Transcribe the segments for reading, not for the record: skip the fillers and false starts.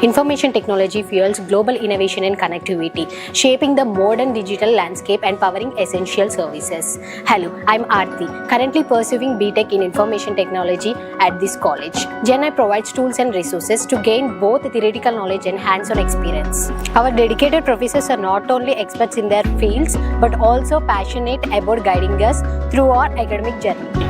Information technology fuels global innovation and connectivity, shaping the modern digital landscape and powering essential services. Hello, I'm Aarti, currently pursuing BTech in Information Technology at this college. GNI provides tools and resources to gain both theoretical knowledge and hands-on experience. Our dedicated professors are not only experts in their fields, but also passionate about guiding us through our academic journey.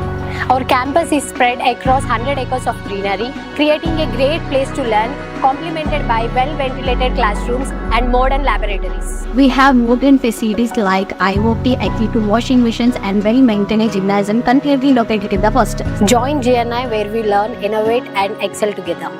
Our campus is spread across 100 acres of greenery, creating a great place to learn, complemented by well-ventilated classrooms and modern laboratories. We have modern facilities like IoT, equipped washing machines and well-maintained gymnasium conveniently located in the hostel. Join GNI where we learn, innovate and excel together.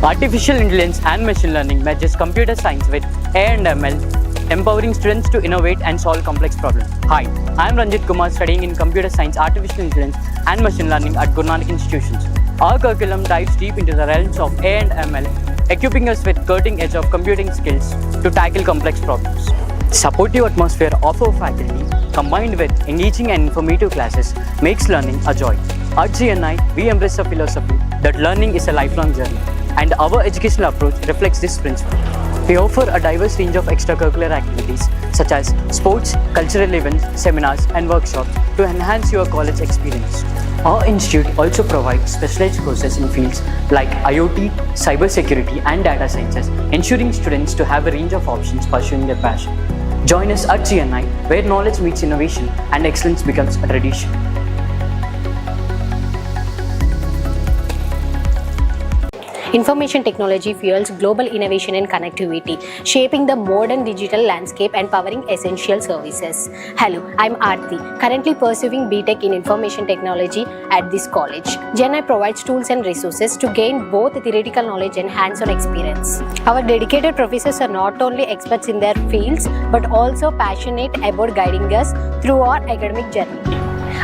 Artificial intelligence and machine learning merges computer science with AI and ML, empowering students to innovate and solve complex problems. Hi, I am Ranjit Kumar, studying in Computer Science, Artificial Intelligence and Machine Learning at Guru Nanak Institutions. Our curriculum dives deep into the realms of AI and ML, equipping us with cutting edge of computing skills to tackle complex problems. The supportive atmosphere of our faculty, combined with engaging and informative classes, makes learning a joy. At GNI, we embrace a philosophy that learning is a lifelong journey, and our educational approach reflects this principle. We offer a diverse range of extracurricular activities such as sports, cultural events, seminars and workshops to enhance your college experience. Our institute also provides specialized courses in fields like IoT, cybersecurity and data sciences, ensuring students to have a range of options pursuing their passion. Join us at GNI, where knowledge meets innovation and excellence becomes a tradition. Information technology fuels global innovation and connectivity, shaping the modern digital landscape and powering essential services. Hello, I'm Aarti, currently pursuing BTech in Information Technology at this college. GNI provides tools and resources to gain both theoretical knowledge and hands-on experience. Our dedicated professors are not only experts in their fields, but also passionate about guiding us through our academic journey.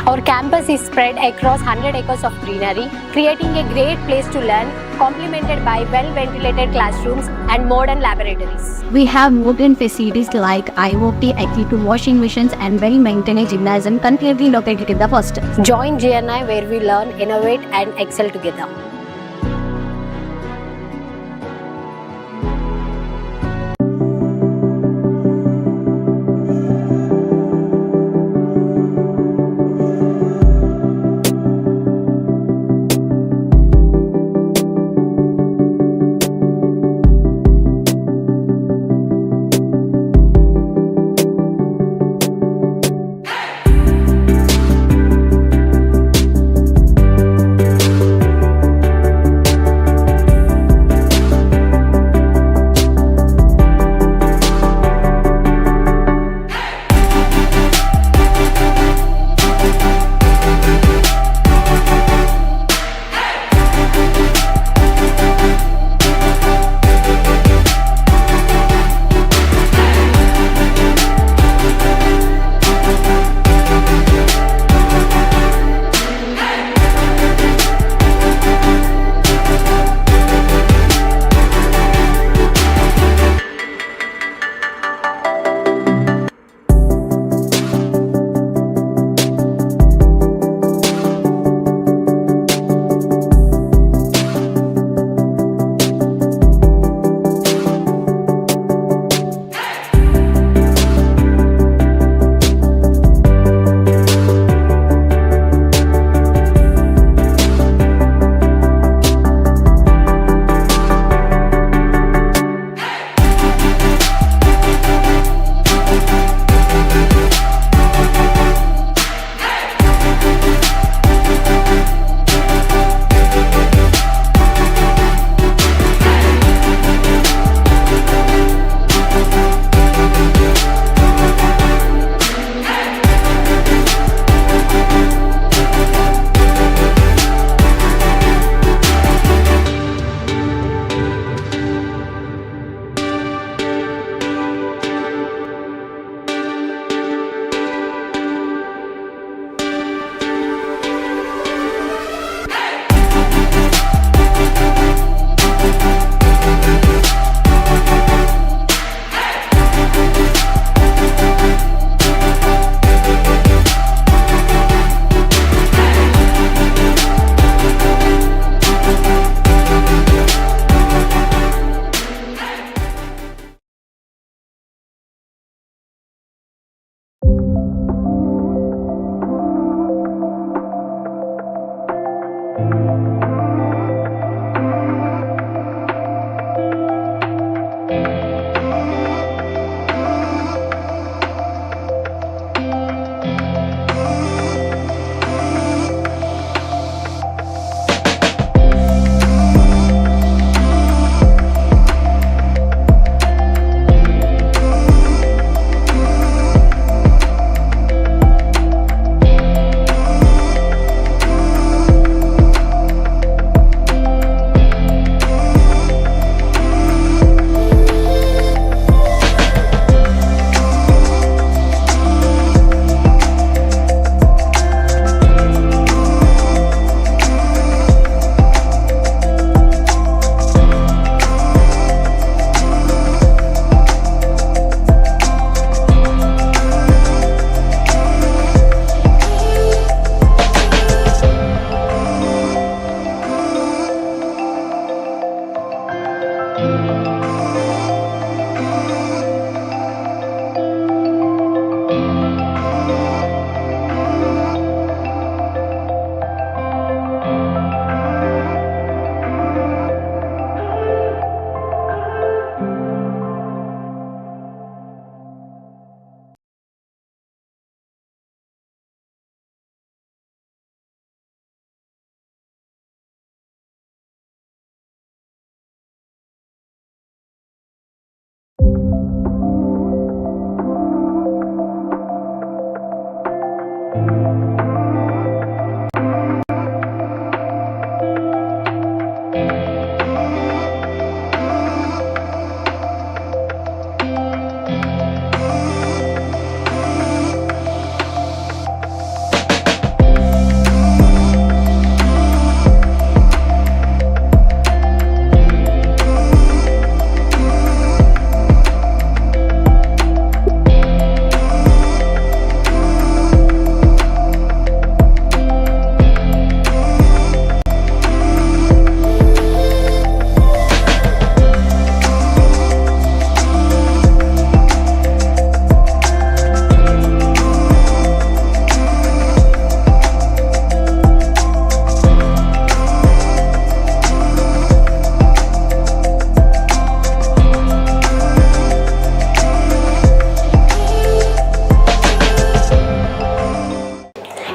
Our campus is spread across 100 acres of greenery, creating a great place to learn, complemented by well-ventilated classrooms and modern laboratories. We have modern facilities like IoT, equipped washing machines and well-maintained gymnasium conveniently located in the hostel. Join GNI where we learn, innovate and excel together.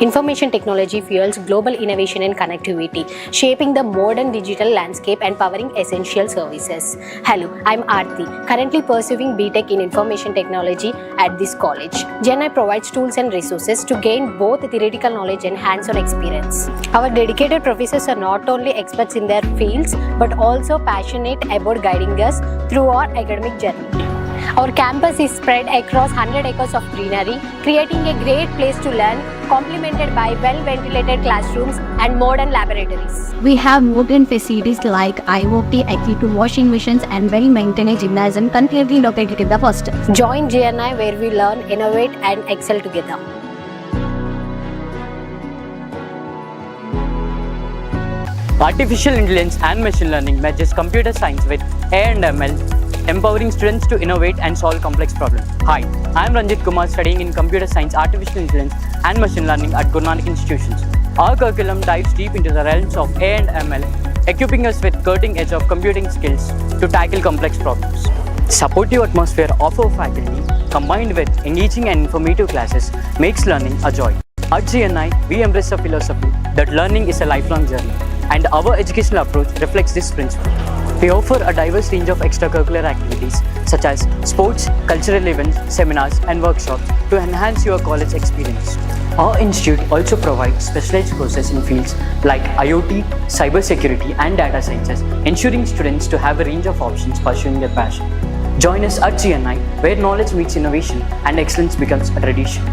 Information technology fuels global innovation and connectivity, shaping the modern digital landscape and powering essential services. Hello, I'm Aarti, currently pursuing BTech in Information Technology at this college. GenI provides tools and resources to gain both theoretical knowledge and hands-on experience. Our dedicated professors are not only experts in their fields, but also passionate about guiding us through our academic journey. Our campus is spread across 100 acres of greenery, creating a great place to learn, complemented by well-ventilated classrooms and modern laboratories. We have modern facilities like IoT, equipment washing machines, and well-maintained gymnasium conveniently located in the hostel. Join GNI where we learn, innovate, and excel together. Artificial intelligence and machine learning merges computer science with AI and ML, empowering students to innovate and solve complex problems. Hi, I am Ranjit Kumar, studying in computer science, artificial intelligence and machine learning at Guru Nanak institutions. Our curriculum dives deep into the realms of AI and ML, equipping us with cutting edge of computing skills to tackle complex problems. The supportive atmosphere of our faculty, combined with engaging and informative classes, makes learning a joy. At GNI, we embrace a philosophy that learning is a lifelong journey, and our educational approach reflects this principle. We offer a diverse range of extracurricular activities such as sports, cultural events, seminars, and workshops to enhance your college experience. Our institute also provides specialized courses in fields like IoT, cybersecurity, and data sciences, ensuring students to have a range of options pursuing their passion. Join us at GNI, where knowledge meets innovation and excellence becomes a tradition.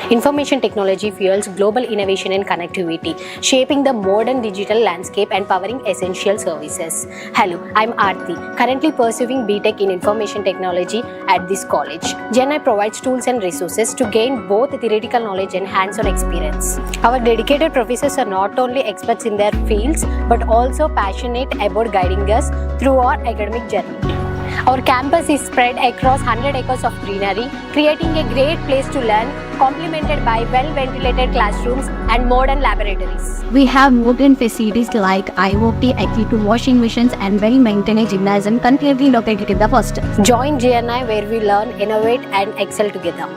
Information technology fuels global innovation and connectivity, shaping the modern digital landscape and powering essential services. Hello, I'm Aarti, currently pursuing BTech in Information Technology at this college. GenI provides tools and resources to gain both theoretical knowledge and hands-on experience. Our dedicated professors are not only experts in their fields, but also passionate about guiding us through our academic journey. Our campus is spread across 100 acres of greenery, creating a great place to learn, complemented by well-ventilated classrooms and modern laboratories. We have modern facilities like IoT, equipment washing machines, and well-maintained gymnasium conveniently located in the hostel. Join GNI where we learn, innovate, and excel together.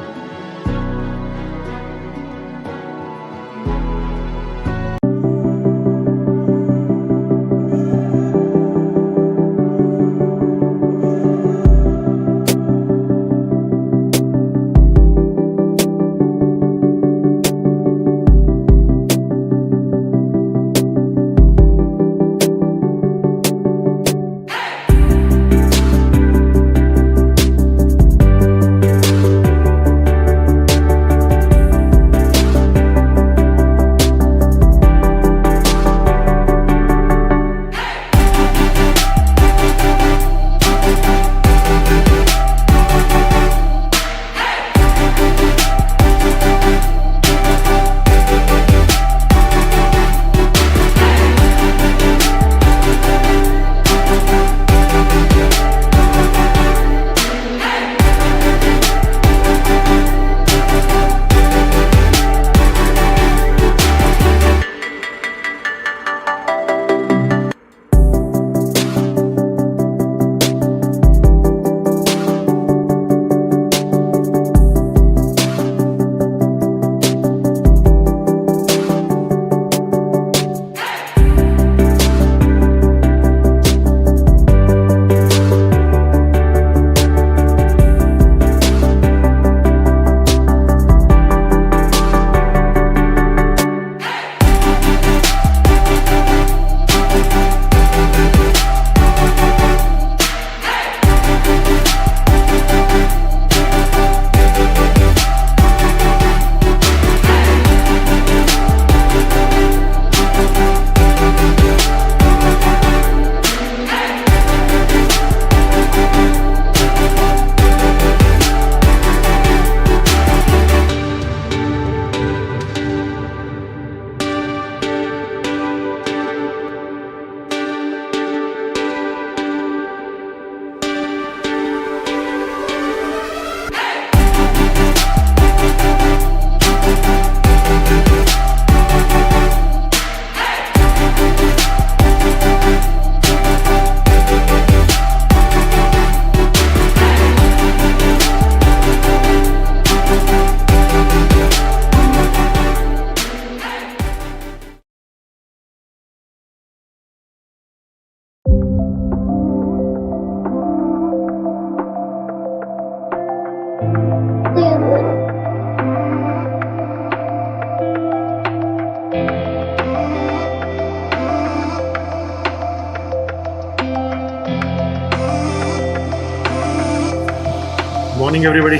Morning, everybody.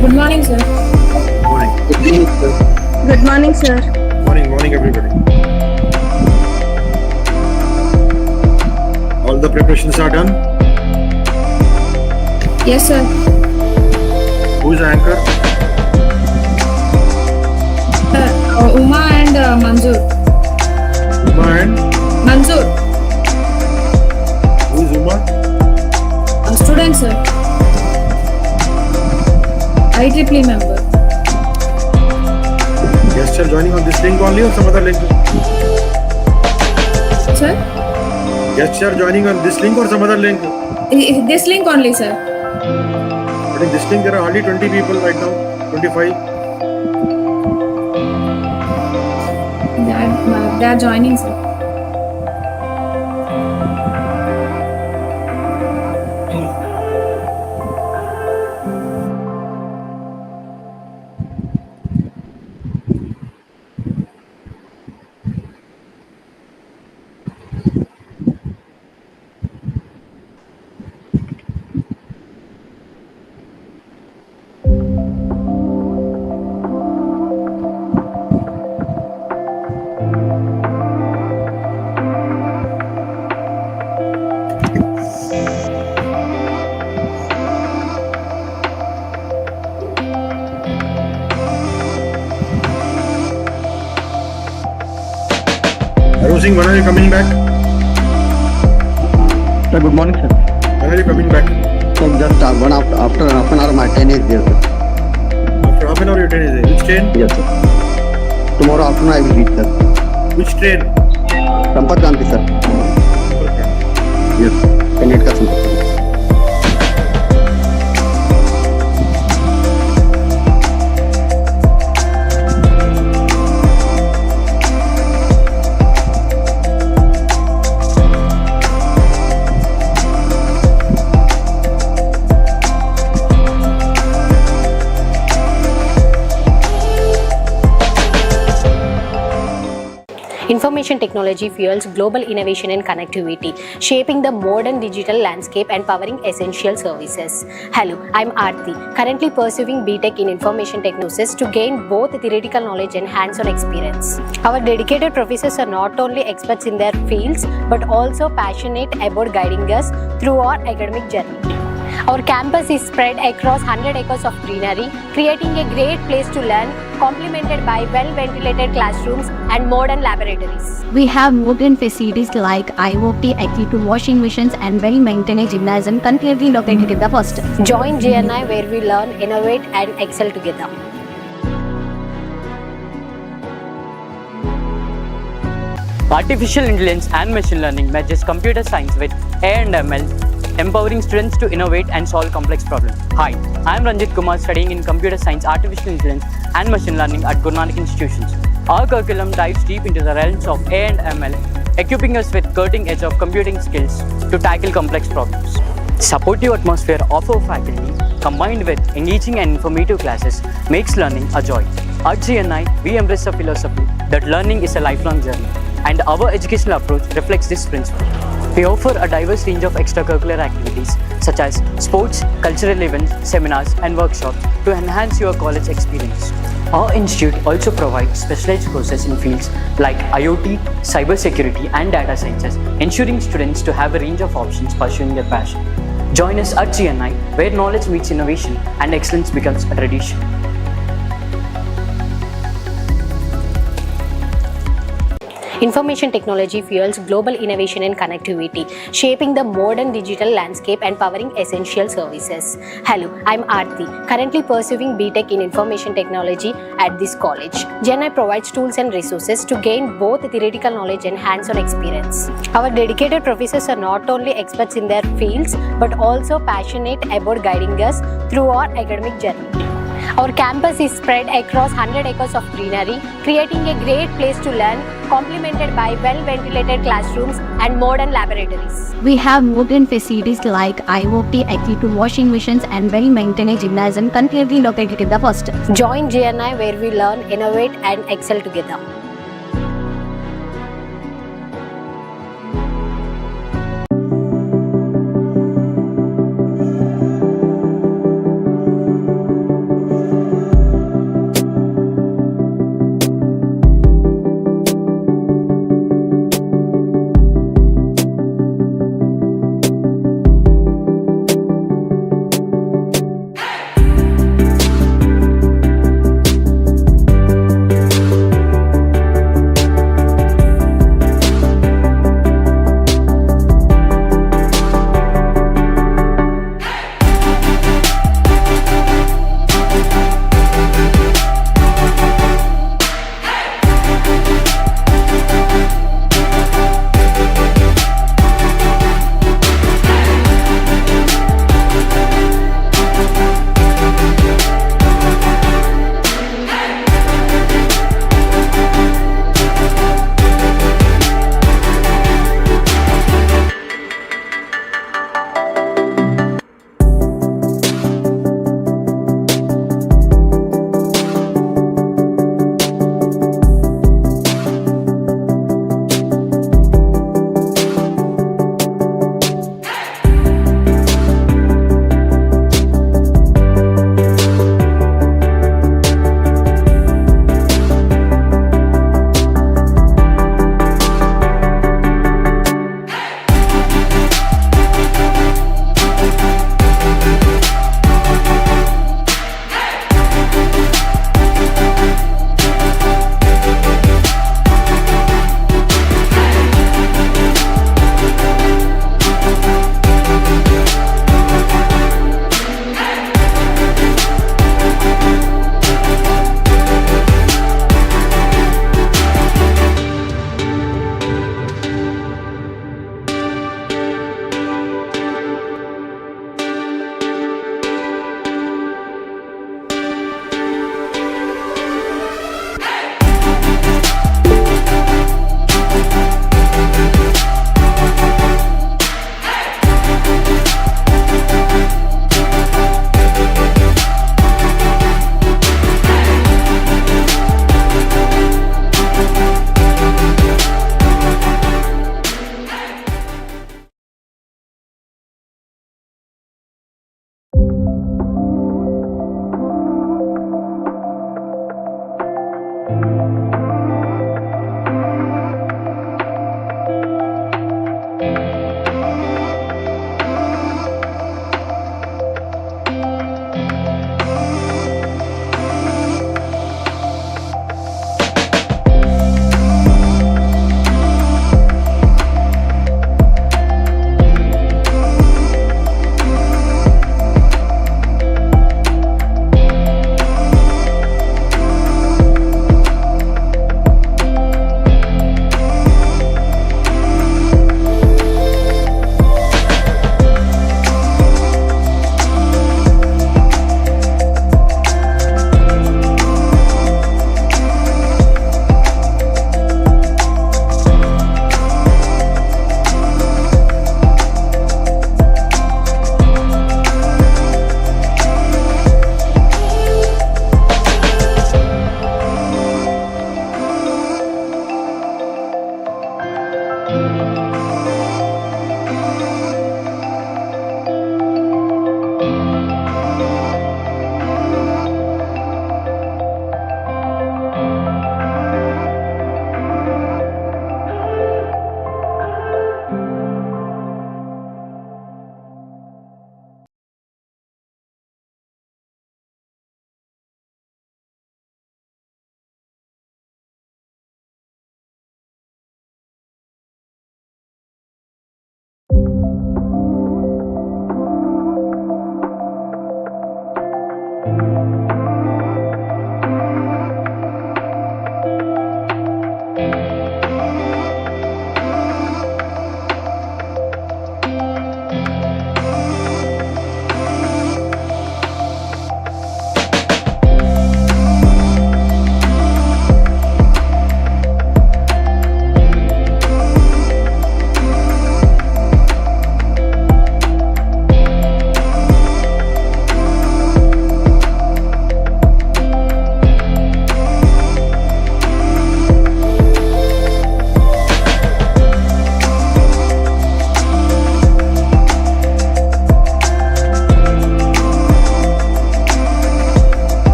Good morning, sir. Morning. Good morning, sir. Morning, everybody. All the preparations are done. Yes, sir. Who is the anchor? Uma and Manzoor. Uma and Manzoor, who is Uma? a student, sir. IEEE member. Guests are joining on this link only or some other link? Sir? Guests are joining on this link or some other link? This link only, sir. But in this link there are hardly 20 people right now. 25. They are joining, sir. Singh, when are you coming back? Sir, good morning, sir. When are you coming back? So just after half an hour, my train is there, sir. After half an hour your train is there. Which train? Yes, sir. Tomorrow afternoon I will reach, sir. Which train? Sampat Gandhi, sir. Yes, Keynote ka Sampat Gandhi. Information technology fuels global innovation and connectivity, shaping the modern digital landscape and powering essential services. Hello, I'm Aarti, currently pursuing BTech in Information Technology to gain both theoretical knowledge and hands-on experience. Our dedicated professors are not only experts in their fields, but also passionate about guiding us through our academic journey. Our campus is spread across 100 acres of greenery, creating a great place to learn, complemented by well-ventilated classrooms and modern laboratories. We have modern facilities like IoT, equipment washing machines, and well-maintained gymnasium concurrently located in the hostel. Join GNI where we learn, innovate, and excel together. Artificial intelligence and machine learning merges computer science with AI and ML, empowering students to innovate and solve complex problems. Hi, I am Ranjit Kumar, studying in computer science, artificial intelligence and machine learning at Guru Nanak institutions. Our curriculum dives deep into the realms of AI and ML, equipping us with cutting edge of computing skills to tackle complex problems. Supportive atmosphere of our faculty, combined with engaging and informative classes, makes learning a joy. At GNI, we embrace a philosophy that learning is a lifelong journey, and our educational approach reflects this principle. We offer a diverse range of extracurricular activities such as sports, cultural events, seminars, and workshops to enhance your college experience. Our institute also provides specialized courses in fields like IoT, cybersecurity, and data sciences, ensuring students to have a range of options pursuing their passion. Join us at GNI, where knowledge meets innovation and excellence becomes a tradition. Information technology fuels global innovation and connectivity, shaping the modern digital landscape and powering essential services. Hello, I'm Aarti, currently pursuing BTech in Information Technology at this college. GNI provides tools and resources to gain both theoretical knowledge and hands-on experience. Our dedicated professors are not only experts in their fields, but also passionate about guiding us through our academic journey. Our campus is spread across 100 acres of greenery, creating a great place to learn, complemented by well-ventilated classrooms and modern laboratories. We have modern facilities like IoT, equipment washing machines, and well-maintained gymnasium concurrently located in the hostel. Join GNI where we learn, innovate, and excel together.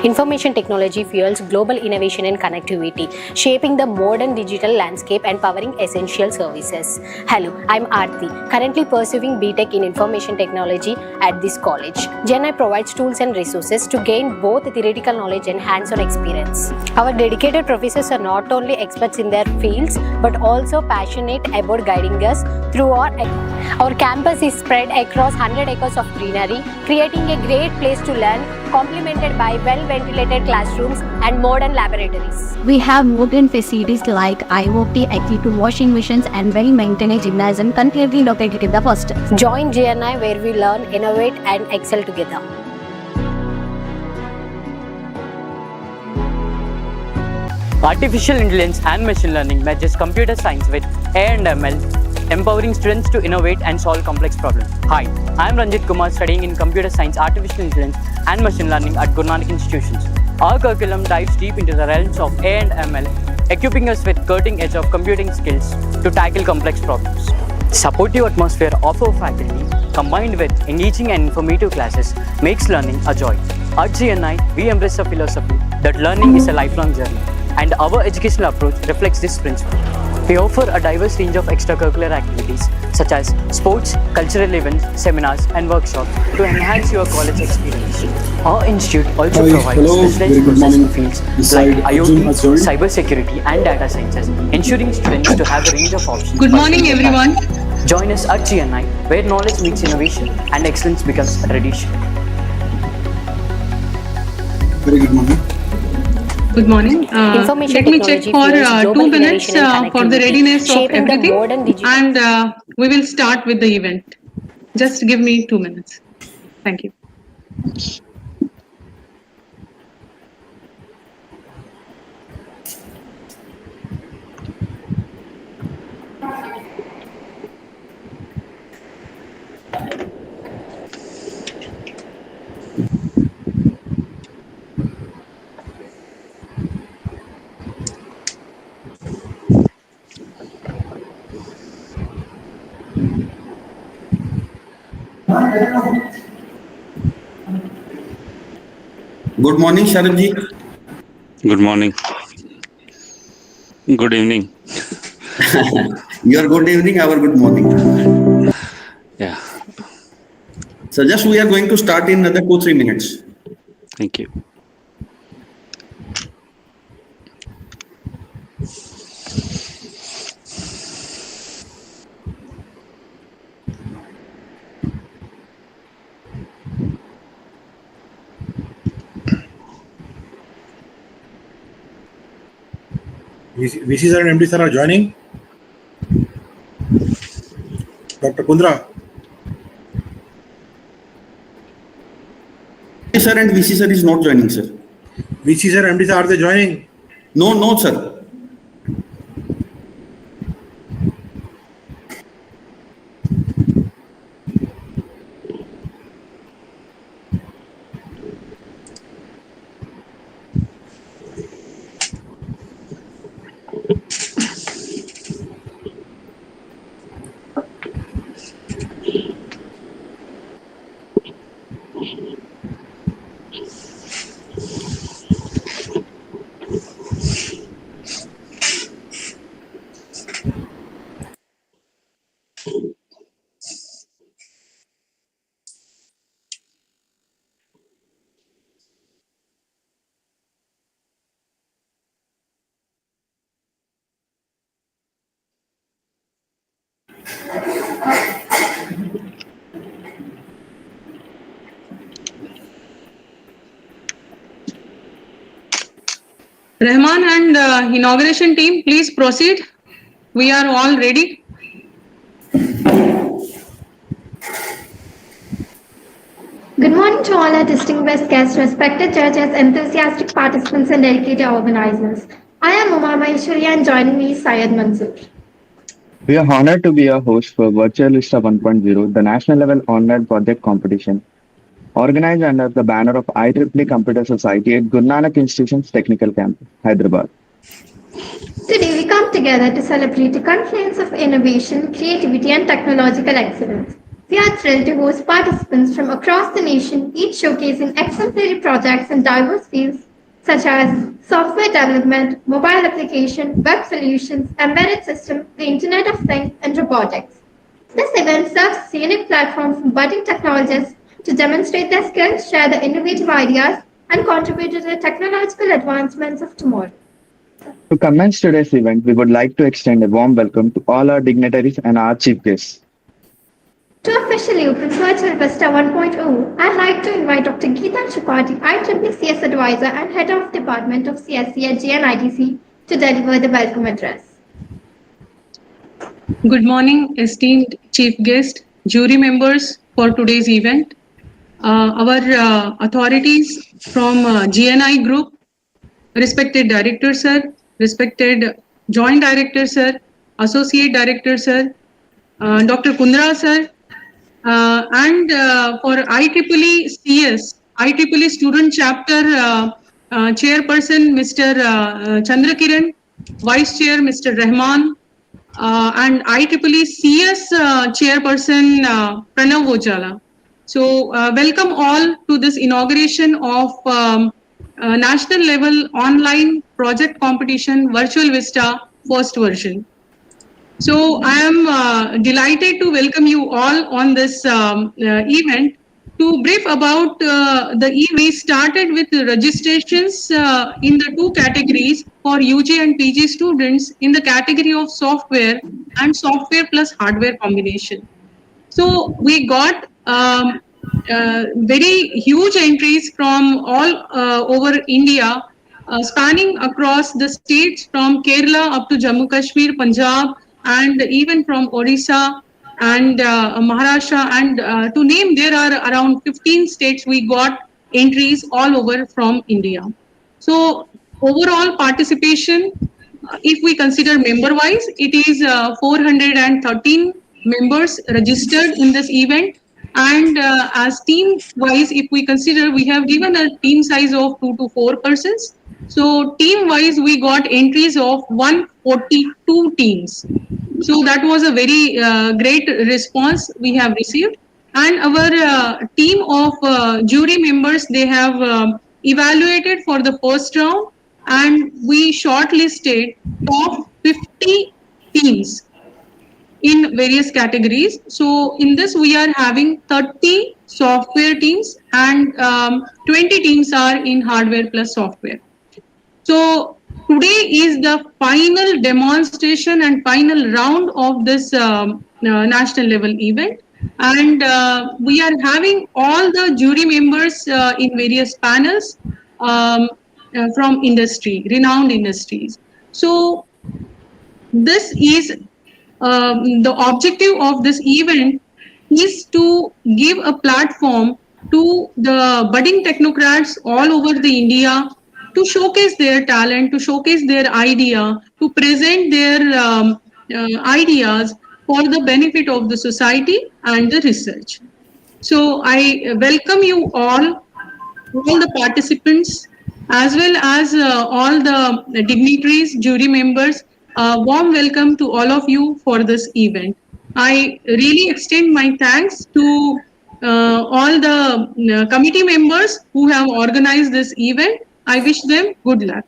Information technology fuels global innovation and connectivity, shaping the modern digital landscape and powering essential services. Hello, I'm Aarti, currently pursuing BTech in Information Technology at this college. GenI provides tools and resources to gain both theoretical knowledge and hands-on experience. Our dedicated professors are not only experts in their fields but also passionate about guiding us through our campus is spread across 100 acres of greenery, creating a great place to learn, complemented by well-ventilated classrooms and modern laboratories. We have modern facilities like IoT, equipment washing machines, and well-maintained gymnasium conveniently located in the hostel. Join GNI where we learn, innovate, and excel together. Artificial intelligence and machine learning merges computer science with AI and ML, empowering students to innovate and solve complex problems. Hi, I am Ranjit Kumar, studying in computer science, artificial intelligence and machine learning at Guru Nanak institutions. Our curriculum dives deep into the realms of AI and ML, equipping us with cutting edge of computing skills to tackle complex problems. The supportive atmosphere of our faculty, combined with engaging and informative classes, makes learning a joy. At GNI, we embrace a philosophy that learning is a lifelong journey, and our educational approach reflects this principle. We offer a diverse range of extracurricular activities such as sports, cultural events, seminars, and workshops to enhance your college experience. Our institute also provides specialized courses in fields like IoT, cybersecurity, and data sciences, ensuring students to have a range of options. Good morning, everyone. Join us at GNI, where knowledge meets innovation and excellence becomes a tradition. Very good morning. Good morning. Information Let me check technology for fuels global 2 minutes innovation and for the connectivity, readiness of shaping the everything, modern digital. and we will start with the event. Just give me 2 minutes. Thank you. Good morning, Sharadji. Good morning. Good evening. Your good evening, our good morning. Yeah, So just we are going to start in another 2-3 minutes. thank you. VC sir and MD sir are joining. Dr. Kundra. Sir and VC sir is not joining, sir. VC sir and MD sir, are they joining? No, sir. Rahman and inauguration team, please proceed. We are all ready. Good morning to all our distinguished guests, respected judges, enthusiastic participants, and dedicated organizers. I am Uma Maheshwari, and joining me is Syed Mansoor. We are honored to be your host for Virtual Vista 1.0, the national level online project competition, organized under the banner of IEEE Computer Society at Guru Nanak Institution's Technical Campus, Hyderabad. Today we come together to celebrate a confluence of innovation, creativity, and technological excellence. We are thrilled to host participants from across the nation, each showcasing exemplary projects in diverse fields such as software development, mobile application, web solutions, embedded systems, the Internet of Things, and robotics. This event serves as a unique platform for budding technologists to demonstrate their skills, share their innovative ideas, and contribute to the technological advancements of tomorrow. To commence today's event, we would like to extend a warm welcome to all our dignitaries and our chief guests. To officially open Virtual Vista 1.0, I'd like to invite Dr. Geeta Tripathi, IEEE CS Advisor and Head of Department of CSC at JNITC, to deliver the welcome address. Good morning, esteemed chief guest, jury members for today's event. Our authorities from GNI Group, respected Director Sir, respected Joint Director Sir, Associate Director Sir, Dr. Kundra Sir, and for IEEE CS, IEEE Student Chapter Chairperson Mr. Chandrakiran, Vice Chair Mr. Rahman, and IEEE CS Chairperson Pranav Ojala. So welcome all to this inauguration of national level online project competition Virtual Vista first version. So I am delighted to welcome you all on this event. To brief about we started with registrations in the two categories for UG and PG students in the category of software and software plus hardware combination. So we got very huge entries from all over India, spanning across the states from Kerala up to Jammu Kashmir, Punjab, and even from Odisha and Maharashtra, and to name, there are around 15 states we got entries all over from India. So overall participation, if we consider member-wise, it is 413 members registered in this event. And as team-wise, if we consider, we have given a team size of 2 to 4 persons. So team-wise, we got entries of 142 teams. So that was a very great response we have received. And our team of jury members, they have evaluated for the first round, and we shortlisted top 50 teams in various categories. So in this, we are having 30 software teams and 20 teams are in hardware plus software. So today is the final demonstration and final round of this national level event. And we are having all the jury members in various panels from industry, renowned industries. So this is the objective of this event is to give a platform to the budding technocrats all over the India to showcase their talent, to showcase their idea, to present their ideas for the benefit of the society and the research. So I welcome you all the participants, as well as all the dignitaries, jury members. Warm welcome to all of you for this event. I really extend my thanks to all the committee members who have organized this event. I wish them good luck.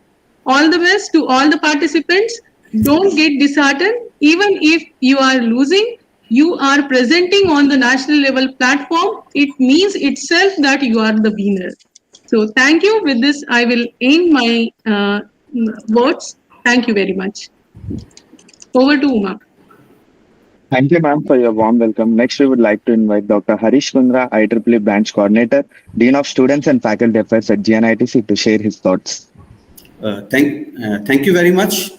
All the best to all the participants. Don't get disheartened. Even if you are losing, you are presenting on the national level platform. It means itself that you are the winner. So thank you. With this, I will end my words. Thank you very much. Over to Uma. Thank you, ma'am, for your warm welcome. Next, we would like to invite Dr. Harish Kundra, IEEE Branch Coordinator, Dean of Students and Faculty Affairs at GNITC, to share his thoughts. Thank you very much.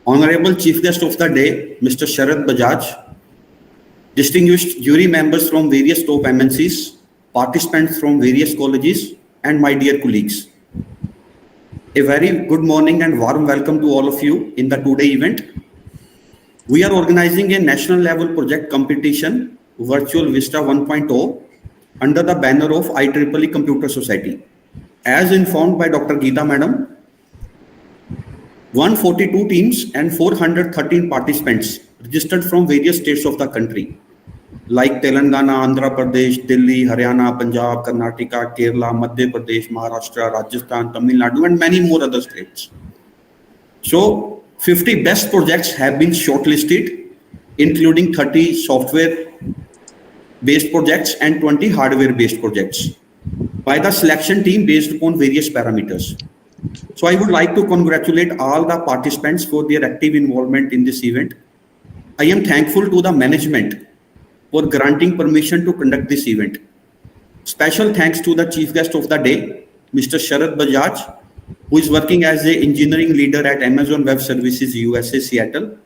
Honorable Chief Guest of the Day, Mr. Sharad Bajaj, distinguished jury members from various top MNCs, participants from various colleges, and my dear colleagues. A very good morning and warm welcome to all of you in the today event. We are organizing a national level project competition, Virtual Vista 1.0, under the banner of IEEE Computer Society. As informed by Dr. Geeta Madam, 142 teams and 413 participants registered from various states of the country. like Telangana, Andhra Pradesh, Delhi, Haryana, Punjab, Karnataka, Kerala, Madhya Pradesh, Maharashtra, Rajasthan, Tamil Nadu, and many more other states. So 50 best projects have been shortlisted, including 30 software-based projects and 20 hardware-based projects by the selection team based upon various parameters. So I would like to congratulate all the participants for their active involvement in this event. I am thankful to the management for granting permission to conduct this event. Special thanks to the chief guest of the day, Mr. Sharad Bajaj, who is working as an engineering leader at Amazon Web Services USA, Seattle,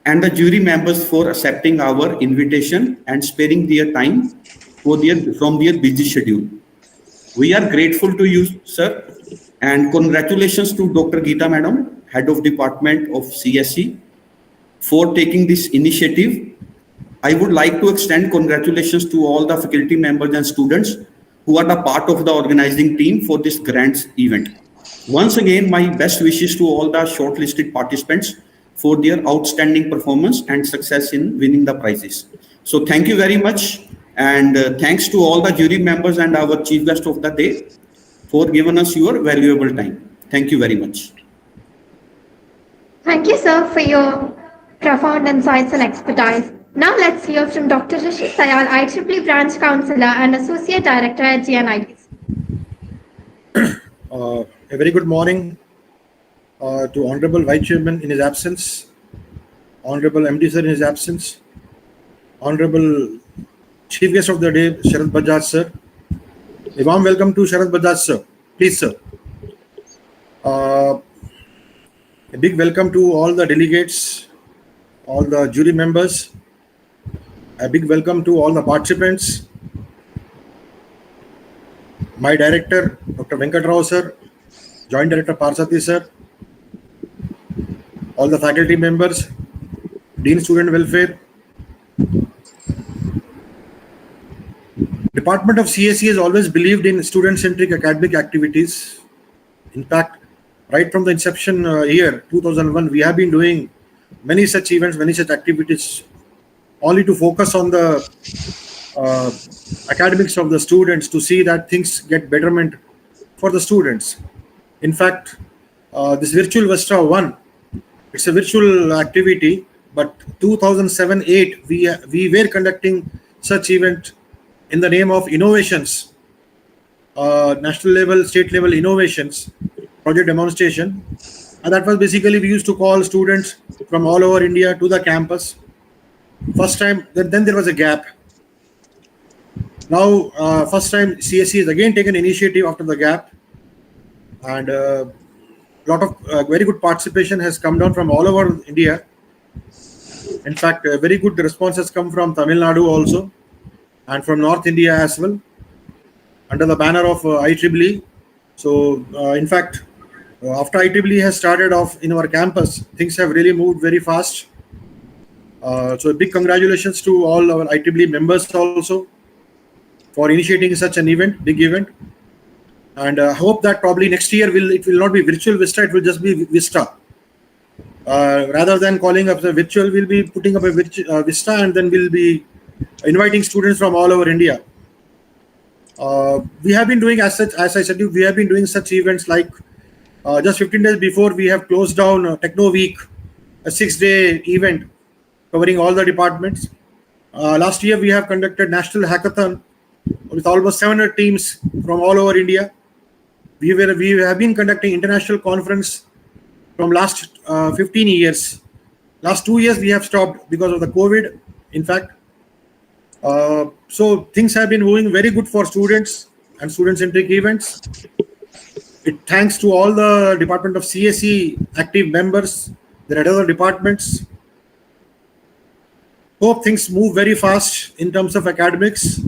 and the jury members for accepting our invitation and sparing their time from their busy schedule. We are grateful to you, sir, and congratulations to Dr. Geeta Madam, Head of Department of CSE, for taking this initiative. I would like to extend congratulations to all the faculty members and students who are the part of the organizing team for this grand event. Once again, my best wishes to all the shortlisted participants for their outstanding performance and success in winning the prizes. So thank you very much, and thanks to all the jury members and our chief guest of the day for giving us your valuable time. Thank you very much. Thank you, sir, for your profound insights and expertise. Now let's hear from Dr. Rishi Sayal, IEEE Branch Counselor and Associate Director at GNIDs. A very good morning to Honorable Vice Chairman in his absence, Honorable MD Sir in his absence, Honorable Chief Guest of the Day, Sharad Bajaj Sir. A warm welcome to Sharad Bajaj Sir. Please, sir. A big welcome to all the delegates, all the jury members. A big welcome to all the participants. My director, Dr. Venkat Rao Sir, Joint Director Parsati Sir, all the faculty members, Dean Student Welfare. Department of CSE has always believed in student-centric academic activities. In fact, right from the inception year 2001, we have been doing many such events, many such activities, only to focus on the academics of the students, to see that things get betterment for the students. In fact, this virtual Vista 1, it's a virtual activity, but 2007-8, we were conducting such event in the name of innovations, national level, state level innovations, project demonstration. And that was basically, we used to call students from all over India to the campus. First time, then there was a gap. Now, first time CSE has again taken initiative after the gap. And a lot of very good participation has come down from all over India. In fact, a very good response has come from Tamil Nadu also, and from North India as well, under the banner of IEEE. So, in fact, after IEEE has started off in our campus, things have really moved very fast. So, a big congratulations to all our IEEE members also for initiating such an event, big event. And I hope that probably next year it will not be virtual Vista, it will just be Vista. Rather than calling up the virtual, we'll be putting up a Vista, and then we'll be inviting students from all over India. We have been doing, as I said, we have been doing such events like just 15 days before, we have closed down Techno Week, a 6-day event covering all the departments. Last year, we have conducted National Hackathon with almost 700 teams from all over India. We have been conducting international conference from last 15 years. Last 2 years, we have stopped because of the COVID, in fact. So things have been moving very good for students and student-centric events. It thanks to all the Department of CSE active members, there are other departments. Hope things move very fast in terms of academics,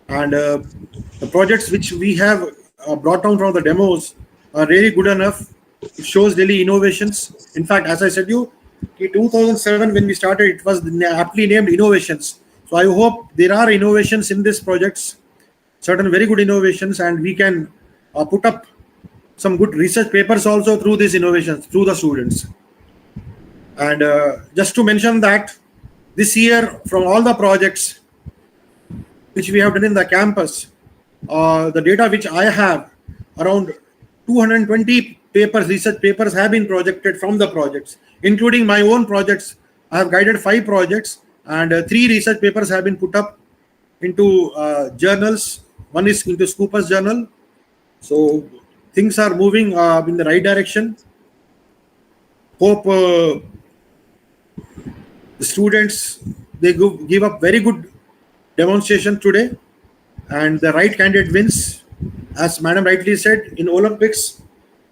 and the projects which we have brought down from the demos are really good enough. It shows daily innovations. In fact, as I said in 2007 when we started, it was aptly named innovations. So I hope there are innovations in these projects, certain very good innovations, and we can put up some good research papers also through these innovations, through the students. And just to mention that this year, from all the projects, which we have done in the campus, the data which I have, around 220 papers, research papers have been projected from the projects, including my own projects. I have guided 5 projects, and 3 research papers have been put up into journals. One is into Scoopus Journal. So things are moving in the right direction. Hope the students, they give up very good demonstration today, and the right candidate wins. As Madam rightly said, in Olympics,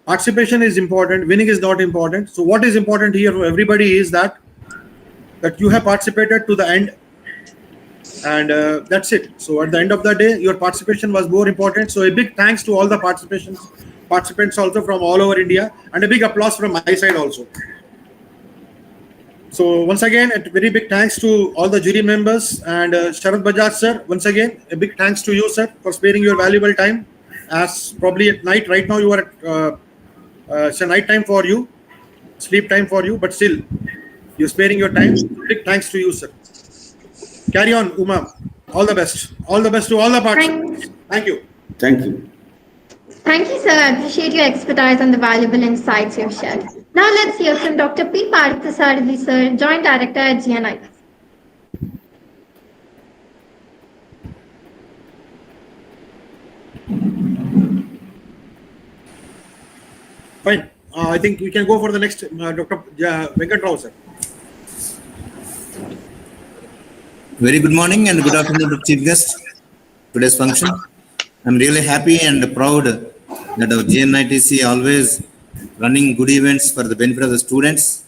participation is important, winning is not important. So what is important here for everybody is that you have participated to the end, and that's it. So at the end of the day, your participation was more important. So a big thanks to all the participants also from all over India, and a big applause from my side also. So once again, a very big thanks to all the jury members, and Sharad Bajaj sir, once again, a big thanks to you, sir, for sparing your valuable time. As probably at night, right now you are at, it's a night time for you, sleep time for you, but still, you're sparing your time. Big thanks to you, sir. Carry on, Uma. All the best. All the best to all the participants. Thank you. Thank you. Thank you, sir. I appreciate your expertise and the valuable insights you've shared. Now let's hear from Dr. P. Parthasarathi, sir, Joint Director at GNI. Fine. I think we can go for the next, Dr. Venkat Rao, sir. Very good morning and good afternoon to Chief Guest. Today's function. I'm really happy and proud that our GNITC always running good events for the benefit of the students.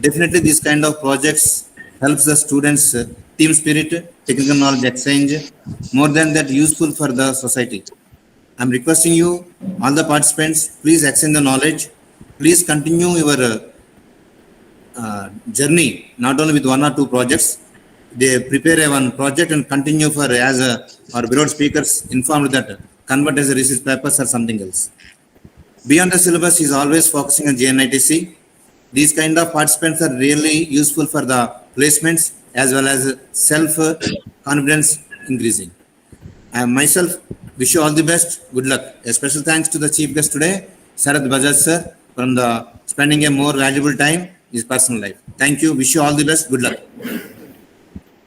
Definitely these kind of projects helps the students team spirit, technical knowledge exchange, more than that useful for the society. I'm requesting you, all the participants, please exchange the knowledge. Please continue your journey, not only with 1 or 2 projects. They prepare one project and continue for, as our beloved speakers informed, that convert as a research papers or something else. Beyond the syllabus is always focusing on GNITC. These kind of participants are really useful for the placements as well as self-confidence increasing. I myself wish you all the best. Good luck. A special thanks to the chief guest today, Sharad Bajaj sir, from the spending a more valuable time in his personal life. Thank you. Wish you all the best. Good luck.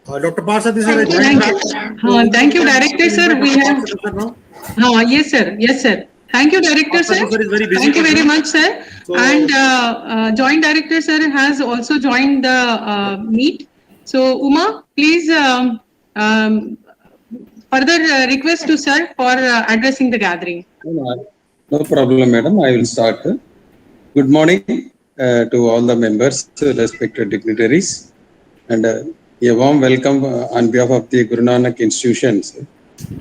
Dr. Parsa, this Thank you. Thank you, Director sir. We have. Yes, sir. Yes, sir. Thank you, Director sir. Thank you very much, sir. So, and Joint Director sir has also joined the meet. So, Uma, please further request to sir for addressing the gathering. No problem, madam. I will start. Good morning to all the members, respected dignitaries, and a warm welcome on behalf of the Guru Nanak institutions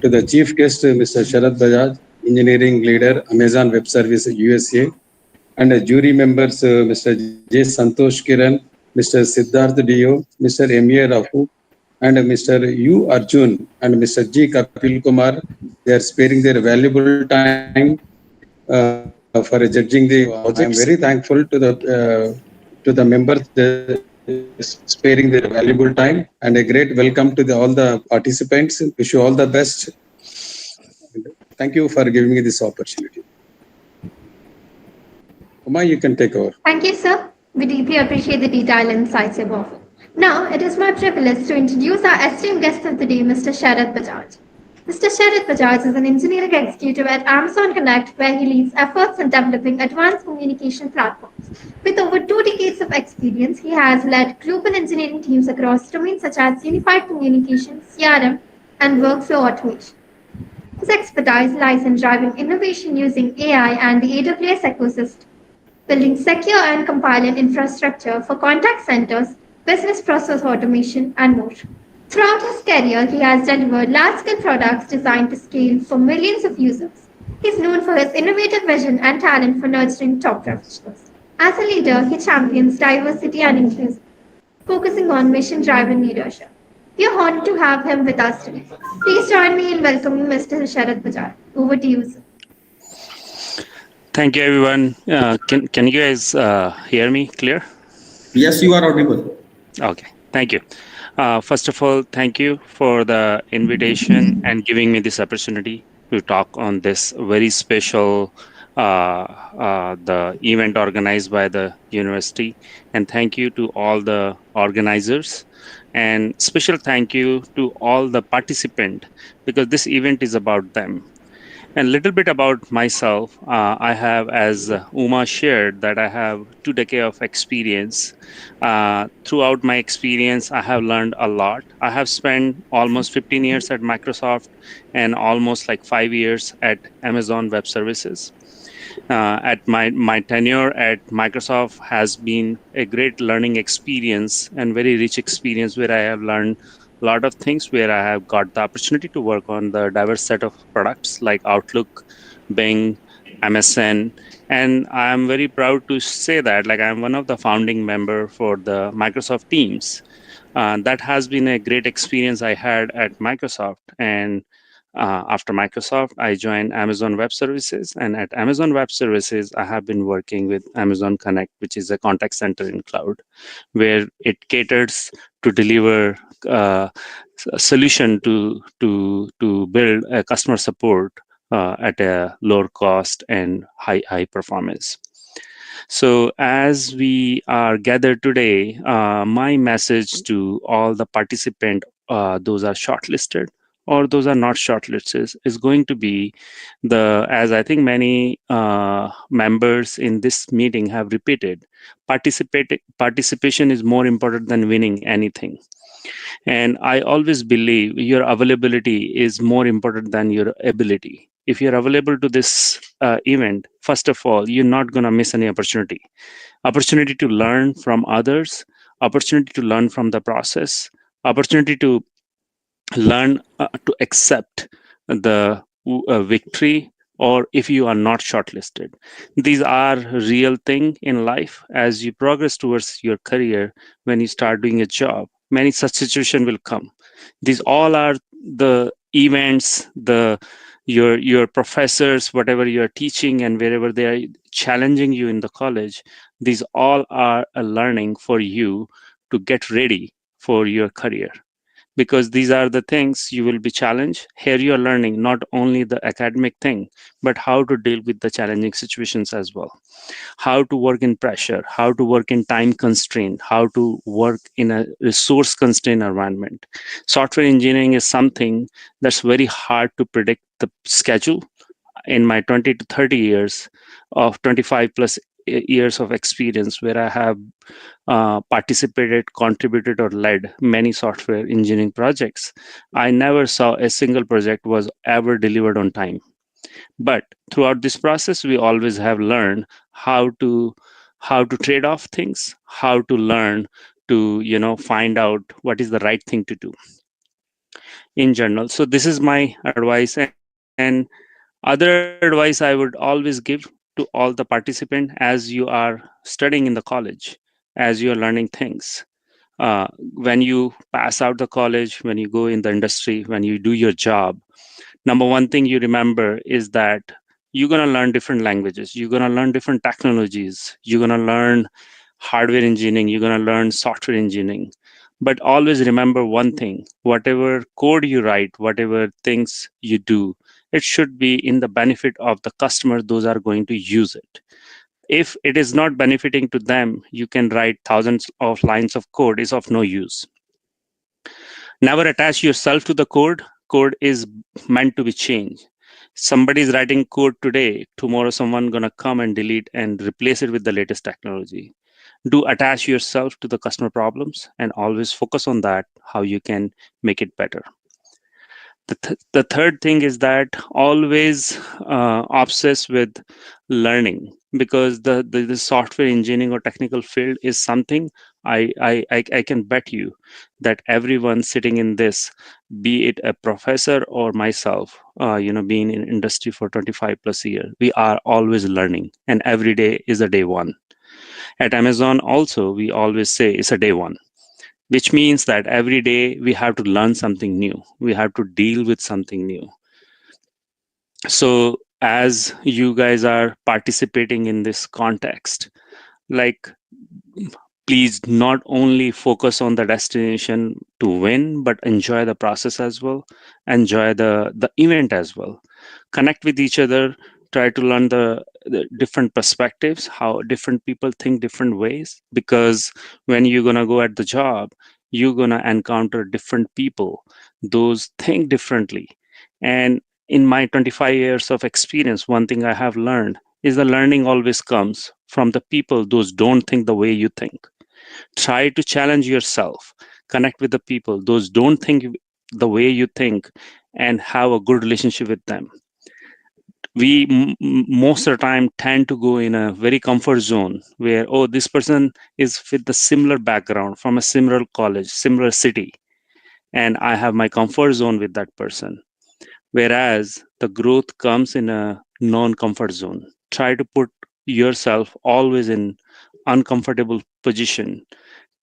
to the chief guest, Mr. Sharad Bajaj, engineering leader, Amazon Web Service USA, and jury members, Mr. J. Santosh Kiran, Mr. Siddharth Dio, Mr. M.A. Rafu, and Mr. U. Arjun, and Mr. G. Kapil Kumar. They are sparing their valuable time for judging the projects. I am very thankful to the members sparing their valuable time, and a great welcome to all the participants. Wish you all the best. Thank you for giving me this opportunity. Uma, you can take over. Thank you, sir. We deeply appreciate the detailed insights you've offered. Now, it is my privilege to introduce our esteemed guest of the day, Mr. Sharad Bajaj. Mr. Sharad Bajaj is an engineering executive at Amazon Connect, where he leads efforts in developing advanced communication platforms. With over 2 decades of experience, he has led global engineering teams across domains such as unified communications, CRM, and workflow automation. His expertise lies in driving innovation using AI and the AWS ecosystem, building secure and compliant infrastructure for contact centers, business process automation, and more. Throughout his career, he has delivered large-scale products designed to scale for millions of users. He is known for his innovative vision and talent for nurturing top professionals. As a leader, he champions diversity and inclusion, focusing on mission-driven leadership. We are honored to have him with us today. Please join me in welcoming Mr. Sharad Bajaj. Over to you, sir. Thank you, everyone. Can you guys hear me clear? Yes, you are audible. Okay, thank you. First of all, thank you for the invitation and giving me this opportunity to talk on this very special the event organized by the university. And thank you to all the organizers. And special thank you to all the participants because this event is about them. And a little bit about myself. I have, as Uma shared, that I have 2 decades of experience. Throughout my experience, I have learned a lot. I have spent almost 15 years at Microsoft and almost like 5 years at Amazon Web Services. At my tenure at Microsoft has been a great learning experience and very rich experience where I have learned a lot of things, where I have got the opportunity to work on the diverse set of products like Outlook, Bing, MSN, and I am very proud to say that like I'm one of the founding member for the Microsoft Teams. That has been a great experience I had at Microsoft. And after Microsoft, I joined Amazon Web Services. And at Amazon Web Services, I have been working with Amazon Connect, which is a contact center in cloud, where it caters to deliver a solution to build a customer support at a lower cost and high performance. So as we are gathered today, my message to all the participants, those are shortlisted or those are not shortlisted, is going to be as I think many members in this meeting have repeated, participation is more important than winning anything. And I always believe your availability is more important than your ability. If you're available to this event, first of all, you're not going to miss any opportunity to learn from others, opportunity to learn from the process, opportunity to learn to accept the victory, or if you are not shortlisted. These are real thing in life. As you progress towards your career, when you start doing a job, many such situation will come. These all are the events, your professors, whatever you are teaching and wherever they are challenging you in the college, these all are a learning for you to get ready for your career. Because these are the things you will be challenged. Here you are learning not only the academic thing, but how to deal with the challenging situations as well. How to work in pressure, how to work in time constraint, how to work in a resource constrained environment. Software engineering is something that's very hard to predict the schedule. In my 20 to 30 years of 25 plus years of experience, where I have participated, contributed, or led many software engineering projects, I never saw a single project was ever delivered on time. But throughout this process, we always have learned how to trade off things, how to learn to find out what is the right thing to do in general. So this is my advice, and other advice I would always give to all the participants as you are studying in the college, as you are learning things. When you pass out the college, when you go in the industry, when you do your job, number one thing you remember is that you're going to learn different languages, you're going to learn different technologies, you're going to learn hardware engineering, you're going to learn software engineering. But always remember one thing: whatever code you write, whatever things you do, it should be in the benefit of the customer, those are going to use it. If it is not benefiting to them, you can write thousands of lines of code, is of no use. Never attach yourself to the code. Code is meant to be changed. Somebody is writing code today, tomorrow someone gonna come and delete and replace it with the latest technology. Do attach yourself to the customer problems and always focus on that, how you can make it better. The third thing is that always obsess with learning, because the software engineering or technical field is something I can bet you that everyone sitting in this, be it a professor or myself, being in industry for 25 plus years, we are always learning, and every day is a day one. At Amazon also, we always say it's a day one, which means that every day we have to learn something new. We have to deal with something new. So as you guys are participating in this context, like, please not only focus on the destination to win, but enjoy the process as well, enjoy the event as well, connect with each other, try to learn the different perspectives, how different people think different ways, because when you're going to go at the job, you're going to encounter different people, those think differently. And in my 25 years of experience, one thing I have learned is the learning always comes from the people those don't think the way you think. Try to challenge yourself, connect with the people those don't think the way you think, and have a good relationship with them. We most of the time tend to go in a very comfort zone where, oh, this person is with the similar background from a similar college, similar city, and I have my comfort zone with that person. Whereas the growth comes in a non-comfort zone. Try to put yourself always in uncomfortable position.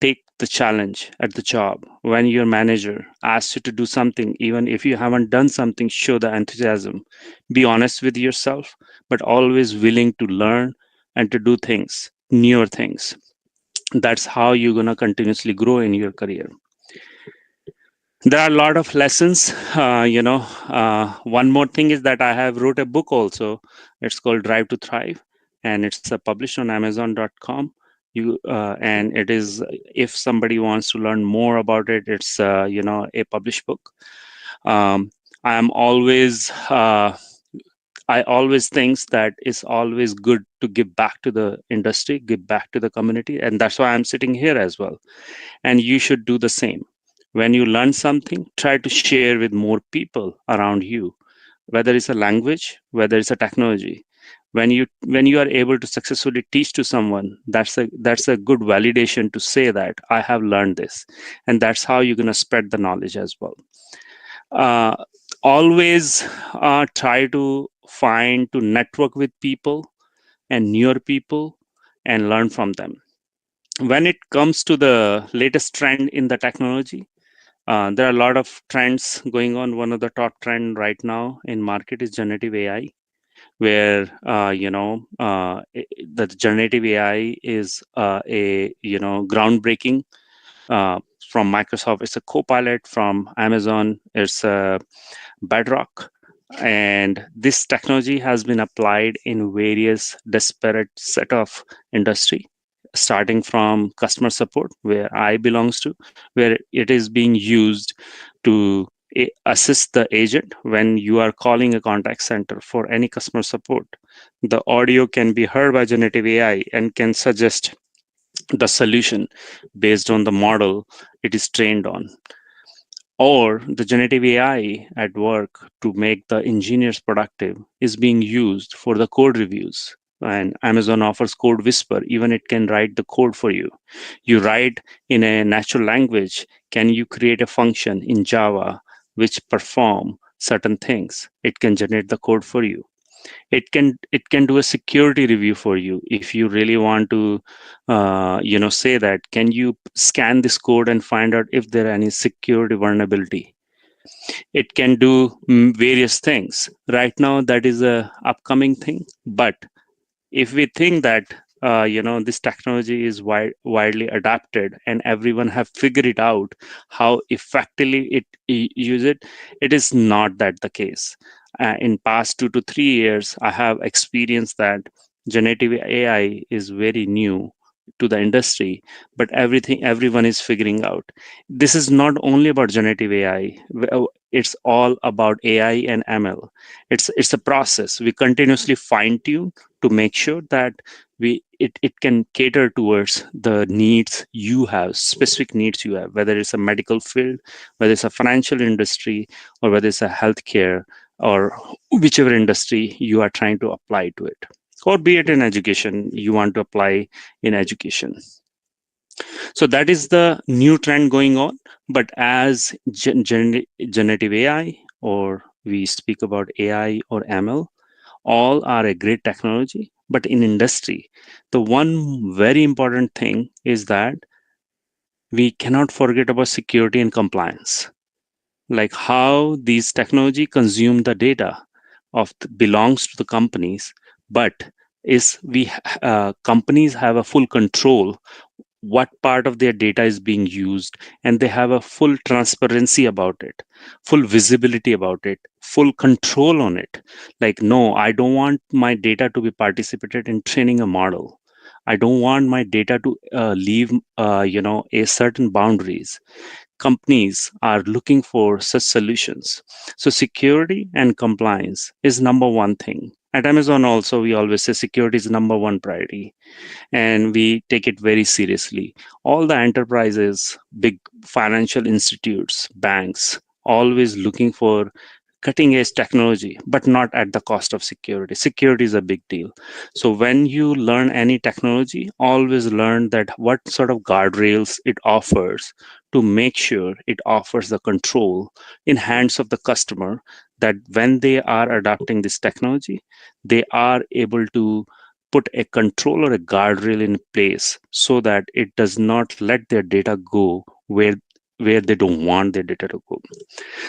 Take the challenge at the job. When your manager asks you to do something, even if you haven't done something, show the enthusiasm. Be honest with yourself, but always willing to learn and to do things, newer things. That's how you're going to continuously grow in your career. There are a lot of lessons. One more thing is that I have wrote a book also. It's called Drive to Thrive, and it's published on Amazon.com. And it is, if somebody wants to learn more about it, it's a published book. I always think that it's always good to give back to the industry, give back to the community, and that's why I'm sitting here as well. And you should do the same. When you learn something, try to share with more people around you, whether it's a language, whether it's a technology. When you are able to successfully teach to someone, that's a good validation to say that I have learned this, and that's how you're going to spread the knowledge as well. Always try to network with people and newer people and learn from them. When it comes to the latest trend in the technology, there are a lot of trends going on. One of the top trend right now in market is generative AI, where the generative AI is a groundbreaking. From Microsoft, it's a Copilot. From Amazon, it's a Bedrock. And this technology has been applied in various disparate set of industry, starting from customer support, where I belongs to, where it is being used to assist the agent when you are calling a contact center for any customer support. The audio can be heard by generative AI and can suggest the solution based on the model it is trained on. Or the generative AI at work to make the engineers productive is being used for the code reviews. And Amazon offers Code Whisper. Even it can write the code for you. You write in a natural language. Can you create a function in Java which perform certain things? It can generate the code for you. It can do a security review for you. If you really want to say that, can you scan this code and find out if there are any security vulnerability? It can do various things. Right now that is a upcoming thing, but if we think that this technology is widely adapted and everyone have figured it out how effectively it use it, it is not that the case. In past 2 to 3 years, I have experienced that generative AI is very new to the industry, but everyone is figuring out. This is not only about generative AI. It's all about AI and ML. It's a process. We continuously fine tune to make sure that it can cater towards the needs you have, specific needs you have, whether it's a medical field, whether it's a financial industry, or whether it's a healthcare, or whichever industry you are trying to apply to it, or be it in education, you want to apply in education. So that is the new trend going on. But as generative AI, or we speak about AI or ML, all are a great technology. But in industry, the one very important thing is that we cannot forget about security and compliance. Like how these technology consume the data belongs to the companies, but companies have a full control what part of their data is being used, and they have a full transparency about it, full visibility about it, full control on it. Like, no, I don't want my data to be participated in training a model. I don't want my data to leave, a certain boundaries. Companies are looking for such solutions. So security and compliance is number one thing. At Amazon also, we always say security is number one priority, and we take it very seriously. All the enterprises, big financial institutes, banks, always looking for cutting edge technology, but not at the cost of security. Security is a big deal. So when you learn any technology, always learn that what sort of guardrails it offers to make sure it offers the control in hands of the customer, that when they are adopting this technology, they are able to put a control or a guardrail in place so that it does not let their data go where they don't want their data to go.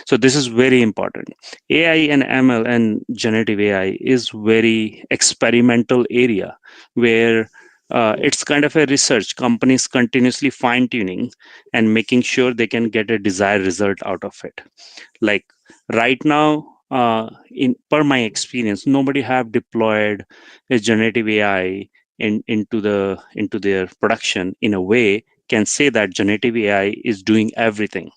So this is very important. AI and ML and generative AI is very experimental area where it's kind of a research. Companies continuously fine-tuning and making sure they can get a desired result out of it. Like right now, in per my experience, nobody have deployed a generative AI into their production in a way can say that generative AI is doing everything.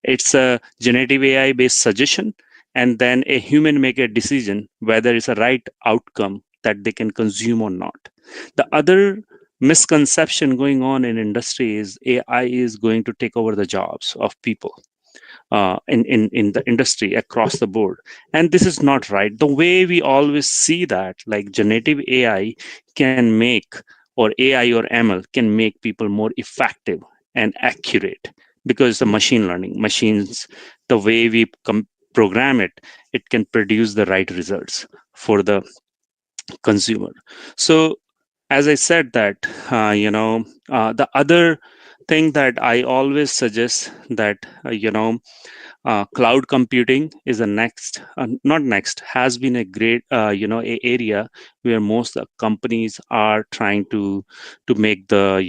It's a generative AI based suggestion, and then a human make a decision whether it's a right outcome that they can consume or not. The other misconception going on in industry is AI is going to take over the jobs of people in the industry across the board. And this is not right. The way we always see that, like generative AI can make, or AI or ML can make people more effective and accurate, because the machine learning machines, the way we program it, it can produce the right results for the consumer. So as I said that, the other thing that I always suggest that, cloud computing is the next, not next, has been a great, a area where most companies are trying to make the,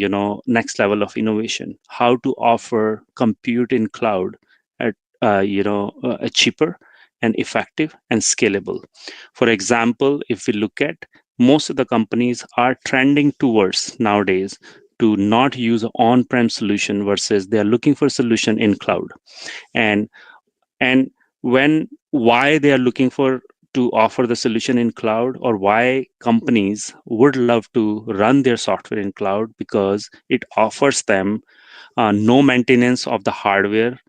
next level of innovation. How to offer compute in cloud at, cheaper and effective and scalable. For example, if we look at, most of the companies are trending towards nowadays to not use an on-prem solution versus they are looking for a solution in cloud. And why they are looking for to offer the solution in cloud, or why companies would love to run their software in cloud, because it offers them no maintenance of the hardware,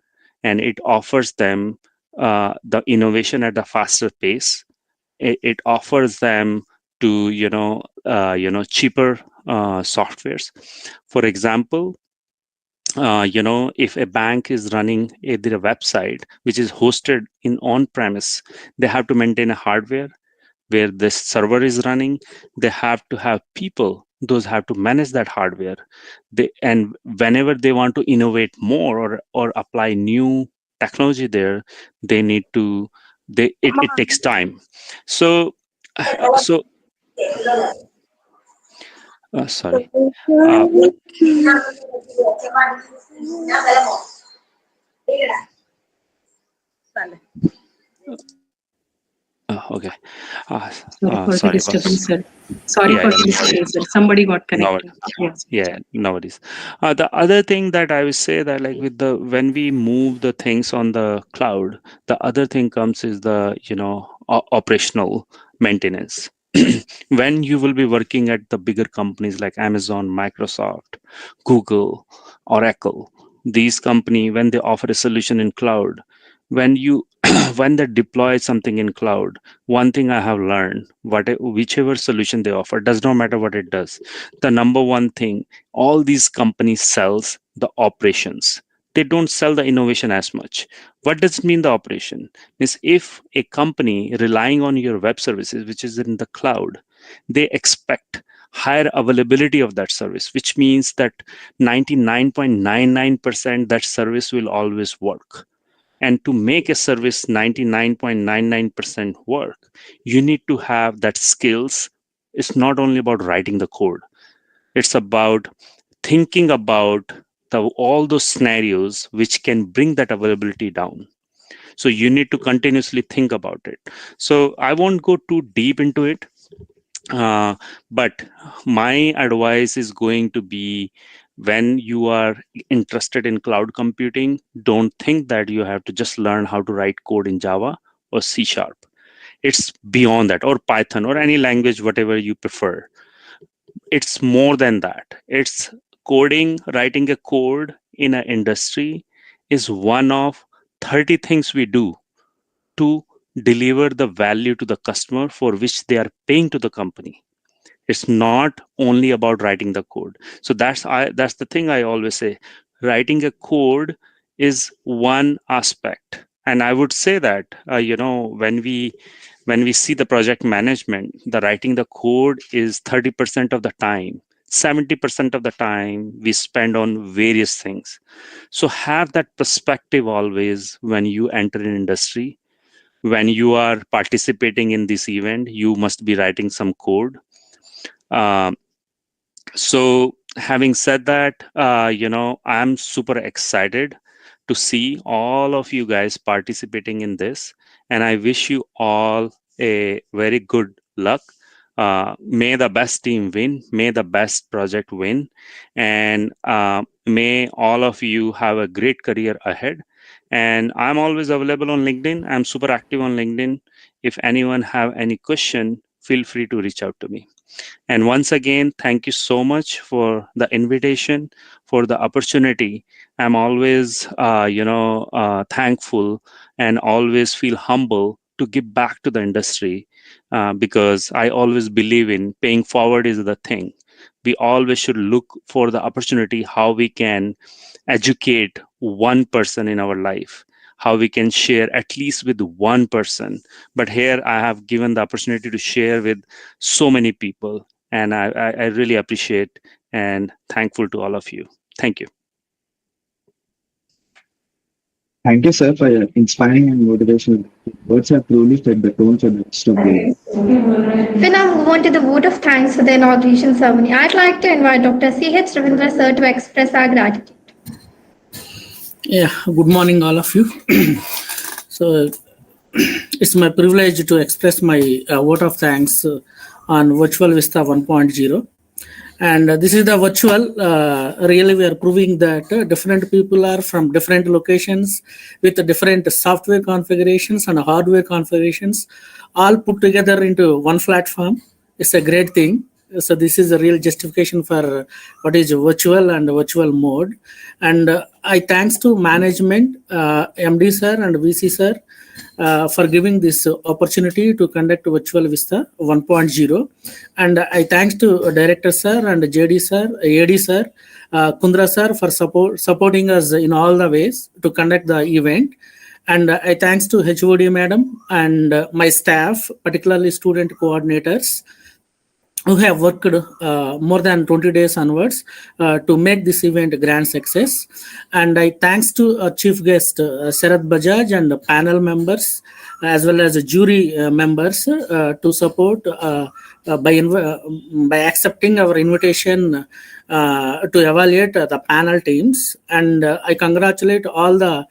and it offers them the innovation at a faster pace. It offers them to cheaper softwares. For example, if a bank is running either a website which is hosted in on-premise, they have to maintain a hardware where this server is running. They have to have people, those have to manage that hardware. And whenever they want to innovate more or apply new technology there, they need to, it takes time. So sorry. Okay. Sorry for the Sorry, disturbance, sir. Sorry for the disturbance, sir. Somebody got connected. Yes. Yeah, no worries. The other thing that I would say that, like, with the, when we move the things on the cloud, the other thing comes is the operational maintenance. When you will be working at the bigger companies like Amazon, Microsoft, Google, Oracle, these companies, when they offer a solution in cloud, when you when they deploy something in cloud, one thing I have learned, whichever solution they offer, does not matter what it does, the number one thing all these companies sells the operations. They don't sell the innovation as much. What does it mean, the operation? Means if a company relying on your web services, which is in the cloud, they expect higher availability of that service, which means that 99.99% that service will always work. And to make a service 99.99% work, you need to have that skills. It's not only about writing the code. It's about thinking about all those scenarios which can bring that availability down. So you need to continuously think about it. So I won't go too deep into it, but my advice is going to be, when you are interested in cloud computing, don't think that you have to just learn how to write code in Java or C#. It's beyond that, or Python, or any language, whatever you prefer. It's more than that. It's coding. Writing a code in an industry is one of 30 things we do to deliver the value to the customer for which they are paying to the company. It's not only about writing the code. So that's the thing I always say. Writing a code is one aspect, and I would say that when we see the project management, the writing the code is 30% of the time. 70% of the time we spend on various things. So have that perspective always when you enter an industry. When you are participating in this event, you must be writing some code. So having said that, I'm super excited to see all of you guys participating in this, and I wish you all a very good luck. May the best team win, may the best project win, and may all of you have a great career ahead. And I'm always available on LinkedIn. I'm super active on LinkedIn. If anyone have any question, feel free to reach out to me. And once again, thank you so much for the invitation, for the opportunity. I'm always, thankful and always feel humble to give back to the industry, because I always believe in paying forward is the thing. We always should look for the opportunity, how we can educate one person in our life, how we can share at least with one person. But here I have given the opportunity to share with so many people, and I really appreciate and thankful to all of you. Thank you. Thank you, sir, for your inspiring and motivational words. Have truly set the tone for the rest of the day. We now move on to the vote of thanks for the inauguration ceremony. I'd like to invite Dr. C.H. Ravindra sir to express our gratitude. Yeah, good morning, all of you. So, it's my privilege to express my vote of thanks on Virtual Vista 1.0. And this is the virtual. Really, we are proving that different people are from different locations with different software configurations and hardware configurations, all put together into one platform. It's a great thing. So this is a real justification for what is virtual and virtual mode. And I thanks to management, MD sir and VC sir, for giving this opportunity to conduct Virtual Vista 1.0. And I thanks to Director sir and JD sir, AD sir, Kundra sir for supporting us in all the ways to conduct the event. And I thanks to HOD madam and my staff, particularly student coordinators, who have worked more than 20 days onwards to make this event a grand success. And I thanks to chief guest Sadak Bajaj and panel members as well as jury members to support by accepting our invitation to evaluate the panel teams. And I congratulate all the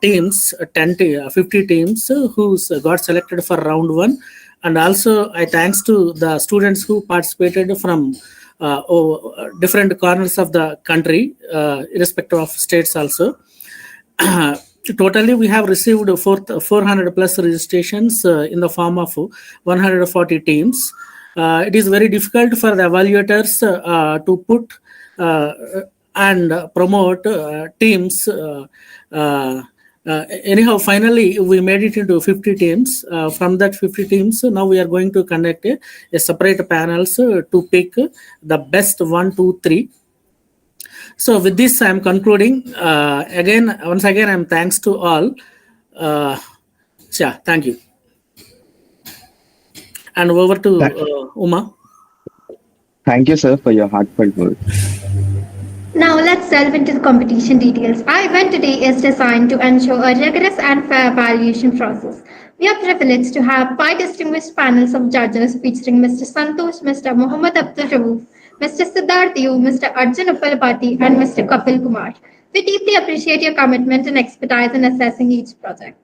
teams, 50 teams who got selected for round 1. And also, I thanks to the students who participated from different corners of the country, irrespective of states also. Totally, we have received 400 plus registrations in the form of 140 teams. It is very difficult for the evaluators to put and promote teams. Anyhow, finally, we made it into 50 teams. From that 50 teams, now we are going to conduct a separate panels to pick the best 1, 2, 3. So with this, I am concluding. Once again, I am thanks to all. Thank you. And over to Uma. Thank you, sir, for your heartfelt words. Now let's delve into the competition details. Our event today is designed to ensure a rigorous and fair evaluation process. We are privileged to have 5 distinguished panels of judges featuring Mr. Santosh, Mr. Muhammad Abdul Rauf, Mr. Siddharth Yu, Mr. Arjun Uppalapati, and Mr. Kapil Kumar. We deeply appreciate your commitment and expertise in assessing each project.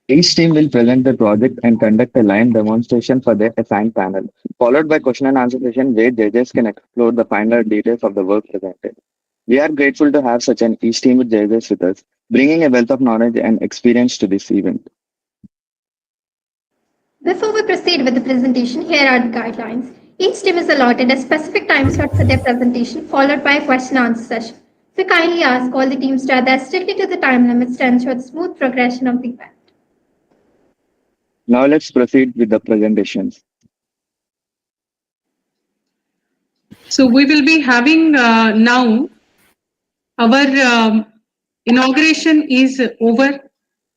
Each team will present their project and conduct a live demonstration for their assigned panel, followed by question and answer session where judges can explore the finer details of the work presented. We are grateful to have such an esteemed judges with us, bringing a wealth of knowledge and experience to this event. Before we proceed with the presentation, here are the guidelines. Each team is allotted a specific time slot for their presentation, followed by a question and answer session. We kindly ask all the teams to adhere strictly to the time limits to ensure the smooth progression of the event. Now let's proceed with the presentations. So we will be having now our inauguration is over,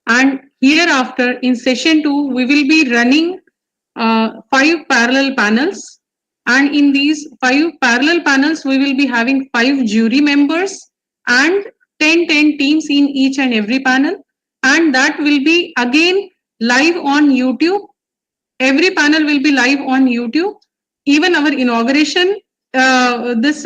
and hereafter in session 2 we will be running 5 parallel panels, and in these 5 parallel panels we will be having 5 jury members and 10 teams in each and every panel, and that will be again live on YouTube. Every panel will be live on YouTube. Even our inauguration, this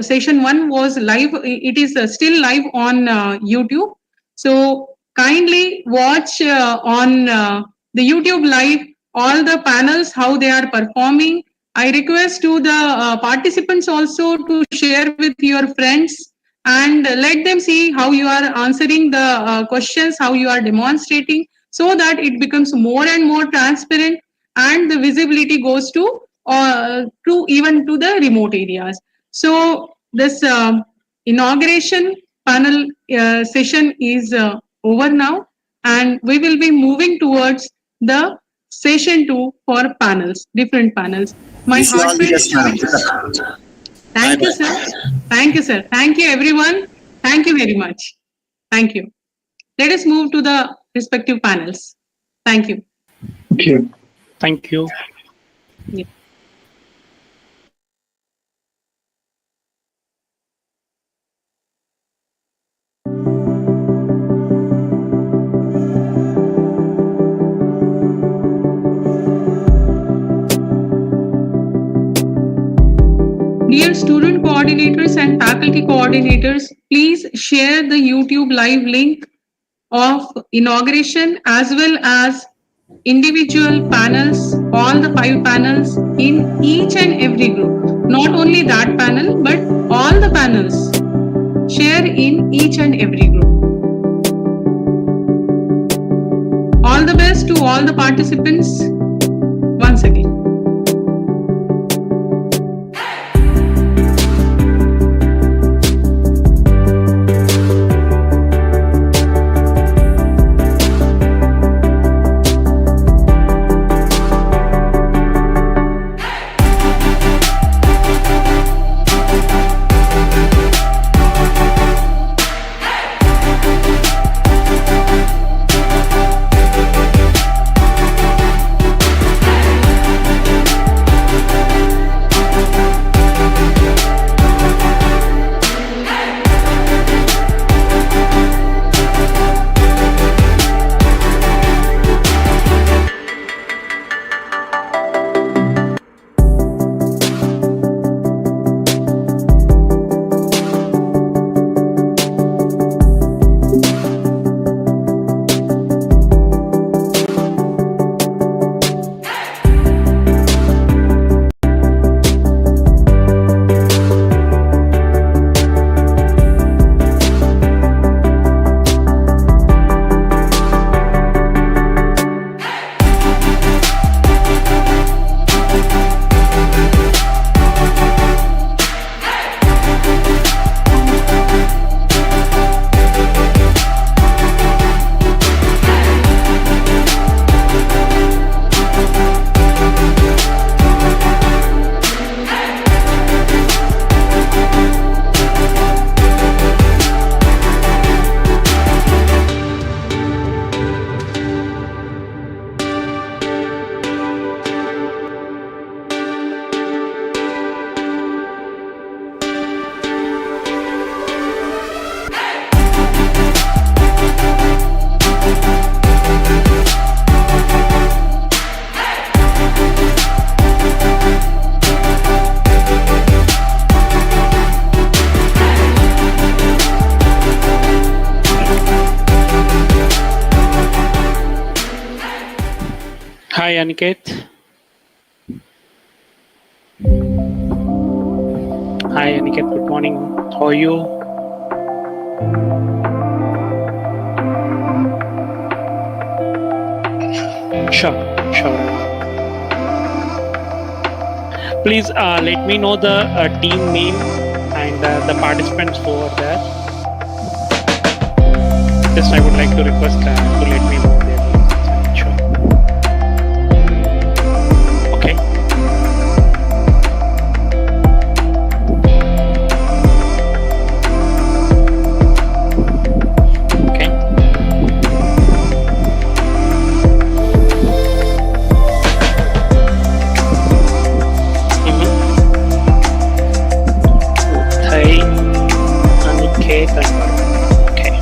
session 1 was live. It is still live on YouTube. So kindly watch on the YouTube live all the panels, how they are performing. I request to the participants also to share with your friends and let them see how you are answering the questions, how you are demonstrating, so that it becomes more and more transparent and the visibility goes to even to the remote areas. So this inauguration panel session is over now, and we will be moving towards the session 2 for panels, different panels. My heartfelt thank you, sir. Thank you, sir. Thank you, everyone. Thank you very much. Thank you. Let us move to the respective panels. Thank you. Thank you. Thank you. Yeah. Dear student coordinators and faculty coordinators, please share the YouTube live link of inauguration as well as individual panels, all the 5 panels in each and every group. Not only that panel, but all the panels. Share in each and every group. All the best to all the participants once again. Hi, Aniket. Hi, Aniket. Good morning. How are you? Sure. Please let me know the team name and the participants who are there. Just I would like to request to let me know their names. Sure. Okay. Okay. Hey, Aniket and Varun. Okay.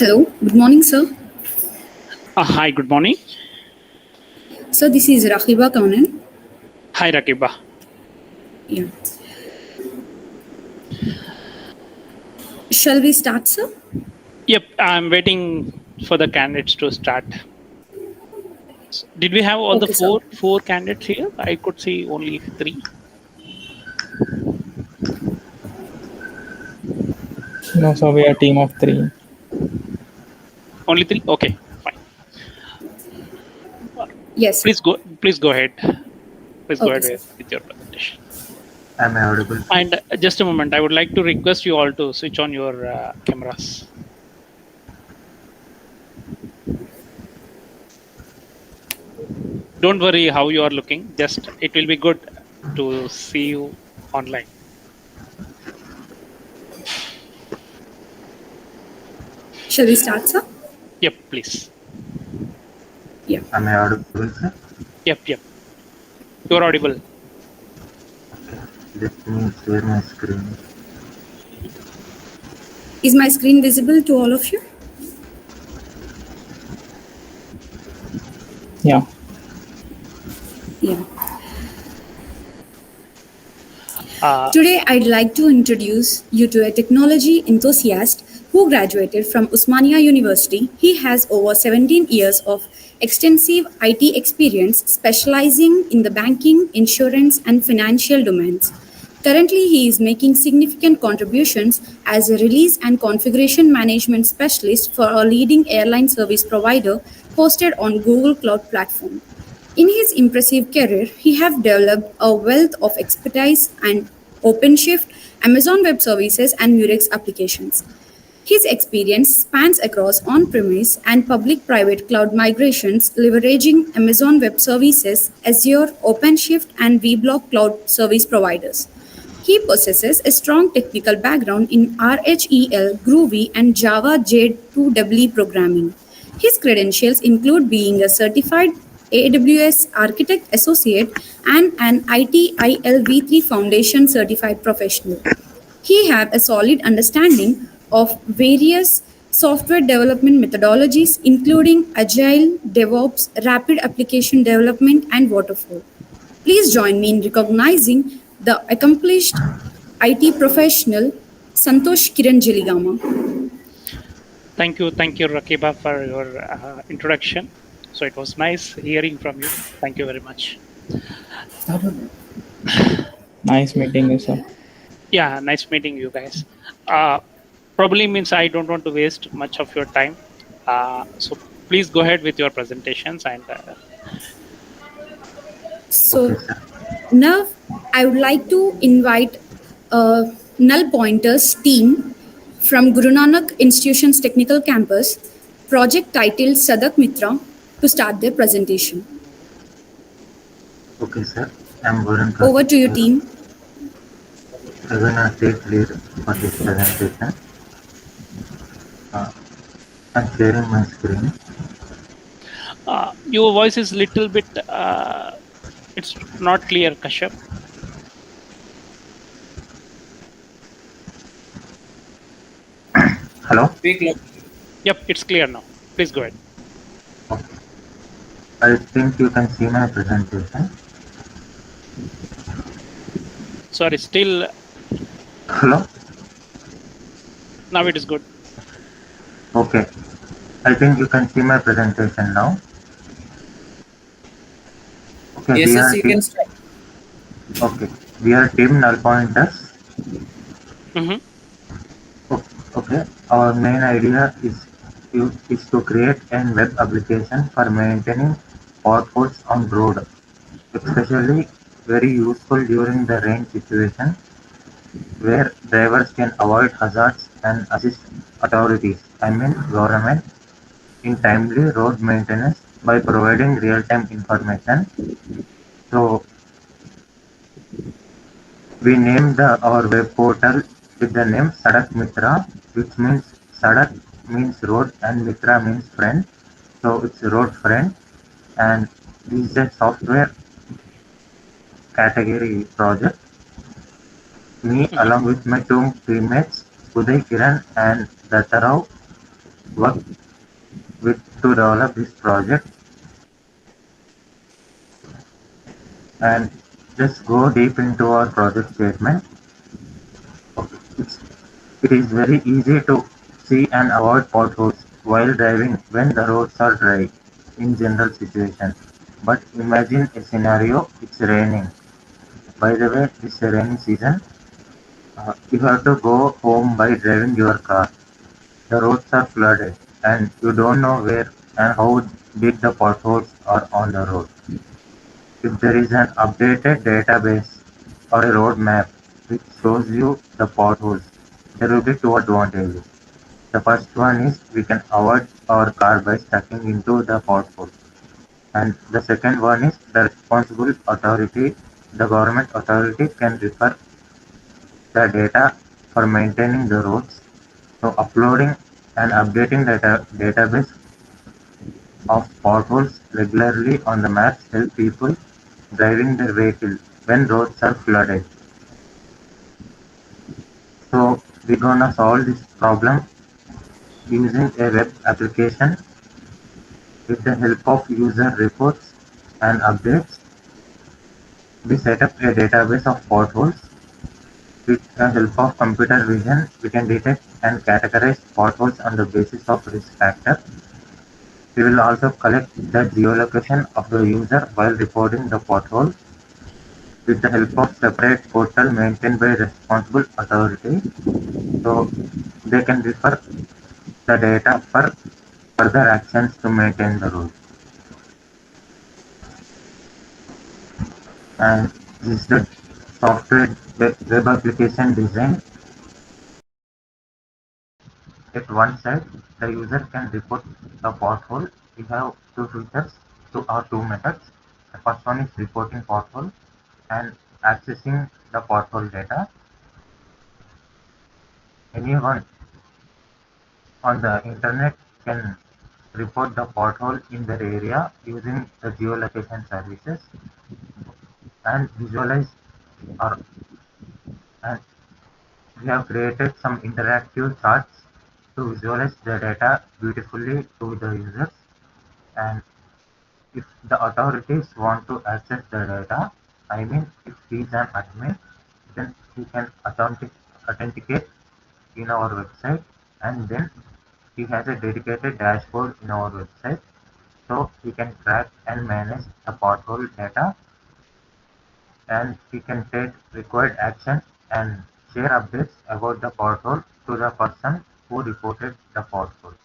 Hello, good morning, sir. Hi, good morning. Sir, this is Rahiba Kaunan. Hi, Rakiba. Yeah. Shall we start, sir? Yep, I'm waiting for the candidates to start. Did we have all Okay, the four candidates here? I could see only 3. No, so we are a team of 3. Only 3? Okay, fine. Yes. Please go ahead. Please go Okay, ahead sir. with your presentation. Am I audible? And just a moment, I would like to request you all to switch on your cameras. Don't worry how you are looking. Just it will be good to see you online. Shall we start, sir? Yep, please. Yeah. Am I audible, sir? Yep. You are audible. Let me share my screen. Is my screen visible to all of you? Yeah. Yeah. Today, I'd like to introduce you to a technology enthusiast who graduated from Usmania University. He has over 17 years of extensive IT experience specializing in the banking, insurance, and financial domains. Currently, he is making significant contributions as a release and configuration management specialist for a leading airline service provider hosted on Google Cloud Platform. In his impressive career, he has developed a wealth of expertise and OpenShift, Amazon Web Services, and Murex applications. His experience spans across on-premise and public-private cloud migrations, leveraging Amazon Web Services, Azure, OpenShift, and vBlock cloud service providers. He possesses a strong technical background in RHEL, Groovy, and Java J2EE programming. His credentials include being a certified AWS Architect Associate and an ITIL-V3 Foundation certified professional. He has a solid understanding of various software development methodologies, including Agile, DevOps, Rapid Application Development, and Waterfall. Please join me in recognizing the accomplished IT professional Santosh Kiran Jiligama. Thank you, Rakiba, for your introduction. So it was nice hearing from you. Thank you very much. Nice meeting you, sir. Yeah, nice meeting you guys. Probably means I don't want to waste much of your time. So please go ahead with your presentations and So now I would like to invite Null Pointers team from Guru Nanak Institution's Technical Campus, project titled Sadak Mitra, to start their presentation. Okay, sir. I'm going to Over to you, team. I'm gonna take lead for this presentation. I'm sharing my screen. your voice is little bit it's not clear, Kashyap. Hello? Yep, it's clear now. Please go ahead. Okay. I think you can see my presentation. Sorry, still. Hello? Now it is good. Okay. I think you can see my presentation now. Okay, Yes, you can start. Okay, we are team null pointers. Mm-hmm. Okay, our main idea is to create a web application for maintaining potholes on road, especially very useful during the rain situation, where drivers can avoid hazards and assist authorities, I mean government, in timely road maintenance by providing real-time information. So we named our web portal with the name Sadak Mitra, which means Sadak means road and Mitra means friend. So it's road friend, and this is a software category project. Me along with my two teammates Uday Kiran and Dattarao worked to develop this project. And let's go deep into our project statement. It is very easy to see and avoid potholes while driving when the roads are dry in general situation. But imagine a scenario, it's raining. By the way, this rainy season, you have to go home by driving your car. The roads are flooded and you don't know where and how big the potholes are on the road. If there is an updated database or a road map which shows you the potholes, there will be two advantages. The first one is we can avoid our car by stucking into the pothole. And the second one is the responsible authority, the government authority can refer the data for maintaining the roads. So uploading and updating database of potholes regularly on the maps help people driving their vehicle when roads are flooded. So we're gonna solve this problem using a web application with the help of user reports and updates. We set up a database of potholes. With the help of computer vision, we can detect and categorize potholes on the basis of risk factor. We will also collect the geolocation of the user while reporting the pothole. With the help of separate portal maintained by responsible authority, so they can refer the data for further actions to maintain the road. And this is the software web application design. At one side, the user can report the pothole. We have two features, two methods. The first one is reporting pothole and accessing the pothole data. Anyone on the internet can report the pothole in their area using the geolocation services and visualize or and we have created some interactive charts to visualize the data beautifully to the users. And if the authorities want to access the data, I mean if he is an admin, then he can authenticate in our website, and then he has a dedicated dashboard in our website, so he can track and manage the pothole data and he can take required action and share updates about the pothole to the person who reported the pothole.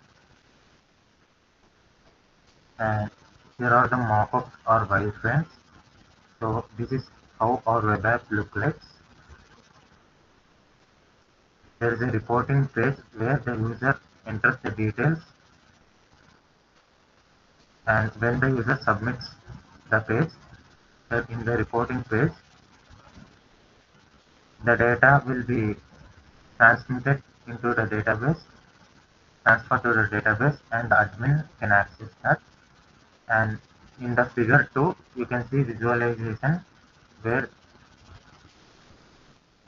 And here are the mock-ups or wireframes. So this is how our web app looks like. There is a reporting page where the user enters the details, and when the user submits the page, in the reporting page, the data will be transmitted into the database, transferred to the database, and the admin can access that. And in the figure 2, you can see visualization where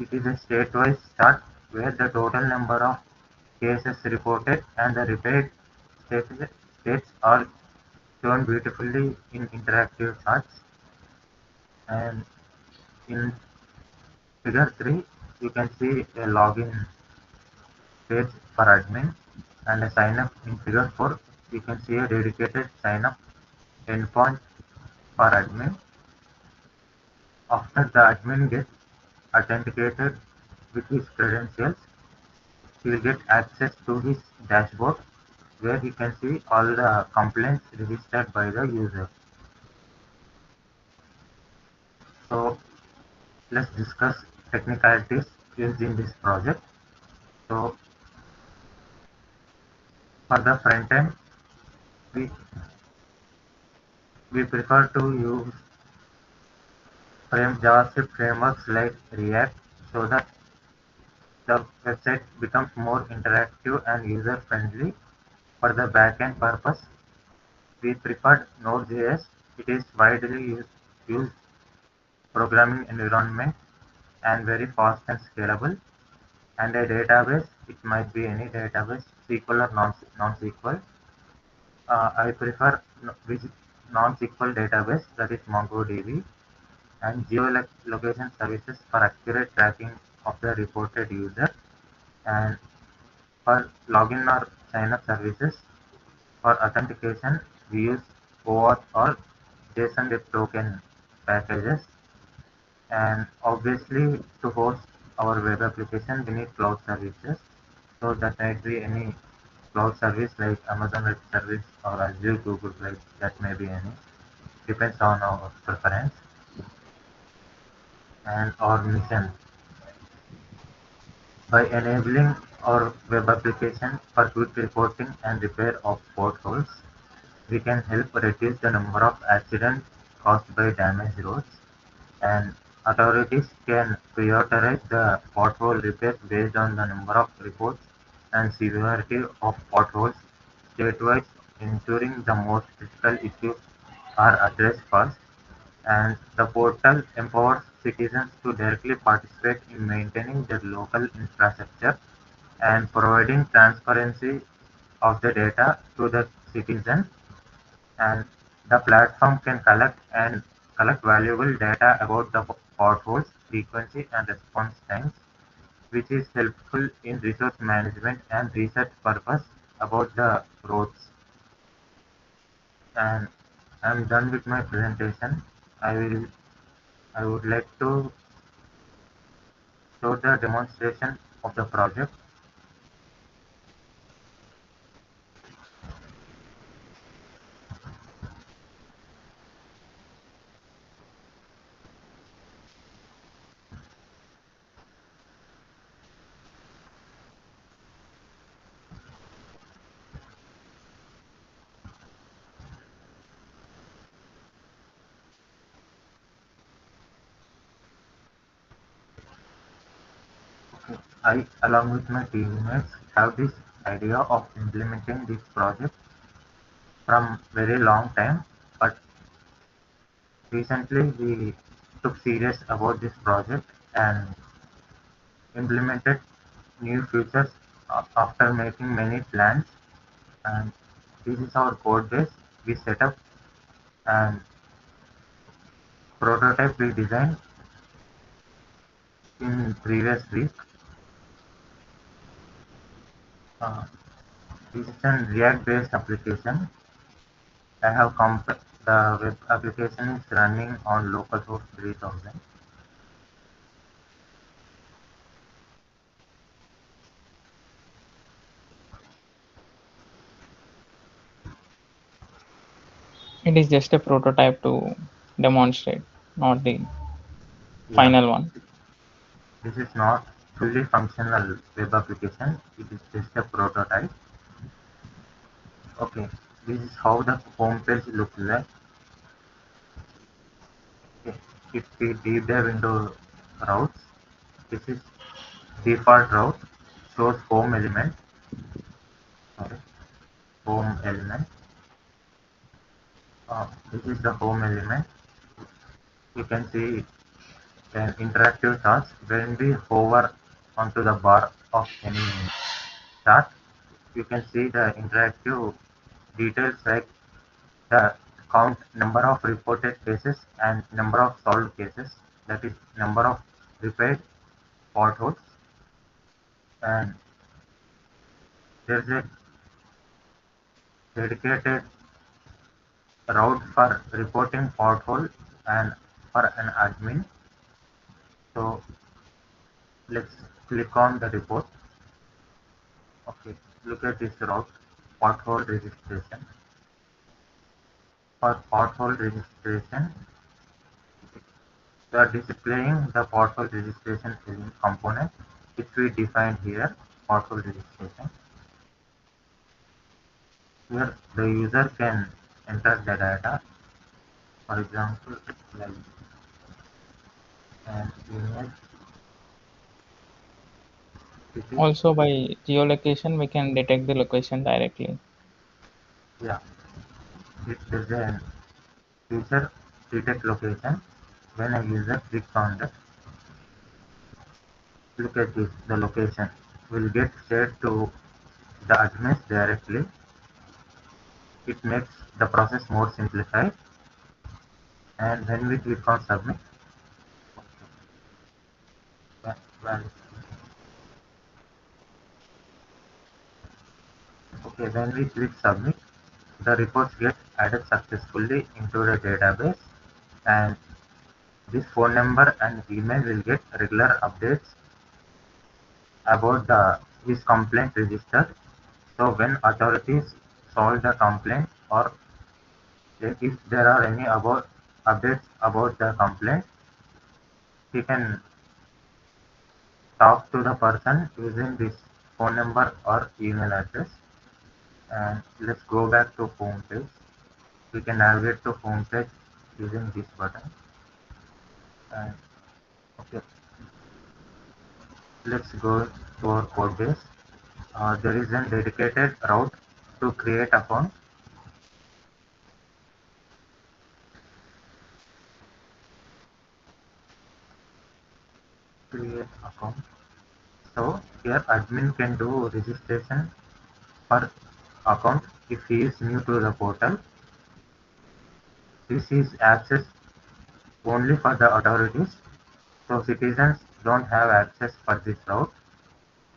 it is a state-wise chart where the total number of cases reported and the repaired states are shown beautifully in interactive charts. And in figure 3, you can see a login page for admin and a sign up. In figure 4, you can see a dedicated sign up endpoint for admin. After the admin gets authenticated with his credentials, he will get access to his dashboard where he can see all the complaints registered by the user. So let's discuss technicalities used in this project. So for the front end, we prefer to use JavaScript frameworks like React so that the website becomes more interactive and user-friendly. For the backend purpose, we preferred Node.js. It is widely used programming environment and very fast and scalable. And a database, it might be any database, SQL or non-SQL. I prefer non-SQL database, that is MongoDB, and geolocation services for accurate tracking of the reported user. And for login or sign-up services, for authentication, we use OAuth or JSON Web Token packages. And obviously, to host our web application, we need cloud services. So that might be any cloud service like Amazon Web Service or Azure Google Cloud, that may be any. Depends on our preference and our mission. By enabling our web application for quick reporting and repair of potholes, we can help reduce the number of accidents caused by damaged roads, and authorities can prioritize the pothole repairs based on the number of reports and severity of potholes statewide, ensuring the most critical issues are addressed first. And the portal empowers citizens to directly participate in maintaining their local infrastructure and providing transparency of the data to the citizens. And the platform can collect valuable data about the potholes, frequency, and response times, which is helpful in resource management and research purpose about the roads. And I'm done with my presentation. I would like to show the demonstration of the project. I, along with my teammates, have this idea of implementing this project from very long time, but recently we took serious about this project and implemented new features after making many plans. And this is our code base we set up, and prototype we designed in previous week. This is a React-based application. The web application is running on localhost 3000. It is just a prototype to demonstrate, not the Yeah, final one. this is not fully functional web application. It is just a prototype. Okay, this is how the home page looks like. Okay. If we deep dive into routes, this is default route, shows home element. Sorry, home element. This is the home element. You can see an interactive task. When we hover onto the bar of any task, you can see the interactive details like the count, number of reported cases and number of solved cases, that is number of repaired potholes, and there's a dedicated route for reporting pothole and for an admin. So let's click on the report. Okay, look at this route, pothole registration. For pothole registration, we are displaying the pothole registration component which we defined here, pothole registration. Here the user can enter the data, for example, like an email. Also, by geolocation, we can detect the location directly. Yeah, it is a feature detect location. When a user clicks on that, look at this, the location will get shared to the admins directly. It makes the process more simplified. And when we click on submit, well, okay, when we click submit, the reports get added successfully into the database, and this phone number and email will get regular updates about his complaint registered. So when authorities solve the complaint, or if there are any updates about the complaint, he can talk to the person using this phone number or email address. And let's go back to home page. We can navigate to home page using this button. And okay, let's go to our code base. There is a dedicated route to create account. Create account. So here admin can do registration per account if he is new to the portal. This is access only for the authorities, so citizens don't have access for this route.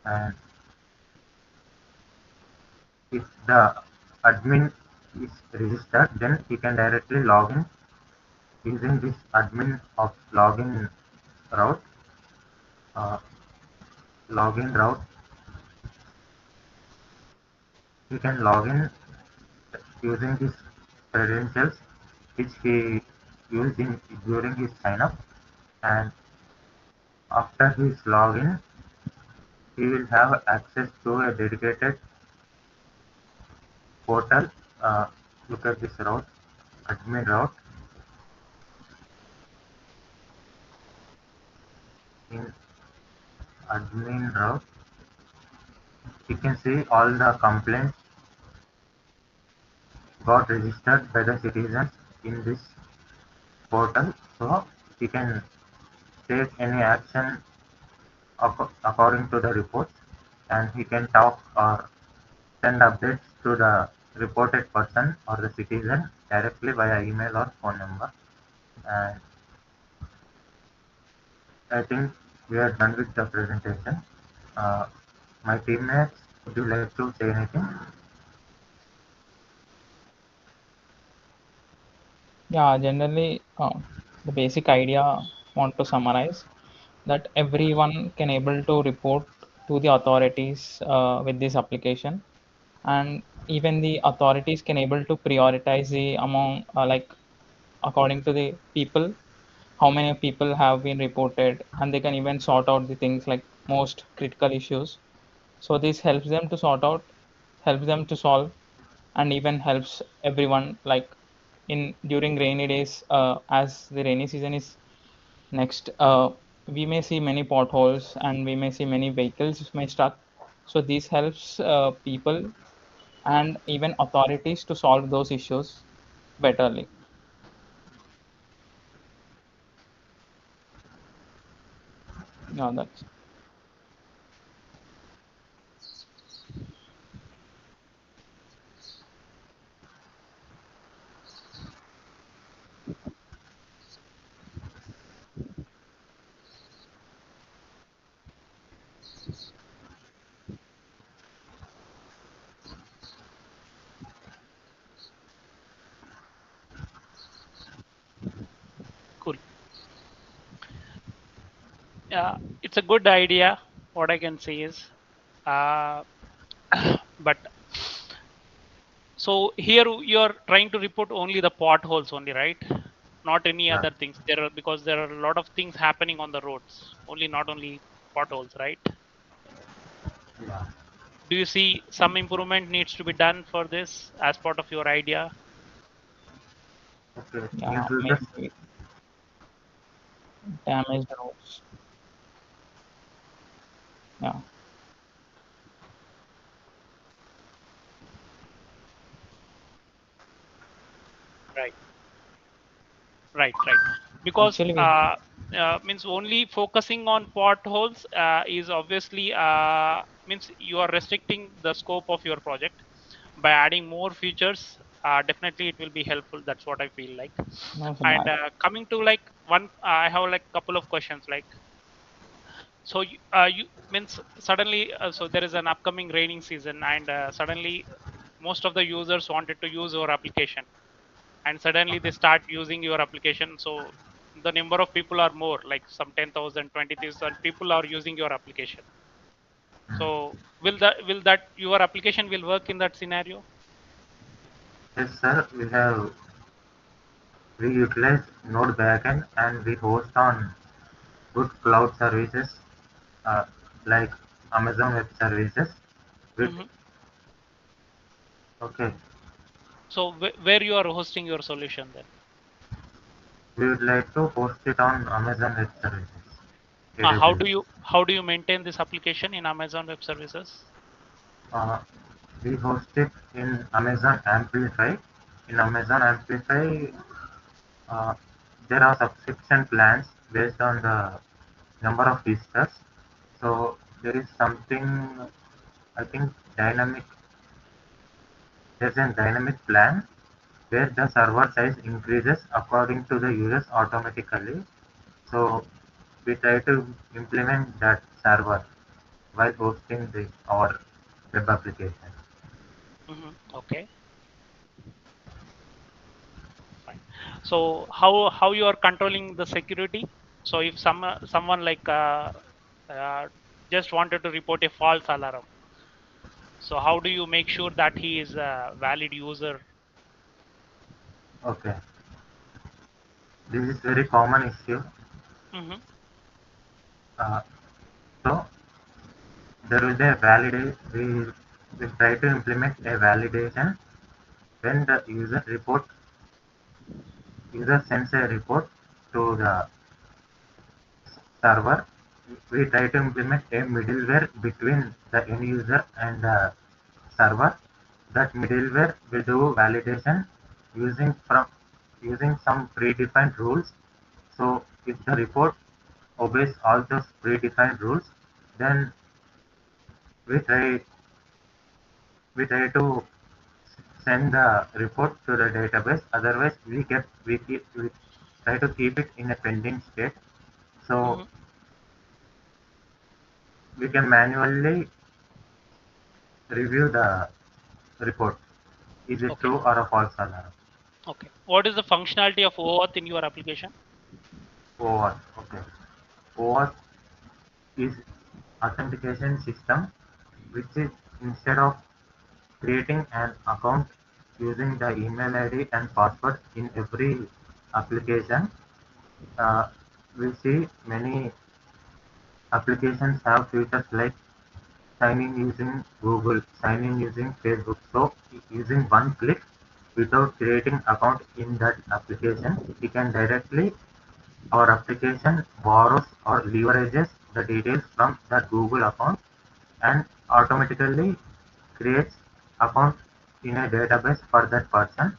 And if the admin is registered, then he can directly log in using this admin of login route. Uh, Login route, he can log in using his credentials which he used during his sign up, and after his login he will have access to a dedicated portal. Look at this route, admin route. In admin route, you can see all the complaints got registered by the citizens in this portal, so he can take any action according to the reports, and he can talk or send updates to the reported person or the citizen directly via email or phone number. And I think we are done with the presentation. Uh, my teammates, would you like to say anything? Yeah, generally, the basic idea want to summarize that everyone can able to report to the authorities with this application, and even the authorities can able to prioritize the among like according to the people, how many people have been reported, and they can even sort out the things like most critical issues. So this helps them to sort out, helps them to solve, and even helps everyone like in during rainy days, as the rainy season is next, we may see many potholes and we may see many vehicles may stuck. So this helps people and even authorities to solve those issues betterly. Yeah, that's Cool. It's a good idea. What I can say is, uh, but so here you're trying to report only the potholes only, right? Not any Yeah. other things. There are because there are a lot of things happening on the roads. Only not only potholes, right? Yeah. Do you see some improvement needs to be done for this as part of your idea? Okay. yeah, maybe damaged roads. Yeah. Right. Right. Because Actually, we means only focusing on potholes is obviously means you are restricting the scope of your project. By adding more features, definitely it will be helpful. That's what I feel like. no, so And that coming to like one, I have like couple of questions. Like, so you means suddenly, so there is an upcoming raining season, and suddenly most of the users wanted to use your application, and suddenly they start using your application. So the number of people are more, like some 10,000, 20,000 people are using your application. So will that your application will work in that scenario? Yes, sir. We utilize Node backend and we host on good cloud services uh, like Amazon Web Services. With Hmm. okay, So where you are hosting your solution then? we would like to host it on Amazon Web Services. How AWS. do you maintain this application in Amazon Web Services? Uh, we host it in Amazon Amplify. In Amazon Amplify, uh, there are subscription plans based on the number of visitors. So there is something, I think, dynamic. There's a dynamic plan where the server size increases according to the users automatically. So we try to implement that server while hosting our web application. Okay, fine. So how you are controlling the security? So if someone like uh, just wanted to report a false alarm, so how do you make sure that he is a valid user? Okay, this is very common issue. Hmm. Uh, so there will be a validate. We try to implement a validation when the user sends a report to the server. We try to implement a middleware between the end user and the server. That middleware will do validation using from using some predefined rules. So if the report obeys all those predefined rules, then we try we try to send the report to the database. Otherwise, we try to keep it in a pending state. So Hmm. we can manually review the report. Is it Okay. true or a false alarm? Okay. What is the functionality of OAuth in your application? OAuth. Okay. OAuth is authentication system, which is instead of creating an account using the email ID and password in every application. We see many applications have features like sign in using Google, sign in using Facebook. So using one click without creating account in that application, we can directly our application borrows or leverages the details from the Google account and automatically creates account in a database for that person.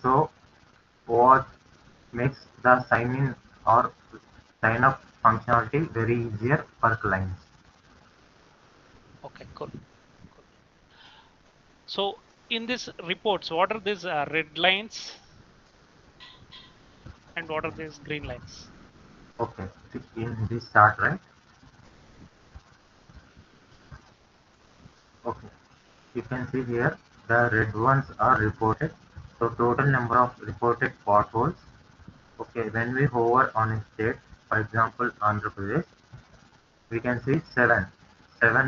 So what makes the sign in or sign up functionality very easier for clients. Okay, cool. So in this reports, what are these red lines and what are these green lines? Okay, in this chart, right? Okay, you can see here the red ones are reported. So total number of reported potholes. Okay, when we hover on a state, for example, Andhra Pradesh, we can see seven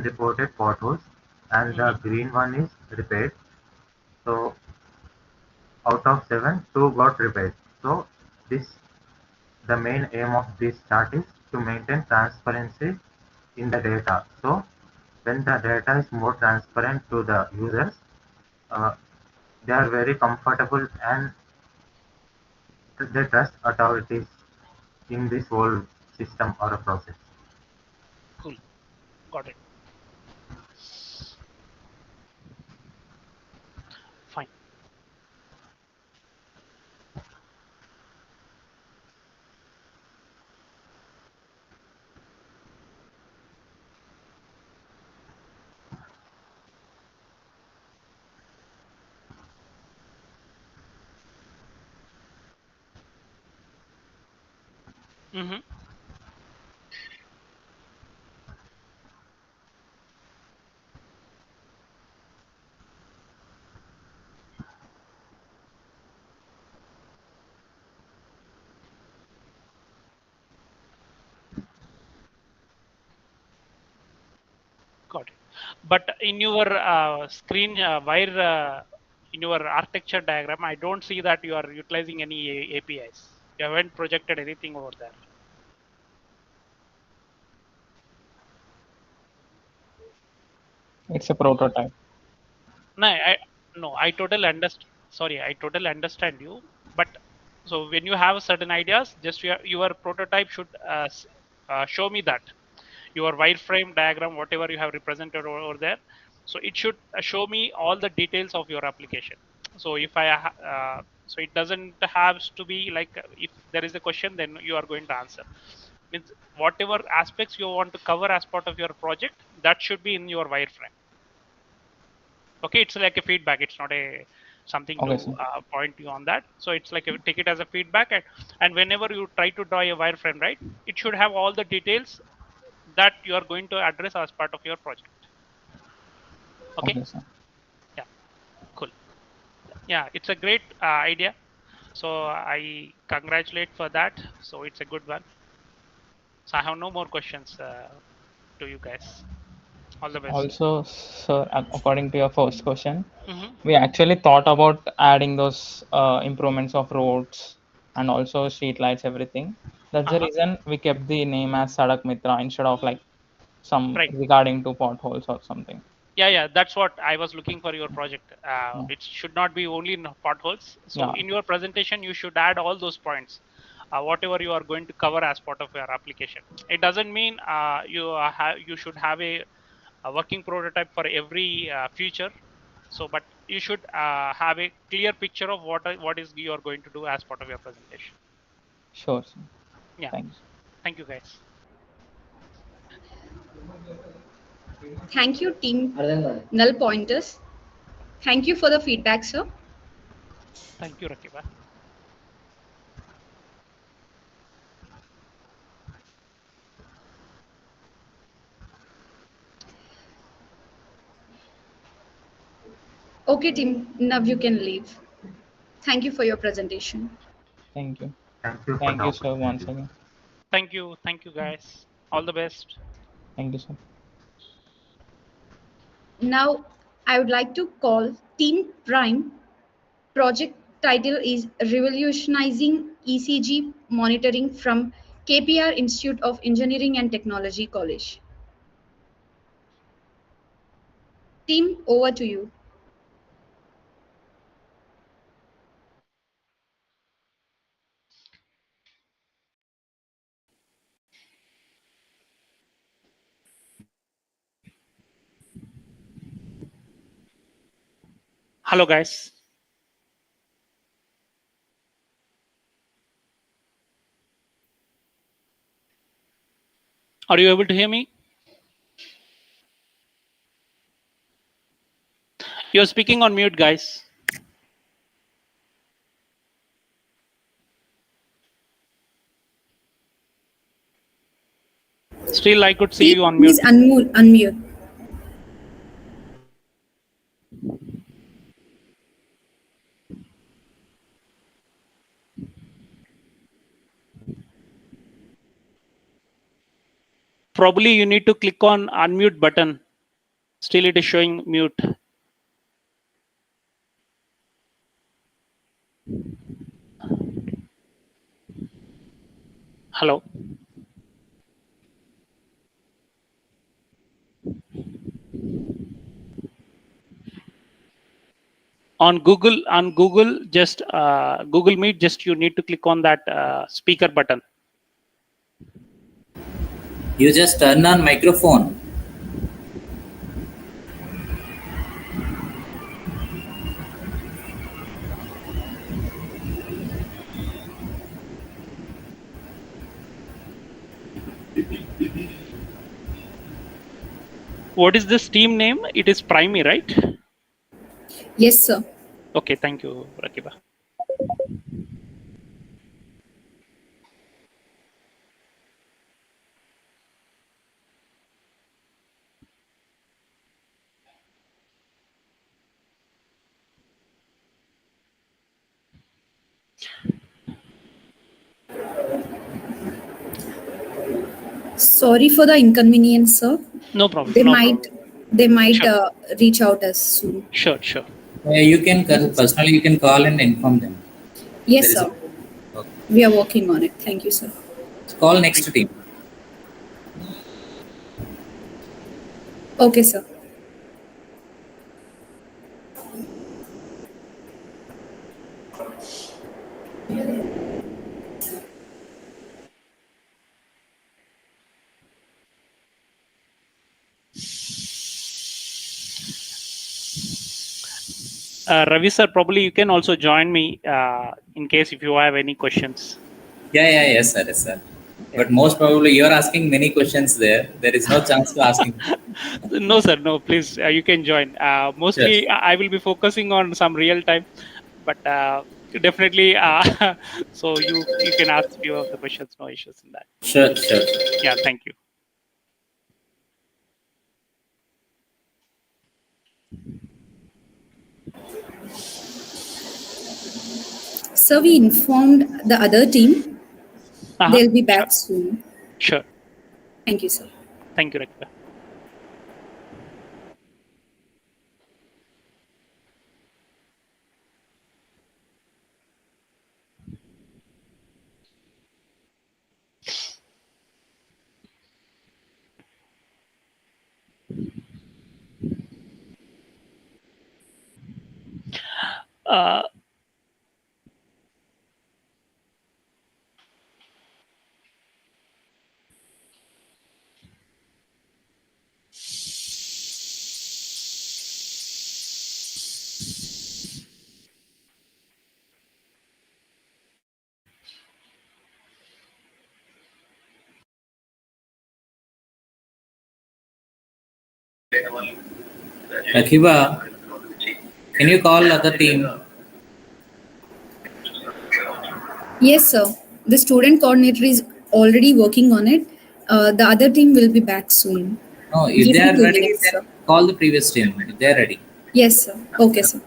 reported potholes, and the green one is repaired. So out of seven, two got repaired. So this the main aim of this chart is to maintain transparency in the data. So when the data is more transparent to the users, uh, they are very comfortable and they trust authorities in this whole system or a process. Cool. Got it. Fine. Mm-hmm. Got it. But in your screen, where in your architecture diagram, I don't see that you are utilizing any APIs. You haven't projected anything over there. It's a prototype. No, I totally understand. Sorry, I totally understand you. But so when you have certain ideas, just your prototype should show me that your wireframe diagram, whatever you have represented over there. So it should show me all the details of your application. So if so it doesn't have to be like if there is a question, then you are going to answer. Means whatever aspects you want to cover as part of your project, that should be in your wireframe. Okay, it's like a feedback. It's not a something Okay, to point you on that. So it's like take it as a feedback, and whenever you try to draw a wireframe, right, it should have all the details that you are going to address as part of your project. Okay. Okay, sir. Yeah. Cool. Yeah, it's a great idea. So I congratulate for that. So it's a good one. So I have no more questions to you guys. All the best. Also, sir, according to your first question, Mhm. we actually thought about adding those improvements of roads and also street lights, everything. That's the reason we kept the name as Sadak Mitra instead of like some Right. regarding to potholes or something. Yeah, that's what I was looking for your project. Yeah. It should not be only in potholes. So Yeah. in your presentation, you should add all those points, whatever you are going to cover as part of your application. It doesn't mean you should have a working prototype for every feature. So, but you should have a clear picture of what is you are going to do as part of your presentation. Sure, sir. Yeah. Thanks. Thank you, guys. Thank you, team Null Pointers. Thank you for the feedback, sir. Thank you, Rakiba. Okay, team, now you can leave. Thank you for your presentation. Thank you. Thank you for Thank the you, sir, once opportunity. again. Thank you, guys. All the best. Thank you, sir. Now, I would like to call Team Prime. Project title is Revolutionizing ECG Monitoring from KPR Institute of Engineering and Technology College. Team, over to you. Hello, guys. Are you able to hear me? You're speaking on mute, guys. Still, I could see you on mute. Please unmute. Probably you need to click on unmute button. Still, it is showing mute. Hello. On Google, just Google Meet. Just you need to click on that speaker button. You just turn on microphone. What is this team name? It is Primey, right? Yes, sir. Okay, thank you, Rakiba. Sorry for the inconvenience, sir. No problem. They No might Sure. reach out us soon. Sure, sure. You can personally, you can call and inform them. Yes, There is sir. We are working on it. Thank you, sir. Call next team. Okay, sir. Ravi sir, probably you can also join me in case if you have any questions. Yes, sir. Yes, sir. But most probably you are asking many questions there. There is no chance to asking. No, sir. No, please. You can join. Mostly, I will be focusing on some real time, but definitely. So you can ask few of the questions. No issues in that. Sure, sure. Yeah. Thank you. Sir, we informed the other team. They'll be back soon. Sure. Thank you, sir. Thank you, Rekha. Akiba, can you call other team? Yes, sir. The student coordinator is already working on it. The other team will be back soon. No, if Give they me are 2 ready, minutes, then sir. call the previous team. If they are ready. Yes, sir. Okay, sir.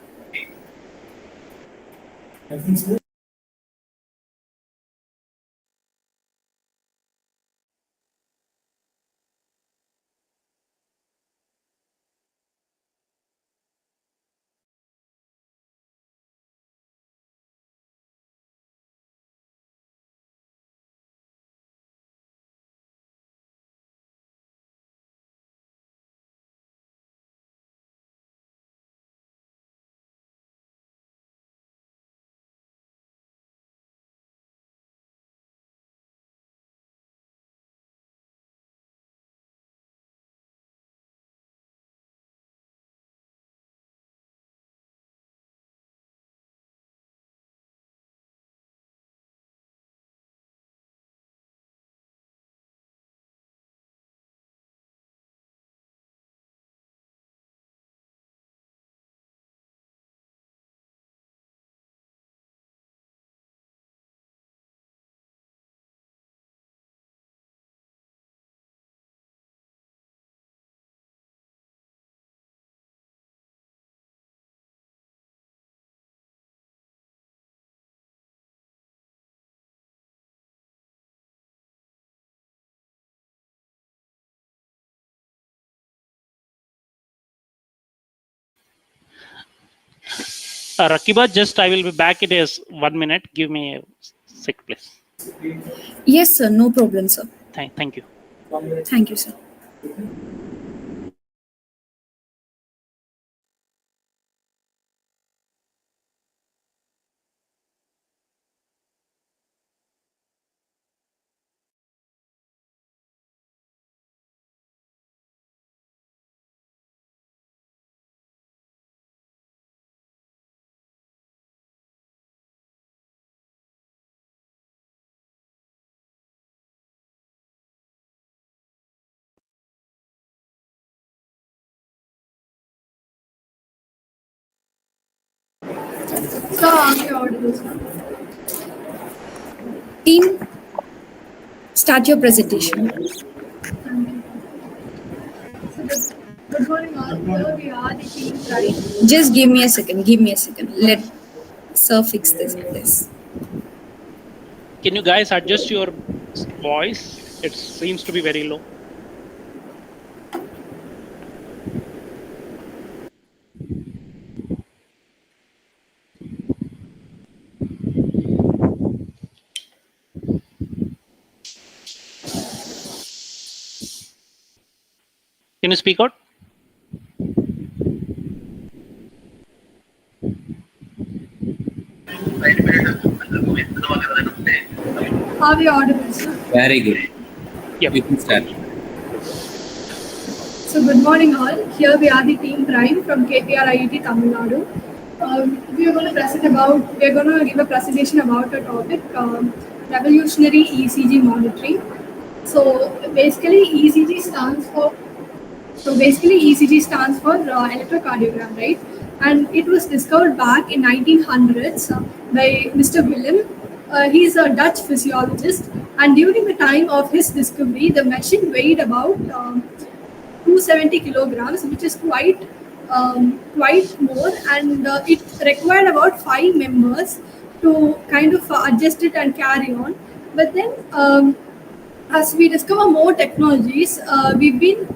Rakiba, just I will be back in a 1 minute. Give me a sec, please. Yes, sir. No problem, sir. Thank you. Thank you, sir. Sir, are you audible, sir? Team, start your presentation. Good morning, all. Here we are, the team, right? Just give me a second. Give me a second. Let sir fix this, please. Can you guys adjust your voice? It seems to be very low. Can you speak out? Are we audible, sir? Very good. Yep. You can start. So good morning, all. Here we are, the team Prime from KPR IIT Tamil Nadu. We are going to give a presentation about a topic, revolutionary ECG monitoring. So basically, ECG stands for electrocardiogram, right? And it was discovered back in 1900s by Mr. Willem. He's a Dutch physiologist, and during the time of his discovery, the machine weighed about 270 kilograms, which is quite more, and it required about 5 members to kind of adjust it and carry on. But then, as we discover more technologies, we've been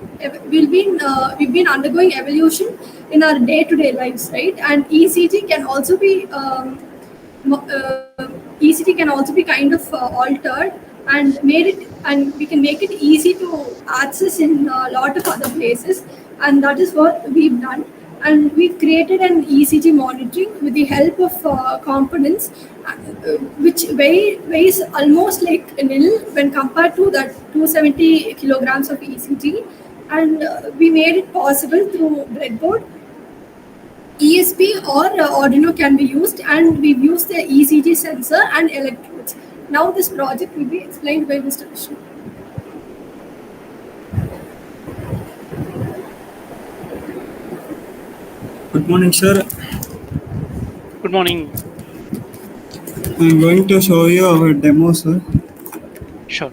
undergoing evolution in our day-to-day lives, right? And ECG can also be kind of altered and we can make it easy to access in a lot of other places, and that is what we've done. And we've created an ECG monitoring with the help of components which weighs almost like a nil when compared to that 270 kilograms of ECG, and we made it possible through breadboard. ESP or Arduino can be used, and we've used the ECG sensor and electrodes. Now this project will be explained by Mr. Vishnu. Good morning, sir. Good morning. I'm going to show you our demo, sir. Sure.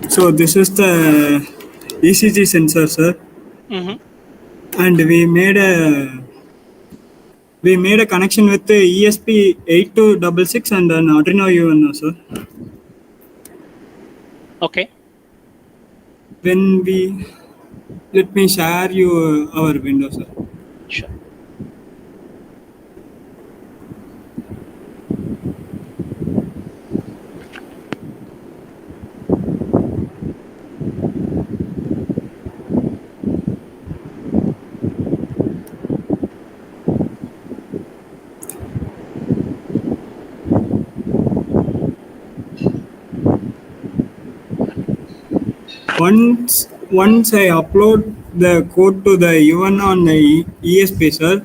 So this is the ECG sensor, sir. Mm-hmm. And we made a connection with the ESP8266 and an Arduino Uno, sir. Okay. Let me share you our window, sir. Sure. Once I upload the code to the UN on the ESP, sir,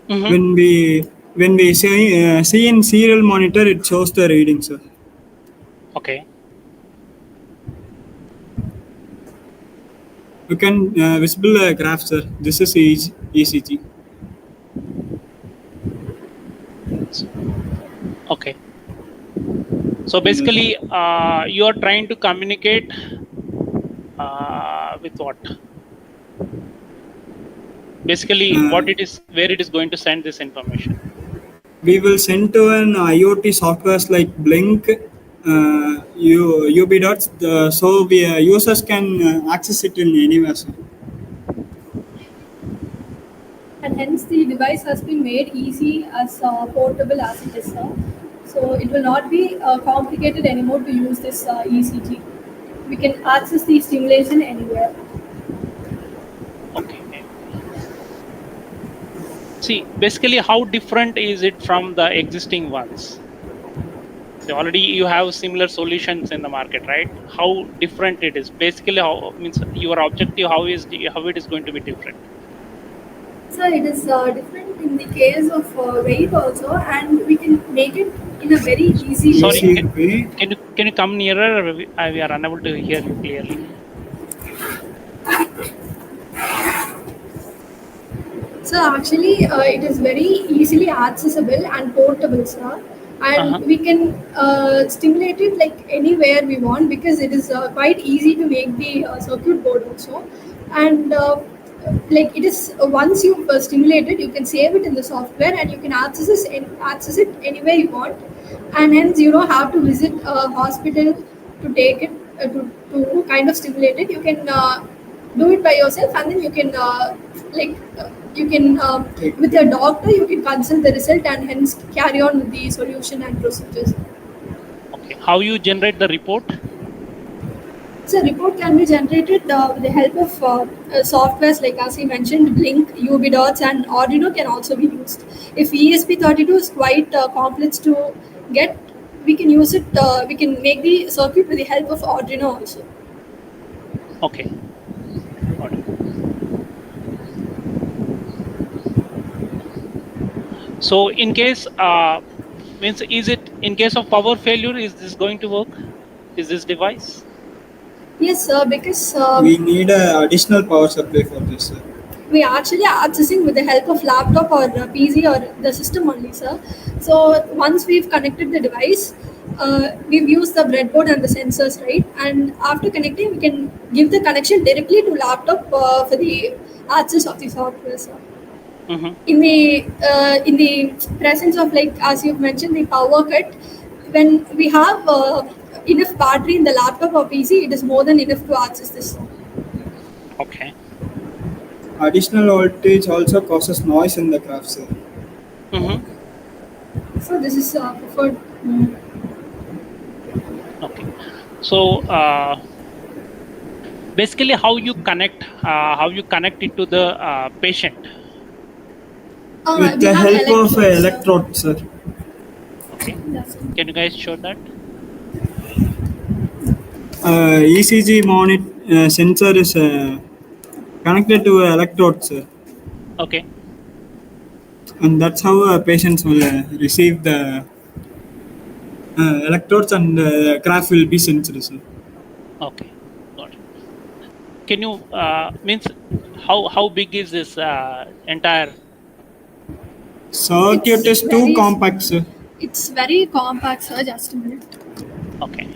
Mm-hmm. when we see in serial monitor, it shows the reading, sir. Okay. You can visible graph, sir. This is ECG. Okay. So basically, you are trying to communicate with what? Basically, what it is, where it is going to send this information. We will send to an IoT softwares like Blink, UB dots, so users can access it in anywhere. Sir. And hence the device has been made easy as portable as it is. So it will not be complicated anymore to use this ECG. We can access the stimulation anywhere. Okay. See, basically, how different is it from the existing ones? So already you have similar solutions in the market, right? How different it is? Basically, how means your objective? How it is going to be different? So it is different in the case of weight also, and we can make it in a very easy way. Can you come nearer? We are unable to hear you clearly. So actually, it is very easily accessible and portable, sir. And we can stimulate it like anywhere we want because it is quite easy to make the circuit board also. And like it is once you stimulate it, you can save it in the software and you can access it anywhere you want. And hence you don't have to visit a hospital to take it to kind of stimulate it. You can do it by yourself, and then you can you can with your doctor you can consult the result and hence carry on with the solution and procedures. Okay, how you generate the report? So report can be generated with the help of softwares like as we mentioned, Blink, UB dots, and Arduino can also be used. If ESP32 is quite complex to get, we can use it. We can make the circuit with the help of Arduino also. Okay. So in case means is it in case of power failure, is this going to work? Is this device? Yes, sir, because we need an additional power supply for this. Sir. We are actually accessing with the help of laptop or PC or the system only, sir. So once we've connected the device, we've used the breadboard and the sensors, right? And after connecting, we can give the connection directly to laptop for the access of the software, sir. In the presence of like as you've mentioned the power cut, when we have enough battery in the laptop or PC, it is more than enough to access this. Okay. Additional voltage also causes noise in the graph, sir. So this is preferred. Okay. So basically, how you connect it to the patient? With the help of electrode, sir. Okay. Can you guys show that? ECG monitor sensor is connected to electrode, sir. Okay. And that's how patients will receive the electrodes and graph will be sensed, sir. Okay. Got it. Can you means how big is this entire circuit? Is too compact, sir. It's very compact, sir. Just a minute. Okay.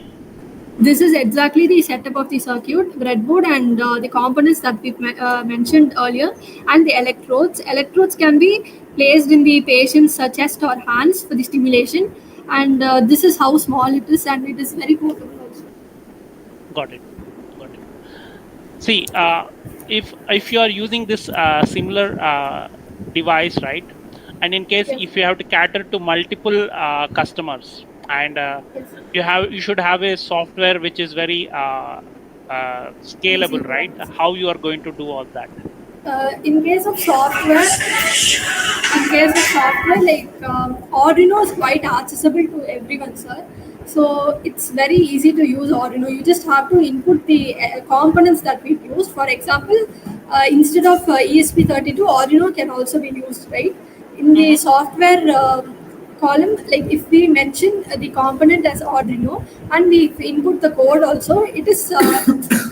This is exactly the setup of the circuit, breadboard, and the components that we mentioned earlier, and the electrodes. Electrodes can be placed in the patient's chest or hands for the stimulation, and this is how small it is, and it is very portable also. Got it. See, if you are using this similar device, right, and in case if you have to cater to multiple customers, and you should have a software which is very scalable, right? How you are going to do all that? In case of software, like Arduino is quite accessible to everyone, sir. So it's very easy to use Arduino. You just have to input the components that we've used. For example, instead of ESP32, Arduino can also be used, right? In the software column, like if we mention the component as Arduino and we input the code also, it is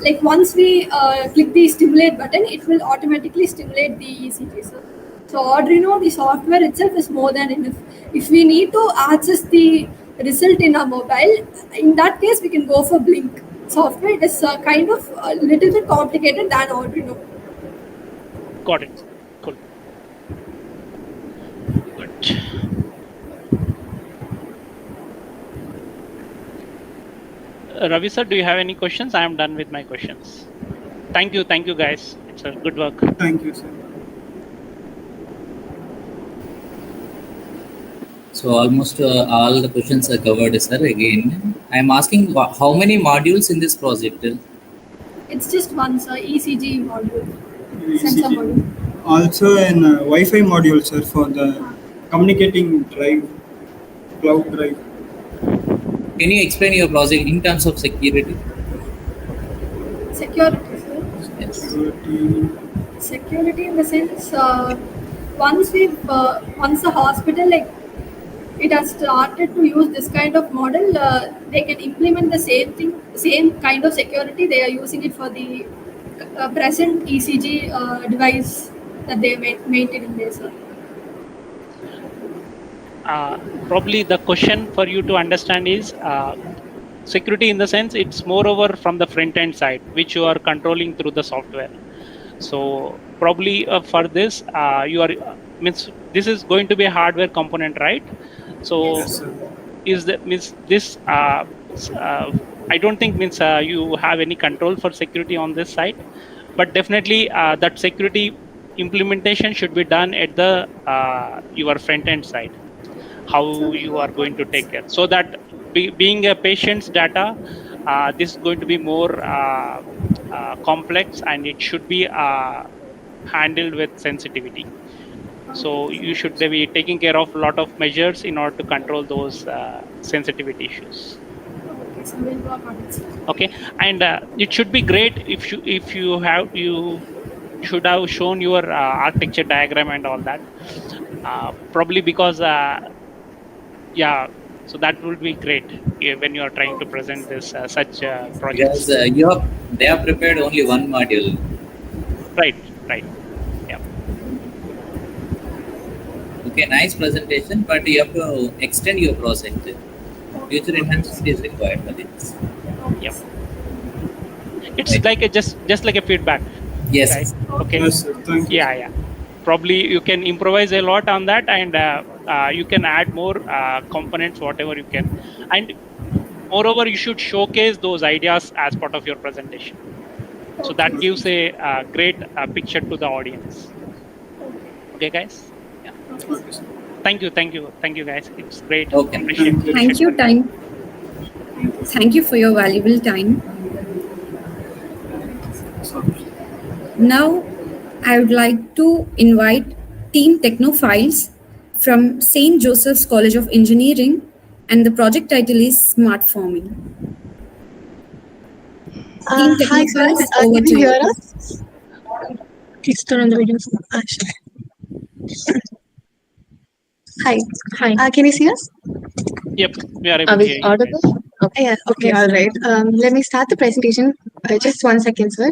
like once we click the stimulate button, it will automatically stimulate the ECG. So Arduino, the software itself is more than enough. If we need to access the result in our mobile, in that case we can go for Blink software. It is kind of a little bit complicated than Arduino. Got it. Cool. Good. Ravi sir, do you have any questions? I am done with my questions. Thank you guys. It's a good work. Thank you, sir. So almost all the questions are covered, sir. Again, I am asking how many modules in this project? It's just one, sir. ECG module, sensor module. Also an Wi-Fi module, sir, for the communicating drive, cloud drive. Can you explain your project in terms of security? Security, sir. Yes. Security in the sense, once the hospital it has started to use this kind of model, they can implement the same thing, same kind of security. They are using it for the present ECG device that they maintain in there, sir. Probably the question for you to understand is security in the sense it's moreover from the front end side, which you are controlling through the software. So probably for this, you are means this is going to be a hardware component, right? So Yes, is that means this? I don't think means you have any control for security on this side, but definitely that security implementation should be done at the your front end side. How you are going to take care, so that being a patient's data, this is going to be more complex, and it should be handled with sensitivity. So you should be taking care of a lot of measures in order to control those sensitivity issues. Okay, so we'll work on it, sir. Okay, and it should be great if you should have shown your architecture diagram and all that. Probably because yeah, so that would be great when you are trying to present this such projects. Because they have prepared only one module. Right. Yeah. Okay, nice presentation, but you have to extend your project. Future enhancement is required for this. Yep. It's like just like a feedback. Yes. Right? Okay. Yes, sir. Thank you. Yeah. Probably you can improvise a lot on that, and you can add more components, whatever you can. And moreover, you should showcase those ideas as part of your presentation. So that gives a great picture to the audience. Okay, guys? Yeah. Thank you, guys. It's great. Okay. Thank you, time. Thank you for your valuable time. Now, I would like to invite Team Technophiles from St. Joseph's College of Engineering, and the project title is Smart Farming. Team Hi, Technophiles, guys. over Can to you you. hear us? Please turn on the video. Hi. Can you see us? Yep, we are able Are to we hear you. audible? Okay. Yeah. Okay. All right. Let me start the presentation. Just 1 second, sir.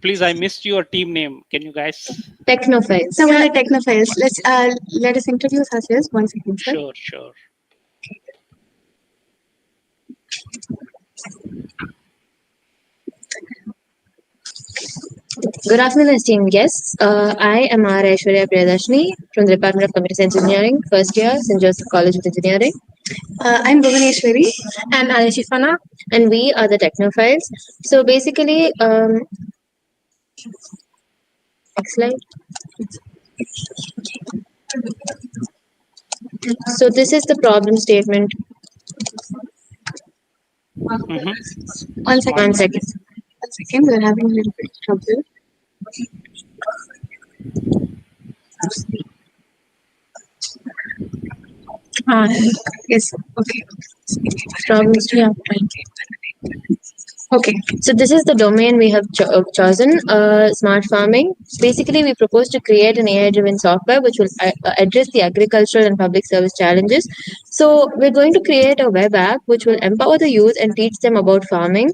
Please, I missed your team name. Can you guys? Technophiles. So we're Technophiles. Let us introduce ourselves. 1 second, sir. Sure. Good afternoon, esteemed guests. I am R. Aishwarya Priyadarshini from the Department of Computer Science Engineering, first year, St. Joseph College of Engineering. I'm Bhuvaneshwari. And I'm Shifana. And we are the Technophiles. So basically, next slide. So this is the problem statement. Mm-hmm. 1 second. 1 second. 1 second. We're having a little bit of trouble. Yes. Okay. Problems. Yeah. Okay, so this is the domain we have chosen, smart farming. Basically, we propose to create an AI-driven software which will address the agricultural and public service challenges. So we're going to create a web app which will empower the youth and teach them about farming.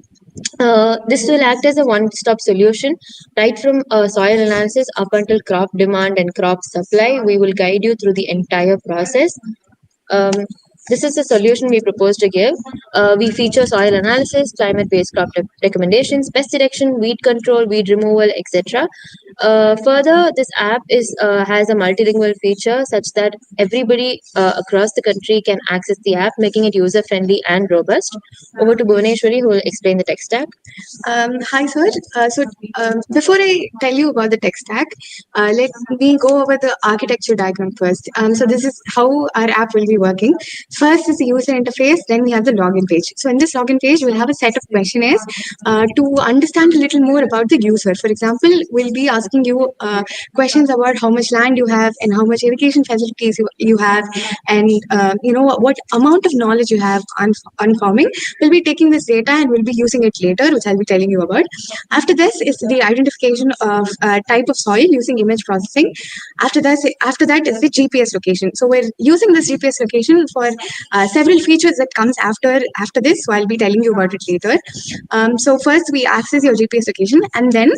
This will act as a one-stop solution, right from soil analysis up until crop demand and crop supply. We will guide you through the entire process. This is the solution we propose to give. We feature soil analysis, climate-based crop recommendations, pest detection, weed control, weed removal, etc. Further, this app has a multilingual feature such that everybody across the country can access the app, making it user-friendly and robust. Over to Bhuvaneshwari, who will explain the tech stack. Hi, sir. Before I tell you about the tech stack, let me go over the architecture diagram first. So this is how our app will be working. First is the user interface, then we have the login page. So in this login page, we'll have a set of questionnaires to understand a little more about the user. For example, we'll be asking you questions about how much land you have and how much irrigation facilities you have, and what amount of knowledge you have on farming. We'll be taking this data and we'll be using it later, which I'll be telling you about. After this is the identification of type of soil using image processing. After that is the GPS location. So we're using this GPS location for several features that comes after this. So I'll be telling you about it later. So first we access your GPS location, and then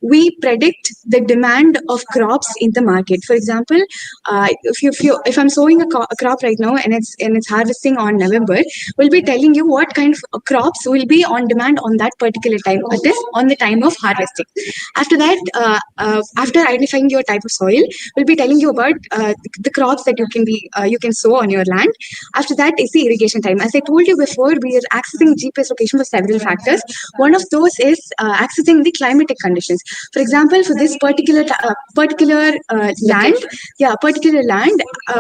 we predict the demand of crops in the market. For example, if I'm sowing a crop right now and it's harvesting on November, we'll be telling you what kind of crops will be on demand on that particular time, that is on the time of harvesting. After that, after identifying your type of soil, we'll be telling you about the crops that you can sow on your land. After that is the irrigation time. As I told you before, we are accessing GPS location for several factors. One of those is accessing the climatic conditions. For example, for this particular land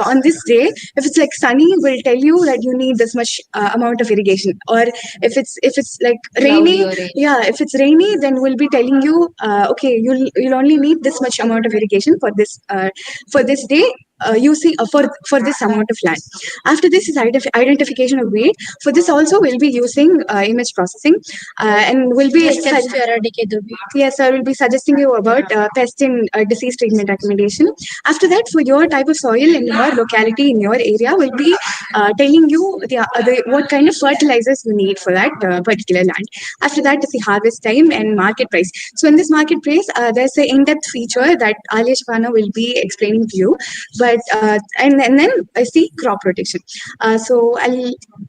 on this day, if it's like sunny, we'll tell you that you need this much amount of irrigation. Or if it's like rainy, if it's rainy, then we'll be telling you, okay, you'll only need this much amount of irrigation for this day. For this amount of land. After this is identification of weed. For this also we'll be using image processing, and we'll be yes, I will be suggesting you about pest and disease treatment recommendation. After that, for your type of soil in your locality, in your area, we'll be telling you what kind of fertilizers you need for that particular land. After that is the harvest time and market price. So in this market price, there's an in-depth feature that Alia Shivana will be explaining to you. But and then I see crop rotation. So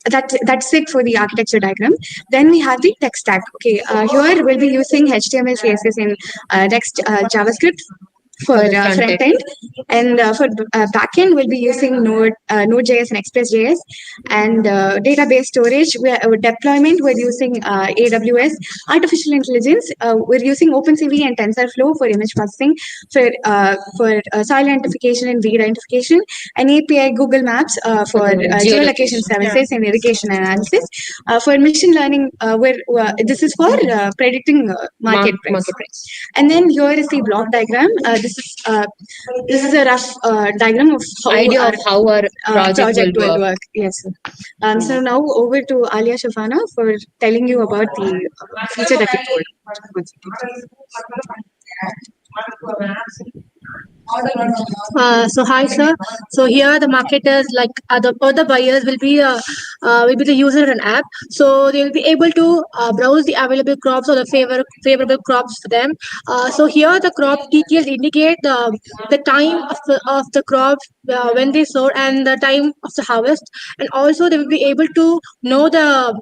that's it for the architecture diagram. Then we have the tech stack. Okay, here we'll be using HTML, CSS, and Next JavaScript for front end, and for back end we'll be using Node.js and Express.js, and database storage. Deployment we're using AWS. Artificial intelligence we're using OpenCV and TensorFlow for image processing, for soil identification and weed identification, and API Google Maps for geolocation services and irrigation analysis. For machine learning, this is for predicting market price. And then here is the block diagram. This is a rough diagram of how our project will work. Yes. So now over to Alia Shivana for telling you about the feature that you told. So hi sir. So here the marketers, like other buyers, will be the user of an app. So they will be able to browse the available crops or the favorable crops for them. So here the crop details indicate the time of the crop when they sow and the time of the harvest, and also they will be able to know the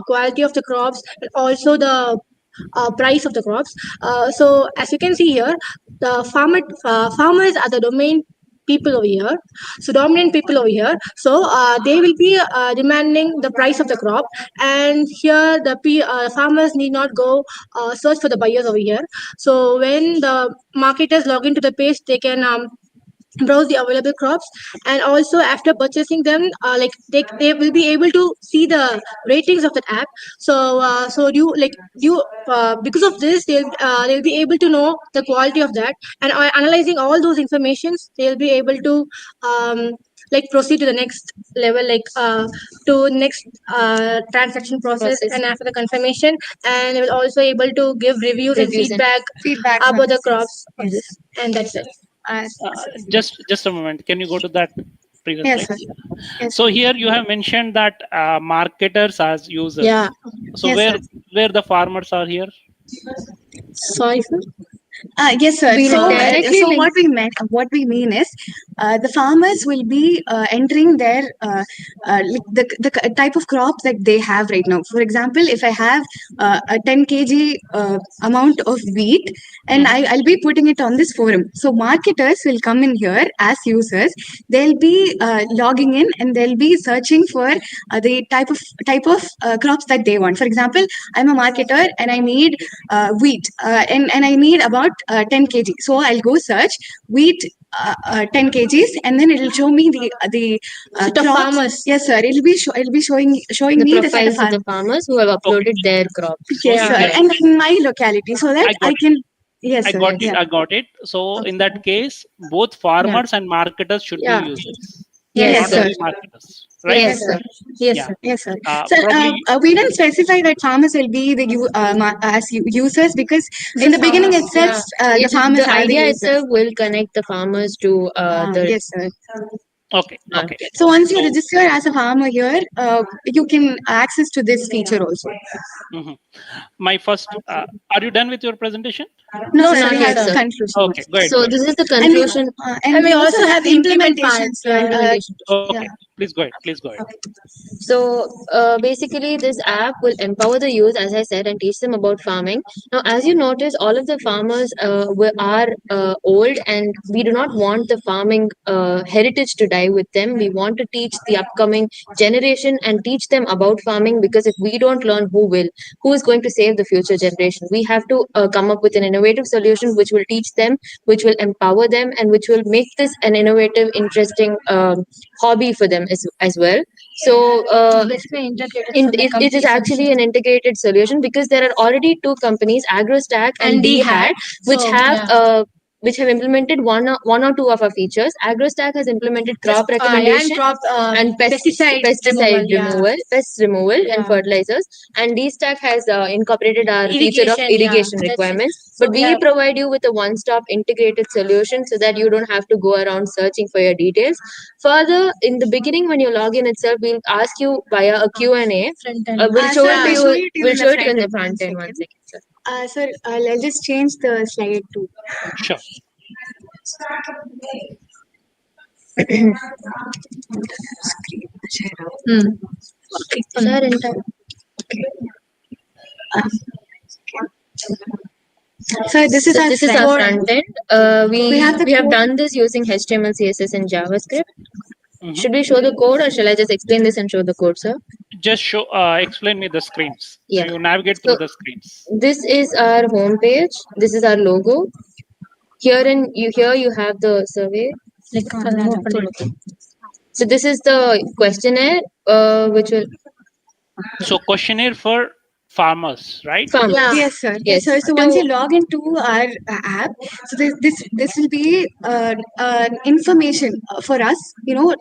quality of the crops and also the price of the crops. So as you can see here, the farmers are the dominant people over here. So they will be demanding the price of the crop, and here the farmers need not go search for the buyers over here. So when the marketers log into the page, they can browse the available crops, and also after purchasing them, they will be able to see the ratings of that app. So because of this, they'll be able to know the quality of that, and analyzing all those informations, they'll be able to proceed to the next level, to next transaction process, and after the confirmation, and they will also able to give reviews and feedback about the crops of this, and that's it. Just a moment. Can you go to that previous Yes, slide? sir. Yes, So here you have mentioned that marketers as users. Yeah. So Yes, where the farmers are here? Sorry, sir. Yes, sir. We So directly what we mean is the farmers will be entering their like the type of crop that they have right now. For example, if I have a 10 kg amount of wheat, and I'll be putting it on this forum. So marketers will come in here as users. They'll be logging in and they'll be searching for the type of crops that they want. For example, I'm a marketer and I need wheat, and I need about 10 kg. So I'll go search wheat 10 kgs, and then it'll show me the Set of crops. farmers. Yes, sir. It'll be showing The me the set profiles of the farmers who have uploaded their crops. Yes, sir. And in my locality, so that I can. Yes, I sir. got it. Yeah. I got it. So in that case, both farmers and marketers should be users. Yes, Not sir. only marketers, right? Yes, sir. Yes, Yeah. sir. Yes, sir. Probably We didn't specify that farmers will be the users, because in the beginning itself, the farmers the are the idea users. itself will connect the farmers to the Yes, sir. okay. Okay. So once you register as a farmer here, you can access to this feature also. Mhm. My first, are you done with your presentation? No, sir. not We yet, have sir. conclusion. Okay, go ahead. So go ahead. this is the conclusion. And we also have implementations. Implementation. Okay, please go ahead. Please go ahead. So basically, this app will empower the youth, as I said, and teach them about farming. Now, as you notice, all of the farmers are old, and we do not want the farming heritage to die with them. We want to teach the upcoming generation and teach them about farming, because if we don't learn, who will? Who is going to save the future generation? We have to come up with an innovative solution which will teach them, which will empower them, and which will make this an innovative, interesting hobby for them as well. So it is actually an integrated solution, because there are already two companies, AgroStack and DHAT, which have implemented one or two of our features. AgroStack has implemented crop recommendation and pesticide removal, pest removal and fertilizers, and DStack has incorporated our feature of irrigation requirements. But we provide you with a one-stop integrated solution, so that you don't have to go around searching for your details. Further, in the beginning, when you log in itself, we'll ask you via a Q&A. We'll show it to you. We'll show it to you in the front end. 1 second, sir. Sir, I'll just change the slide to. Sure. Share entire. So this is our front end. We have code. done this using HTML, CSS, and JavaScript. Should we show the code, or shall I just explain this and show the code, sir? Just show. Explain me the screens. Yeah. So you navigate through the screens. This is our home page. This is our logo. Here you have the survey. So this is the questionnaire, which will. So questionnaire for farmers, right? Farmers. Yeah. Yes, sir. Yes, sir. So once you log into our app, so this will be information for us,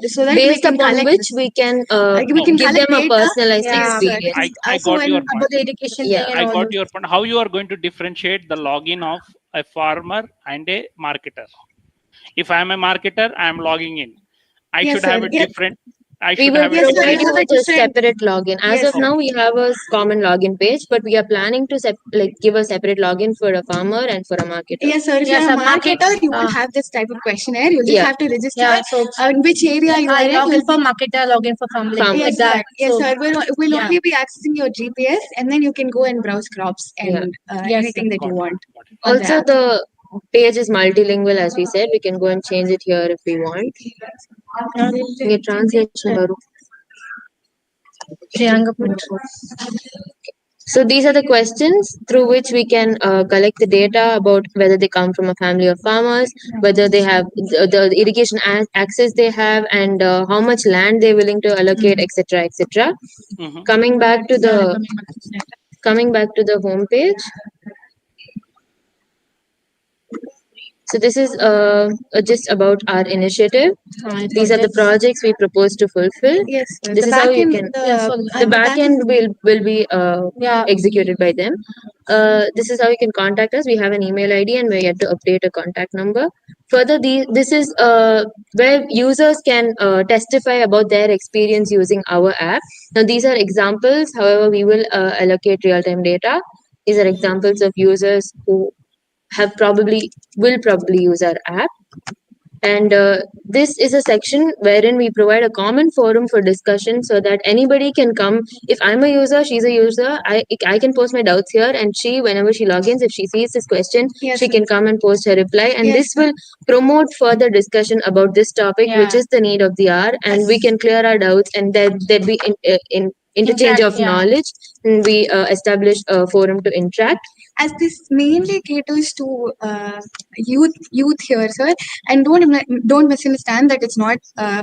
so that based upon which we can give them a personalized experience. I got your point. About the education Yeah. thing and I all got those. your point. How you are going to differentiate the login of a farmer and a marketer? If I am a marketer, I am logging in. I Yes, should sir. have a Yes. different. I We should will have a provide different. you with a separate login. As Yes, of now, we have a common login page, but we are planning to give a separate login for a farmer and for a marketer. Yes, sir. If you're a marketer, you won't have this type of questionnaire. You just have to register. Yeah, so in which area you are in. login for marketer, login for farm, like Yes, that. sir. Yes, So, sir. We'll only be accessing your GPS, and then you can go and browse crops and anything that you want. on the Also, app. the page is multilingual, as we said. We can go and change it here if we want. Yeah, translation. Baru. So these are the questions through which we can collect the data about whether they come from a family of farmers, whether they have the irrigation access they have, and how much land they're willing to allocate, etc., etc. Coming back to the home page. So this is just about our initiative. These are the projects we propose to fulfill. Yes, sir. This The is how you backend- can. the- The back end will be executed by them. This is how you can contact us. We have an email ID and we're yet to update a contact number. Further, this is where users can testify about their experience using our app. Now, these are examples. However, we will allocate real-time data. These are examples of users who will probably use our app. And this is a section wherein we provide a common forum for discussion so that anybody can come. If I'm a user, she's a user, I can post my doubts here, and she, whenever she logins, if she sees this question, she can come and post her reply. And this will promote further discussion about this topic, which is the need of the hour, and we can clear our doubts, and there'll be in interchange of knowledge, and we establish a forum to interact. As this mainly caters to youth here, sir, and don't misunderstand that it's not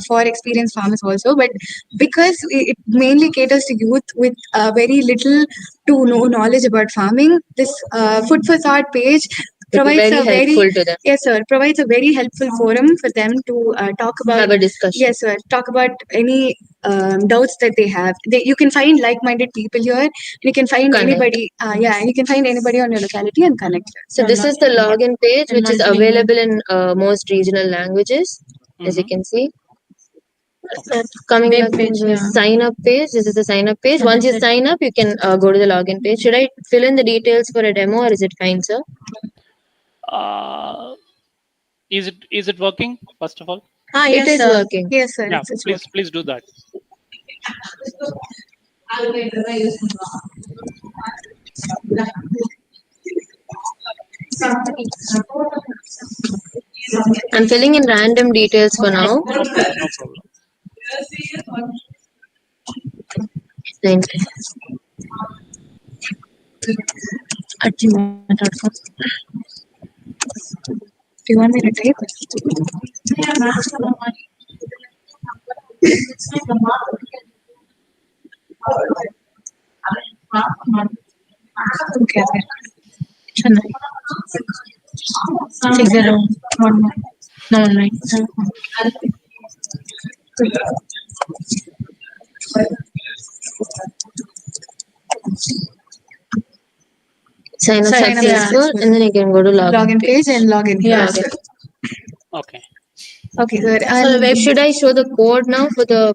for experienced farmers also, but because it mainly caters to youth with very little to no knowledge about farming, this Food for Thought page provides very helpful to them. Yes, sir, provides a very helpful forum for them to talk about, have a discussion. Yes, sir, talk about any doubts that they have. You can find like-minded people here. You can find anybody. You can find anybody on your locality and connect. So this is the login page, which is available in most regional languages, as you can see. Coming back to the sign up page. This is the sign up page. Once you sign up, you can go to the login page. Should I fill in the details for a demo, or is it fine, sir? Is it working, first of all? It is working. Yes, sir. Yeah, please do that. I'm filling in random details for now. No problem. Thank you. Do you want me to type? Okay. Chennai. 6019. Sign up successful, and then you can go to login page and log in here. Okay. Okay, good. So should I show the code now for the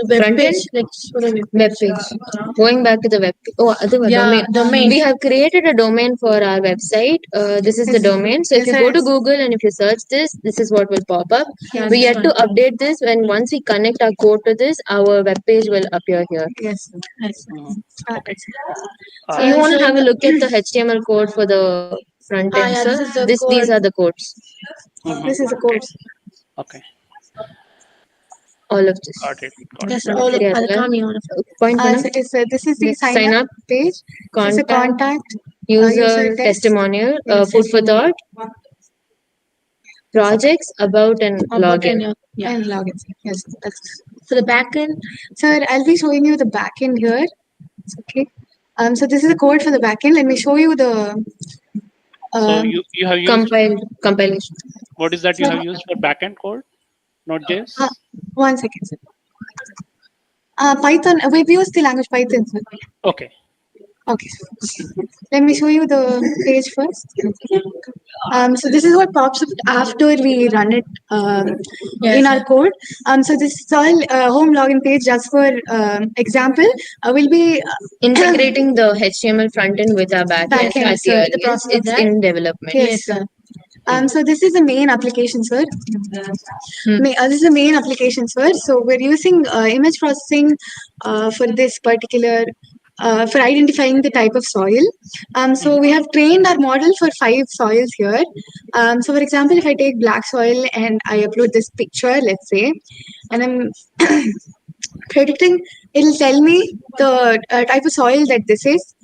front end? Web page. Going back to the web page. Oh, domain. We have created a domain for our website. This is the domain. So if you go to Google and if you search this is what will pop up. We have to update this, when once we connect our code to this, our web page will appear here. Yes. Okay. So you want to have a look at the HTML code for the front end, sir? These are the codes. This is the code. Okay. All of this. Got it. Yes, all of Point this is the sign up page. This is a contact, user testimonial, food for thought, projects, about, and login. And login. Yes, that's for the backend. Sir, I'll be showing you the backend here. It's okay. So this is the code for the backend. Let me show you the. So you have used compilation. What is that you have used for backend code? Node.js? 1 second, sir. Python. We've used the language Python, sir. Okay. Okay. Let me show you the page first. So this is what pops up after we run it in our code. So this is all home login page just for example. We'll be integrating the HTML front end with our backend. It's in development. Yes, sir. So this is the main application, sir. This is the main application, sir. So we're using image processing for this particular, for identifying the type of soil. So we have trained our model for 5 soils here. So for example, if I take black soil and I upload this picture, let's say, and I'm predicting, it'll tell me the type of soil that this is.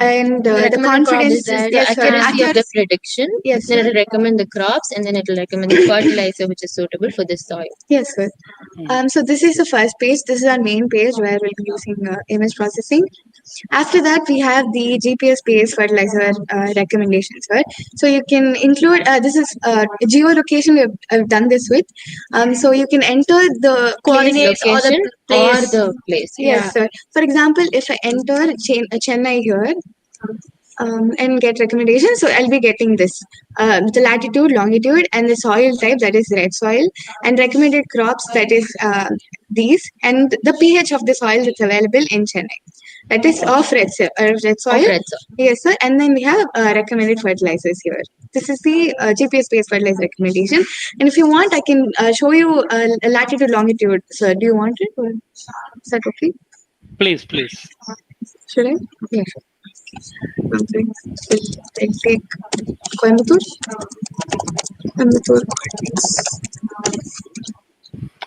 And the confidence is the accuracy of the prediction. Yes, then it will recommend the crops, and then it will recommend the fertilizer which is suitable for this soil. Yes, sir. So this is the first page. This is our main page where we'll be using image processing. After that, we have the GPS-based fertilizer recommendations, sir. So you can include, this is geolocation we've done this with. So you can enter the coordinates or the place. Yes, sir. For example, if I enter Chennai here, and get recommendations, so I'll be getting this, the latitude, longitude, and the soil type, that is red soil, and recommended crops, that is these, and the pH of the soil that's available in Chennai, that is of red soil. Red soil. Yes, sir. And then we have recommended fertilizers here. This is the GPS-based fertilizer recommendation. And if you want, I can show you latitude, longitude. Sir, do you want it? Or is that okay? Please, please. Should I? Yeah, sure. I'll take Coimbatore.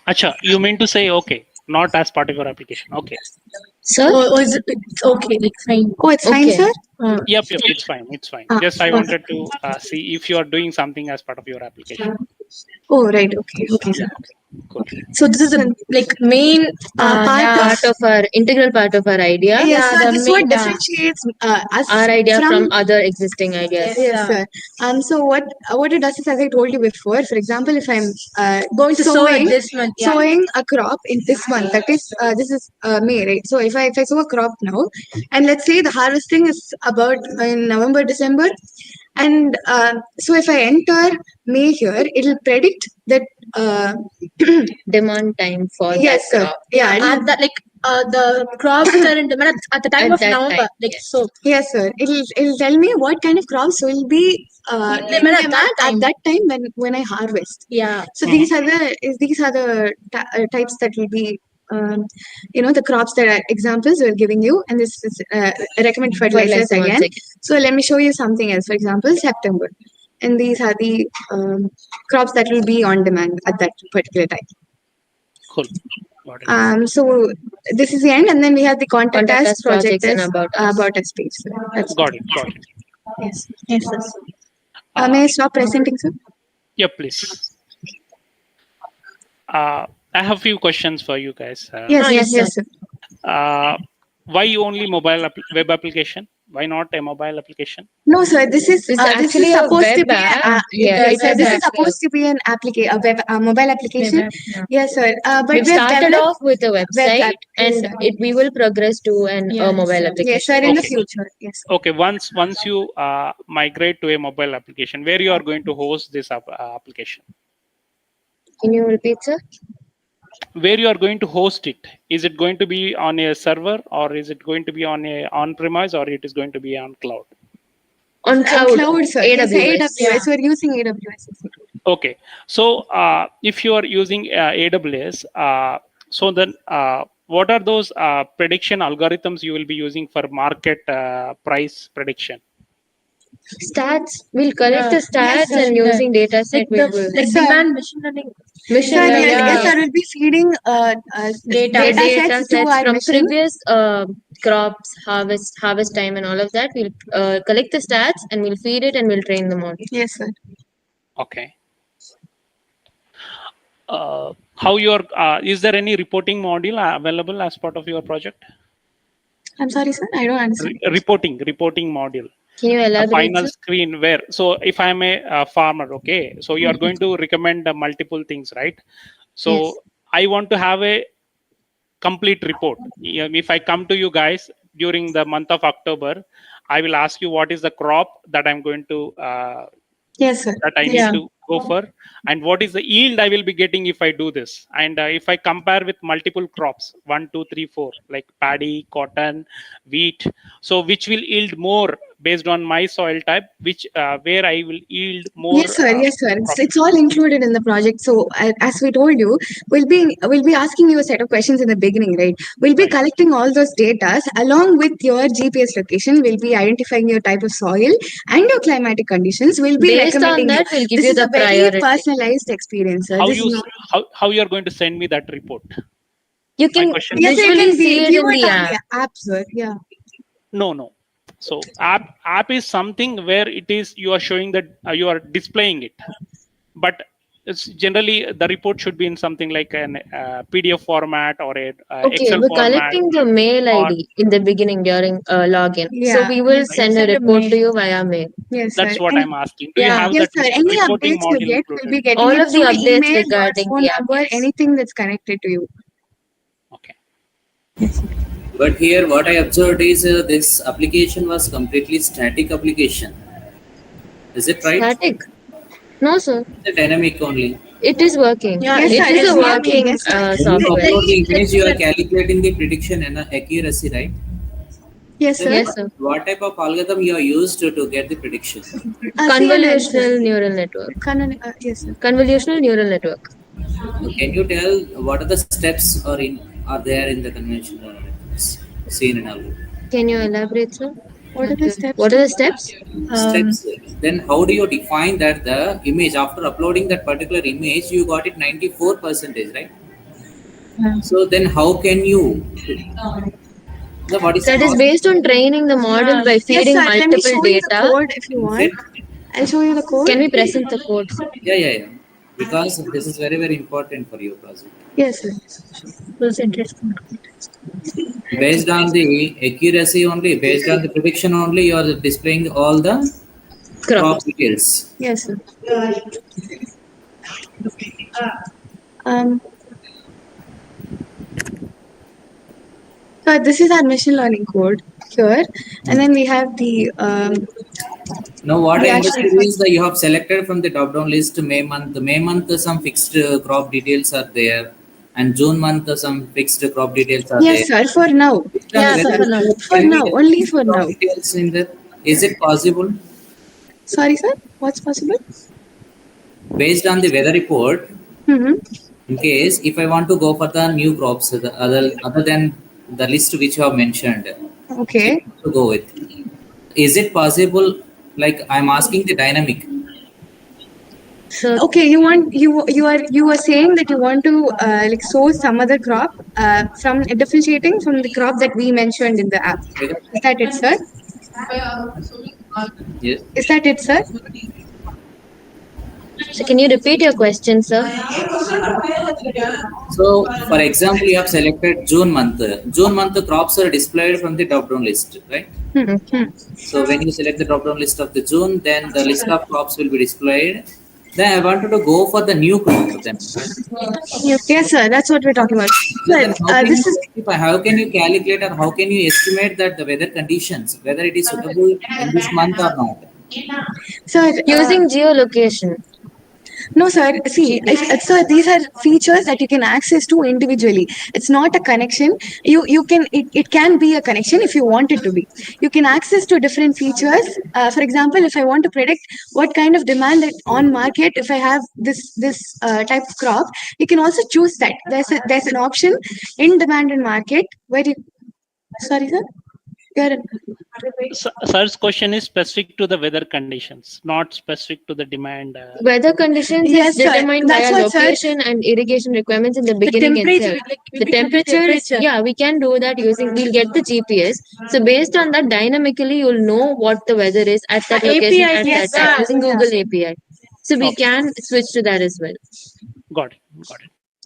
Acha, you mean to say okay, not as part of your application. Okay. Sir? Or is it's okay, like fine. Oh, it's fine, sir? Yep, it's fine. It's fine. Just I wanted to see if you are doing something as part of your application. Oh, right. Okay. Okay, sir. Cool. So this is the like main part of our integral part of our idea. Yes, sir. This is what differentiates us Our idea from other existing ideas. Yes, sir. So what it does is, as I told you before, for example, if I'm going to sow it this month, sowing a crop in this month, that is this is May, right? So if I sow a crop now, and let's say the harvesting is about in November, December, and so if I enter May here, it'll predict that demand time for yes, that sir. crop. Yeah, at that like the crops are in demand at the time At of that November. time, Like so. Yes, sir. It'll tell me what kind of crops will be demand at at that time when I harvest. Yeah. So these are the types that will be the crops that are examples we're giving you, and this is recommended fertilizers Fertilizer again. So let me show you something else. For example, September, and these are the crops that will be on demand at that particular time. Cool. Got it. So this is the end, and then we have the contact us, project and us, about us page. So that's Got it. Got it. Yes. Yes, sir. May I stop presenting, sir? Yeah, please. I have a few questions for you guys. Yes, sir. Why only mobile web application? Why not a mobile application? No, sir. This is actually supposed a to web be app. this is supposed to be an mobile application. Web app, yeah. Yes, sir. But We've started off with a website, app, yes, and sir. we will progress to a mobile application. Yes, sir. In the Okay. future, yes. Okay. Once you migrate to a mobile application, where you are going to host this application? Can you repeat, sir? Where you are going to host it? Is it going to be on a server, or is it going to be on a on-premise, or it is going to be on cloud? On cloud, sir. AWS. Yes, AWS. We're using AWS. Okay. So if you are using AWS, so then what are those prediction algorithms you will be using for market price prediction? Stats. We'll collect the stats sir. and using data set we will. Like demand machine learning. Machine Sir, learning. yes, sir. We'll be feeding data sets to our from machine. previous crops, harvest time, and all of that. We'll collect the stats and we'll feed it and we'll train the model. Yes, sir. Okay. How your is there any reporting module available as part of your project? I'm sorry, sir. I don't understand. Reporting module. Can you elaborate? Final screen where, so if I'm a farmer, okay, so you are going to recommend multiple things, right? So Yes. I want to have a complete report. If I come to you guys during the month of October, I will ask you what is the crop that I'm going to Yes, sir. that I need to go for, and what is the yield I will be getting if I do this. And if I compare with multiple crops, 1, 2, 3, 4, like paddy, cotton, wheat, so which will yield more based on my soil type, which where I will yield more. Yes, sir. Yes, sir. It's all included in the project. So as we told you, we'll be asking you a set of questions in the beginning, right? We'll be collecting all those data along with your GPS location. We'll be identifying your type of soil and your climatic conditions. We'll be Based on recommending that, you. we'll give This you is the a very priority. personalized experience, sir. How This you is not- how you are going to send me that report? You can question Yes, sir, you visually can see it view in it the on app. the app, sir. Yeah. No. So app is something where it is you are showing that you are displaying it, but it's generally the report should be in something like an PDF format or a Okay, Excel we're format. collecting the mail or- ID in the beginning during login. So Yeah. we will Yes, send a send a report mail. to you via mail. Yes, That's sir. what And- I'm asking. Do you Yeah. have Yes, that sir. Any reporting updates you module get, we'll included? be getting All it of the through updates email, your regarding phone the app, number, yes. anything that's connected to you. Okay. But here what I observed is this application was completely static application. Is it right? Static? No, sir. The dynamic only. It is working. Yes, it sir, is it's a working yes, sir. When you software. upload the image, you are calculating the prediction and accuracy, right? Yes, sir. Yes, sir. What type of algorithm you are used to get the prediction? Convolutional neural network. Yes, sir. Convolutional neural network. Can you tell what are the steps are there in the conventional neural networks seen in algorithm? Can you elaborate, sir? What are the steps? What are the steps? Steps. Then how do you define that the image after uploading that particular image you got it 94%, right? So then how can you? What is That is based on training the model by feeding Yes, sir. Let me multiple show you the data. code if you want. I'll show you the code. Can we present the code? Yeah. Because this is very, very important for your project. Yes, sir. Based on the accuracy only, based on the prediction only, you are displaying all the crop details. Yes, sir. So this is our machine learning code here, and then we have the. Now, what I understood actually- is that you have selected from the drop-down list May month. May month, some fixed crop details are there, and June month, some fixed crop details are there. Yes, sir. For now. Yeah, sir. for now. For now. Only for now. Details in there. Is it possible? Sorry, sir. What's possible? Based on the weather report, in case if I want to go for the new crops, the other than the list which you have mentioned, Okay. to go with. Is it possible? Like I'm asking the dynamic. Okay, you are saying that you want to like source some other crop from differentiating from the crop that we mentioned in the app. Is that it, sir? Yes. Is that it, sir? So can you repeat your question, sir? So, for example, you have selected June month. June month crops are displayed from the drop-down list, right? So when you select the drop-down list of the June, then the list of crops will be displayed. Then I wanted to go for the new crop then. Yes, sir. That's what we're talking about. Then how can you calculate or how can you estimate that the weather conditions, whether it is suitable in this month or not? Sir, using geolocation. No, sir. See, so these are features that you can access to individually. It's not a connection. You can it can be a connection if you want it to be. You can access to different features. For example, if I want to predict what kind of demand on market, if I have this type of crop, you can also choose that. There's an option in demand and market where you. Sorry, sir. Sir's question is specific to the weather conditions, not specific to the demand. Weather conditions Yes, is sir. determined That's by what, location and irrigation requirements in the beginning itself. The temperature, yeah, we can do that using, we'll get the GPS. So based on that, dynamically, you'll know what the weather is at that location API, at yes, that time sir. using Google API. So we can switch to that as well. Got it.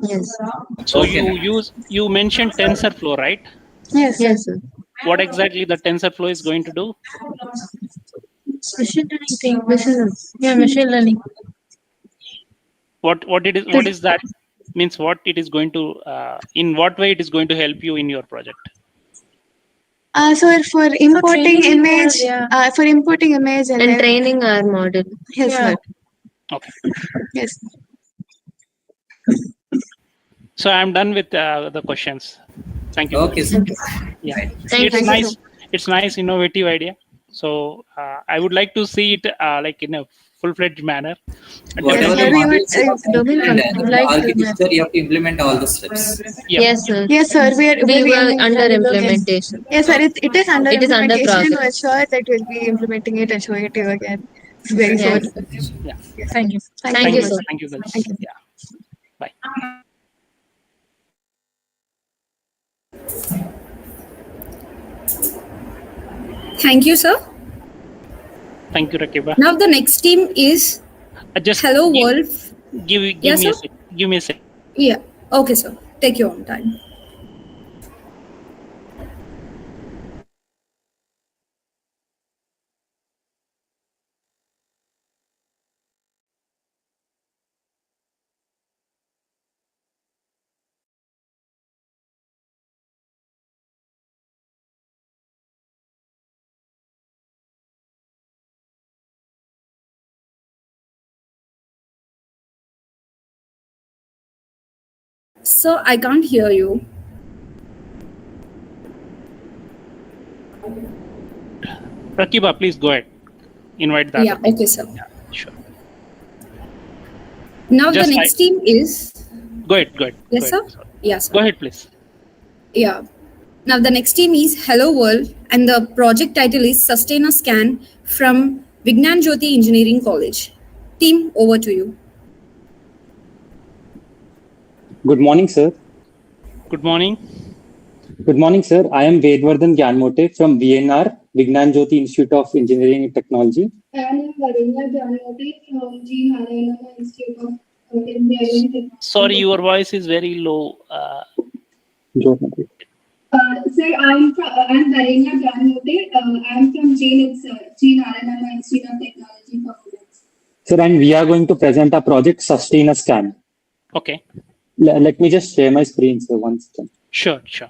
Yes. So you mentioned TensorFlow, right? Yes. Yes, sir. What exactly the TensorFlow is going to do? Machine learning thing. Machine learning. What is that? Means what it is going to in what way it is going to help you in your project? So for importing image, and training our model. Yes, sir. Okay. Yes. So I'm done with the questions. Thank you. Okay, sir. Yeah, Thank you. nice. It's nice, innovative idea. So I would like to see it like in a full-fledged manner. Whatever the modules you have domain mentioned, control, the like architecture, you have to implement all the steps. Yeah. Yes, sir. Yes, sir. We were under implementation. Yes, sir. It is under It is under implementation. To progress. ensure that we'll be implementing it and showing it to you again very Yes. soon. Yeah. Thank you. Thank you, sir. Thank you, guys. Thank you. Yeah. Bye. Thank you, sir. Thank you, Rakiba. Now the next team is Just Hello Wolf. Give Yes, me a sir? sec. Give me a sec. Yeah. Okay, sir. Take your own time. So I can't hear you. Rakiba, please go ahead. Invite the Yeah, other people. okay, sir. Yeah, sure. Now Just the next team is. Go ahead. Yes, Go sir? ahead. Sorry. Yes, sir. Go ahead, please. Yeah. Now the next team is Hello World, and the project title is SustainaScan from Vignan Jyoti Engineering College. Team, over to you. Good morning, sir. Good morning. Good morning, sir. I am Vedvardhan Gyanmote from VNR, Vignan Jyoti Institute of Engineering and Technology. And I'm Varenya Gyanmote from G. Narayana Institute of Engineering and Technology. Sorry, your voice is very low. Sir, I'm Varenya Gyanmote. I'm from G. Narayana Institute of Technology for Women's. Sir, and we are going to present a project, SustainaScan. Okay. Let me just share my screen, sir, one second. Sure. So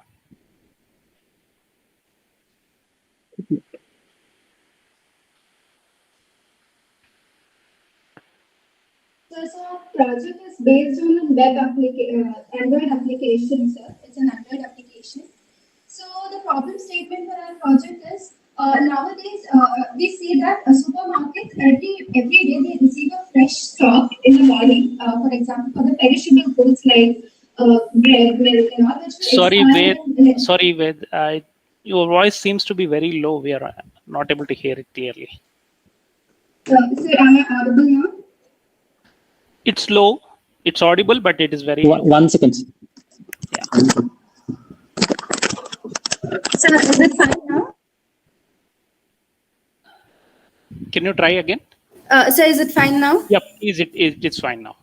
our project is based on a Android application, sir. It's an Android application. So the problem statement for our project is nowadays we see that a supermarket every day they receive a fresh stock in the morning. For example, for the perishable goods like bread, milk, and all. Sorry, Ved. Your voice seems to be very low. We are not able to hear it clearly. Sir, am I audible now? It's low. It's audible, but it is very low. 1 second. Yeah. Sir, is it fine now? Can you try again? So is it fine now? Yep. It's fine now.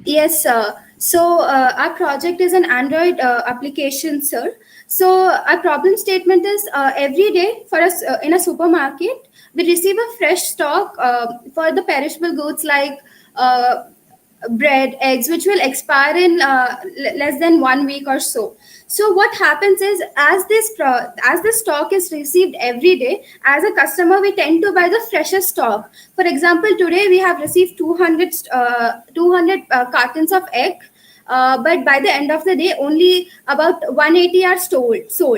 Yes, sir. So our project is an Android application, sir. So our problem statement is every day for us in a supermarket, we receive a fresh stock for the perishable goods like bread, eggs, which will expire in less than 1 week or so. So what happens is, as this stock is received every day, as a customer, we tend to buy the freshest stock. For example, today we have received 200 cartons of egg. But by the end of the day, only about 180 are sold. So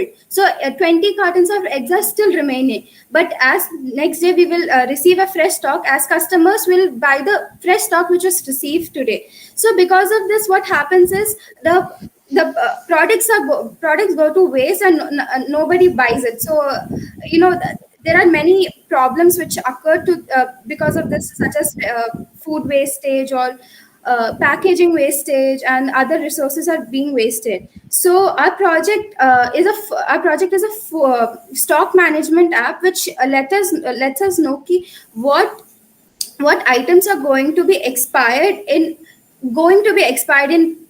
20 cartons of eggs are still remaining. But as next day we will receive a fresh stock, as customers will buy the fresh stock which was received today. So because of this, what happens is the products go to waste and nobody buys it. So there are many problems which occur because of this, such as food wastage or packaging wastage, and other resources are being wasted. So our project is a stock management app which lets us know what items are going to be expired in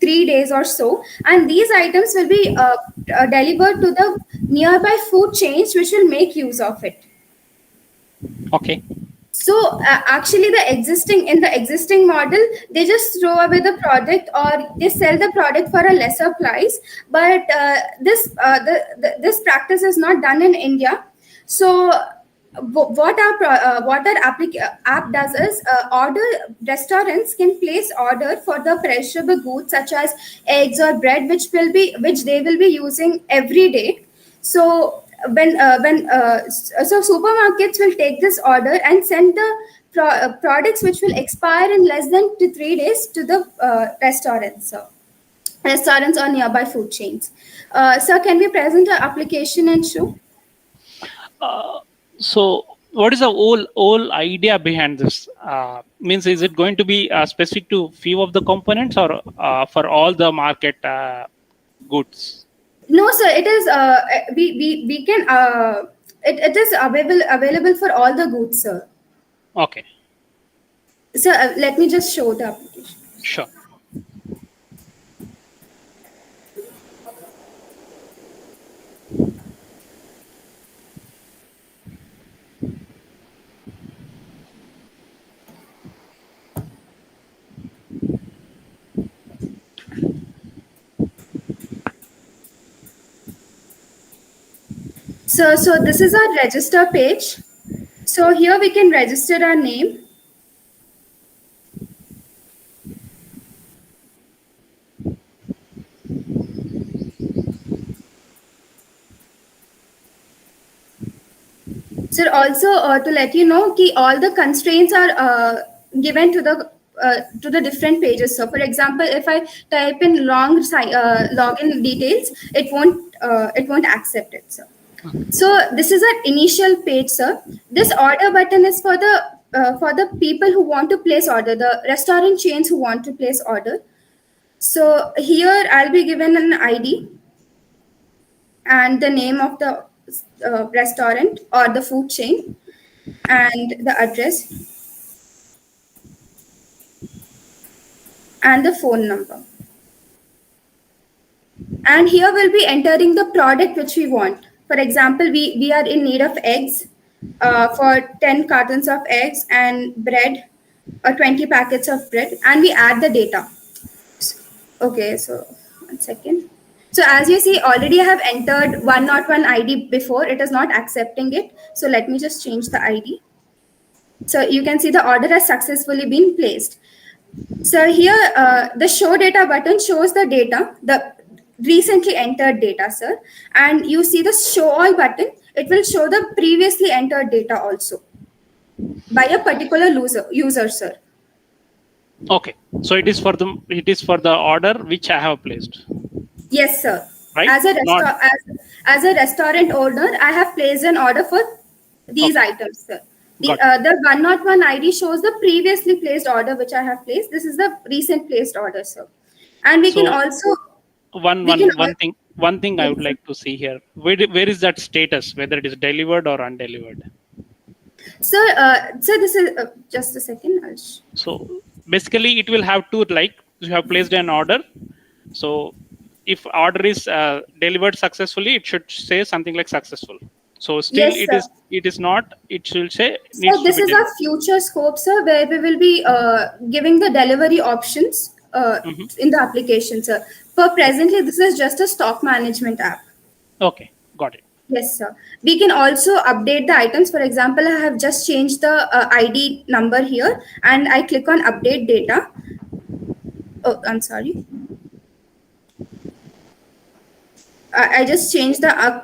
3 days or so, and these items will be delivered to the nearby food chains which will make use of it. Okay. So actually, in the existing model, they just throw away the product or they sell the product for a lesser price. But this practice is not done in India. So what our app does is restaurants can place order for the perishable goods such as eggs or bread, which they will be using every day. So so supermarkets will take this order and send the products which will expire in less than 3 days to the restaurants or nearby food chains. Sir, can we present our application and show? So what is the whole idea behind this? Means, is it going to be specific to few of the components or for all the market goods? No, sir. It is we can it is available for all the goods, sir. Okay. So let me just show the application. Sure. So this is our register page. So here we can register our name. Sir, also to let you know, all the constraints are given to the different pages. So, for example, if I type in login details, it won't accept it, sir. So this is an initial page, sir. This order button is for the people who want to place order, the restaurant chains who want to place order. So here I'll be given an ID and the name of the restaurant or the food chain and the address and the phone number. And here we'll be entering the product which we want. For example, we are in need of eggs for 10 cartons of eggs and bread or 20 packets of bread, and we add the data. Okay, so 1 second. So as you see, already I have entered 101 ID before. It is not accepting it. So let me just change the ID. So you can see the order has successfully been placed. So here the show data button shows the data, the recently entered data, sir. And you see the show all button, it will show the previously entered data also by a particular user, sir. Okay, so it is for the order which I have placed. Yes, sir. Right? As a restaurant owner, I have placed an order for these items, sir. The 101 ID shows the previously placed order which I have placed. This is the recent placed order, sir. And we can also one thing I would like to see here. Where is that status, whether it is delivered or undelivered? Sir, this is just a second. So basically, it will have to, like, you have placed an order. So if order is delivered successfully, it should say something like successful. So still, yes, it is not. It should say. So this is a future scope, sir, where we will be giving the delivery options in the application, sir. For presently, this is just a stock management app. Okay, got it. Yes, sir. We can also update the items. For example, I have just changed the ID number here, and I click on update data. Oh, I'm sorry. I just changed the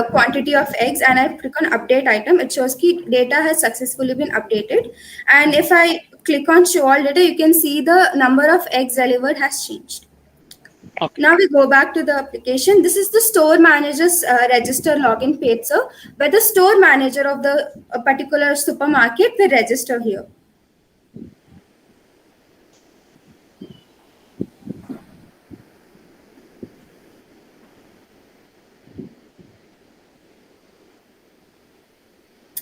quantity of eggs, and I click on update item. It shows that data has successfully been updated. And if I click on show all data, you can see the number of eggs delivered has changed. Okay. Now we go back to the application. This is the store manager's register login page, sir, where the store manager of the particular supermarket will register here.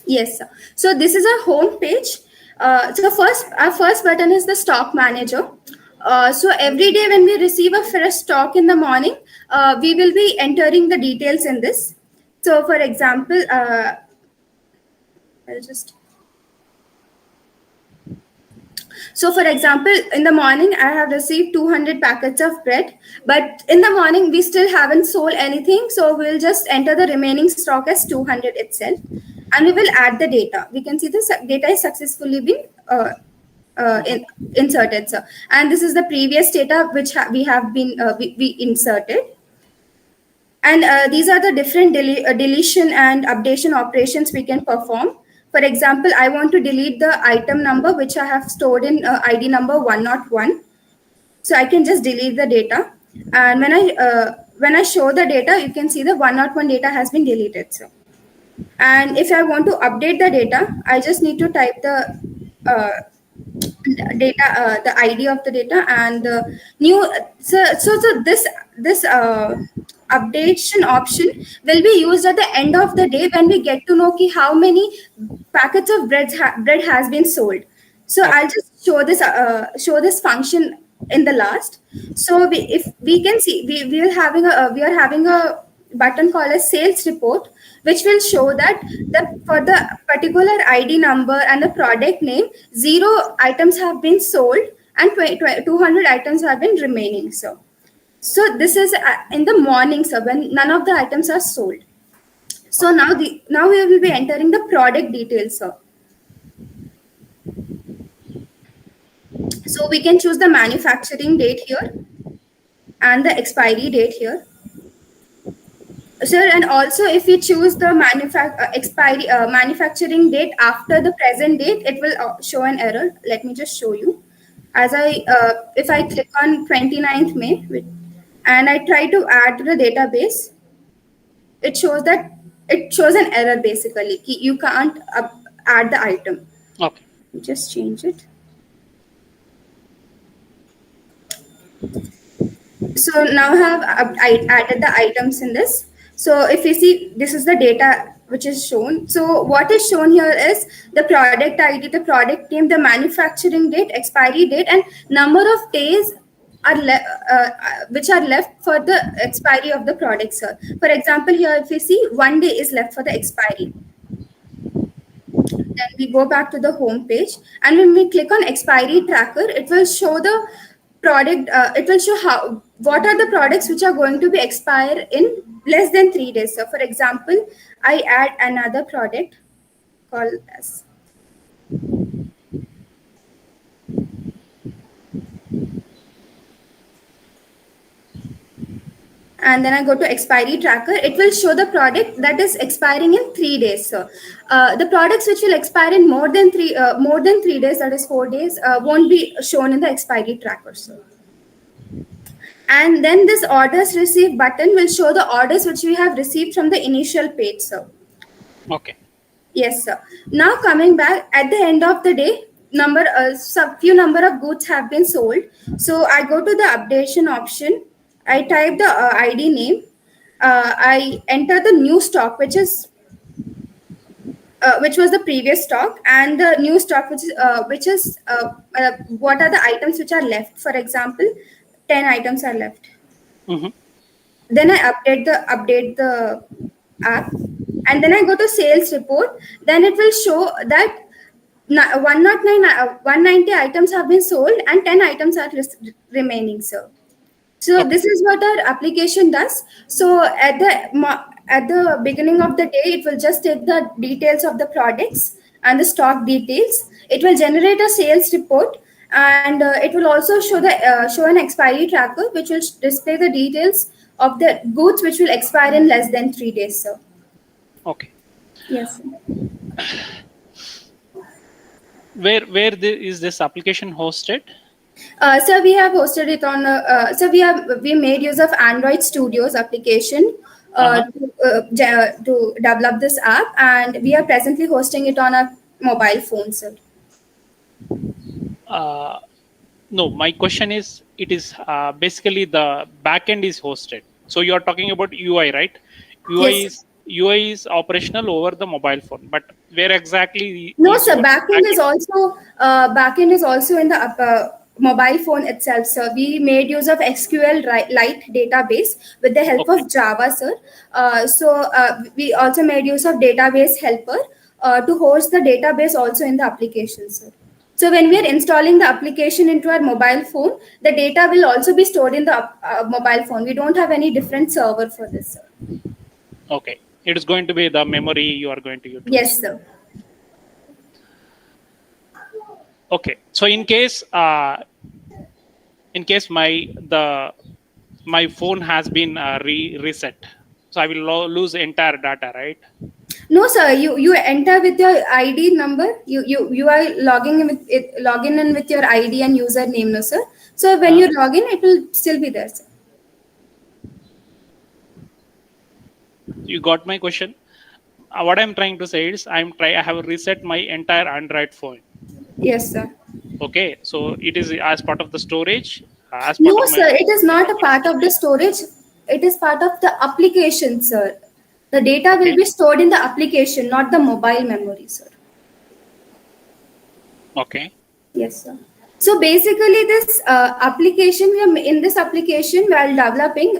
Yes, sir. So this is our home page. So our first button is the stock manager. So every day when we receive a fresh stock in the morning, we will be entering the details in this. So for example, So for example, in the morning, I have received 200 packets of bread, but in the morning, we still haven't sold anything. So we'll just enter the remaining stock as 200 itself, and we will add the data. We can see the data is successfully been inserted, sir. And this is the previous data which we have been we inserted. And these are the different deletion and updation operations we can perform. For example, I want to delete the item number which I have stored in ID number 101. So I can just delete the data. And when I show the data, you can see the 101 data has been deleted. So, and if I want to update the data, I just need to type the data, the ID of the data, and the new. So this updation option will be used at the end of the day when we get to know how many packets of bread has been sold. So I'll just show this function in the last. So if we can see, we are having a button called as sales report, which will show that for the particular ID number and the product name, 0 items have been sold and 200 items have been remaining. So this is in the morning, sir, when none of the items are sold. So now we will be entering the product details, sir. So we can choose the manufacturing date here and the expiry date here. Sir, and also if we choose the manufacturing date after the present date, it will show an error. Let me just show you. If I click on 29th May and I try to add to the database, it shows an error basically. You can't add the item. Okay. Just change it. So now I added the items in this. So if you see, this is the data which is shown. So what is shown here is the product ID, the product name, the manufacturing date, expiry date, and number of days are which are left for the expiry of the product, sir. For example, here if you see, 1 day is left for the expiry. Then we go back to the home page, and when we click on expiry tracker, it will show the product. It will show what are the products which are going to be expired in less than 3 days. So, for example, I add another product called as. And then I go to expiry tracker. It will show the product that is expiring in 3 days. So, the products which will expire in more than 3 days, that is 4 days, won't be shown in the expiry tracker. So. And then this orders received button will show the orders which we have received from the initial page. So. Okay. Yes, sir. Now coming back at the end of the day, few number of goods have been sold. So I go to the updation option. I type the ID name. I enter the new stock, which was the previous stock, and the new stock, which is what are the items which are left. For example, 10 items are left. Mm-hmm. Then I update the app, and then I go to sales report. Then it will show that 190 items have been sold and 10 items are remaining, sir. So this is what our application does. So at the beginning of the day, it will just take the details of the products and the stock details. It will generate a sales report, and it will also show an expiry tracker, which will display the details of the goods which will expire in less than 3 days, sir. Okay. Yes. Where is this application hosted? So we have hosted it on. We made use of Android Studios application to develop this app, and we are presently hosting it on a mobile phone, sir. No, my question is, it is basically the backend is hosted. So you are talking about UI, right? UI is operational over the mobile phone, but where exactly? No, sir. Backend is also in the mobile phone itself, sir. We made use of SQLite database with the help of Java, sir. We also made use of database helper to host the database also in the application, sir. So when we are installing the application into our mobile phone, the data will also be stored in the mobile phone. We don't have any different server for this, sir. Okay. It is going to be the memory you are going to use. Yes, sir. Okay. So in case my phone has been reset, so I will lose entire data, right? No, sir. You enter with your ID number. You are logging in with your ID and username, no, sir. So when you log in, it will still be there, sir. You got my question. What I'm trying to say is, I have reset my entire Android phone. Yes, sir. Okay, so it is as part of the storage. No, sir. It is not a part of the storage. It is part of the application, sir. The data will be stored in the application, not the mobile memory, sir. Okay. Yes, sir. So basically, this application, in this application, while developing,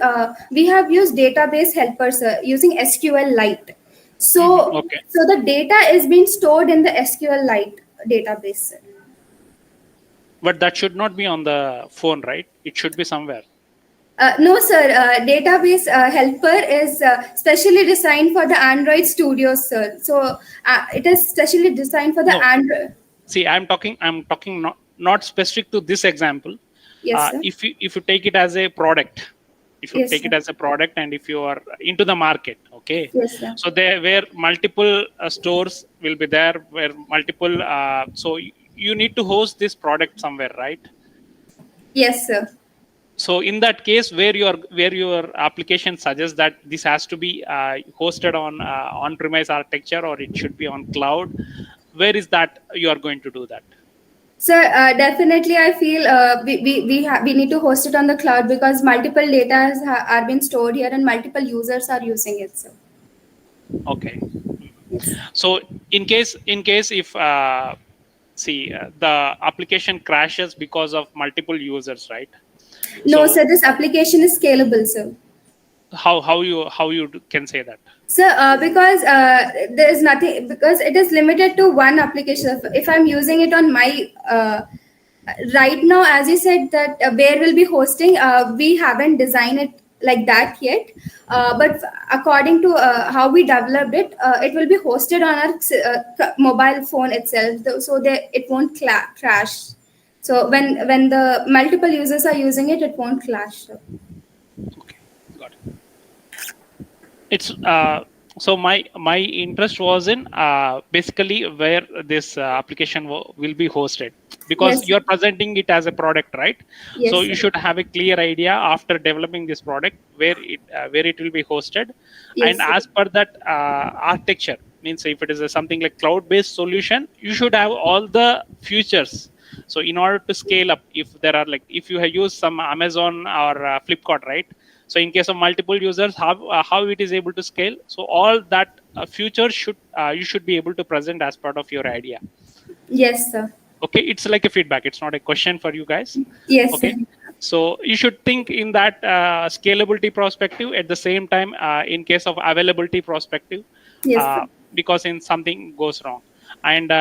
we have used database helpers using SQLite. So, so the data is being stored in the SQLite database, sir. But that should not be on the phone, right? It should be somewhere. No, sir. Database helper is specially designed for the Android Studios, sir. So it is specially designed for the Android. See, I'm talking not specific to this example. Yes, sir. If you take it as a product, if you Yes, take sir. it as a product and if you are into the market, okay? Yes, sir. So there where multiple stores will be there, where multiple, so you need to host this product somewhere, right? Yes, sir. So in that case, where your application suggests that this has to be hosted on on-premise architecture or it should be on cloud, where is that you are going to do that? So definitely, I feel we need to host it on the cloud because multiple data are being stored here and multiple users are using it. So. Okay. So in case if the application crashes because of multiple users, right? No, So sir. This application is scalable, sir. how you can say that? So because there is nothing, because it is limited to one application. If I'm using it on my right now, as you said that where will be hosting, we haven't designed it like that yet. But according to how we developed it, it will be hosted on our mobile phone itself, so that it won't crash. So when the multiple users are using it, it won't clash. Got it. It's so my interest was in basically where this application will be hosted, because Yes. you're presenting it as a product, right? Yes, So you sir. should have a clear idea after developing this product where it will be hosted. Yes, And sir. as per that architecture, means if it is something like cloud-based solution, you should have all the features. So in order to scale up, if there are, like, if you have used some Amazon or Flipkart, right? So in case of multiple users, how it is able to scale. So all that features should you should be able to present as part of your idea. Yes, sir. Okay, it's like a feedback. It's not a question for you guys. Yes, Okay. sir. So you should think in that scalability perspective, at the same time in case of availability perspective, Yes, sir. because in something goes wrong. And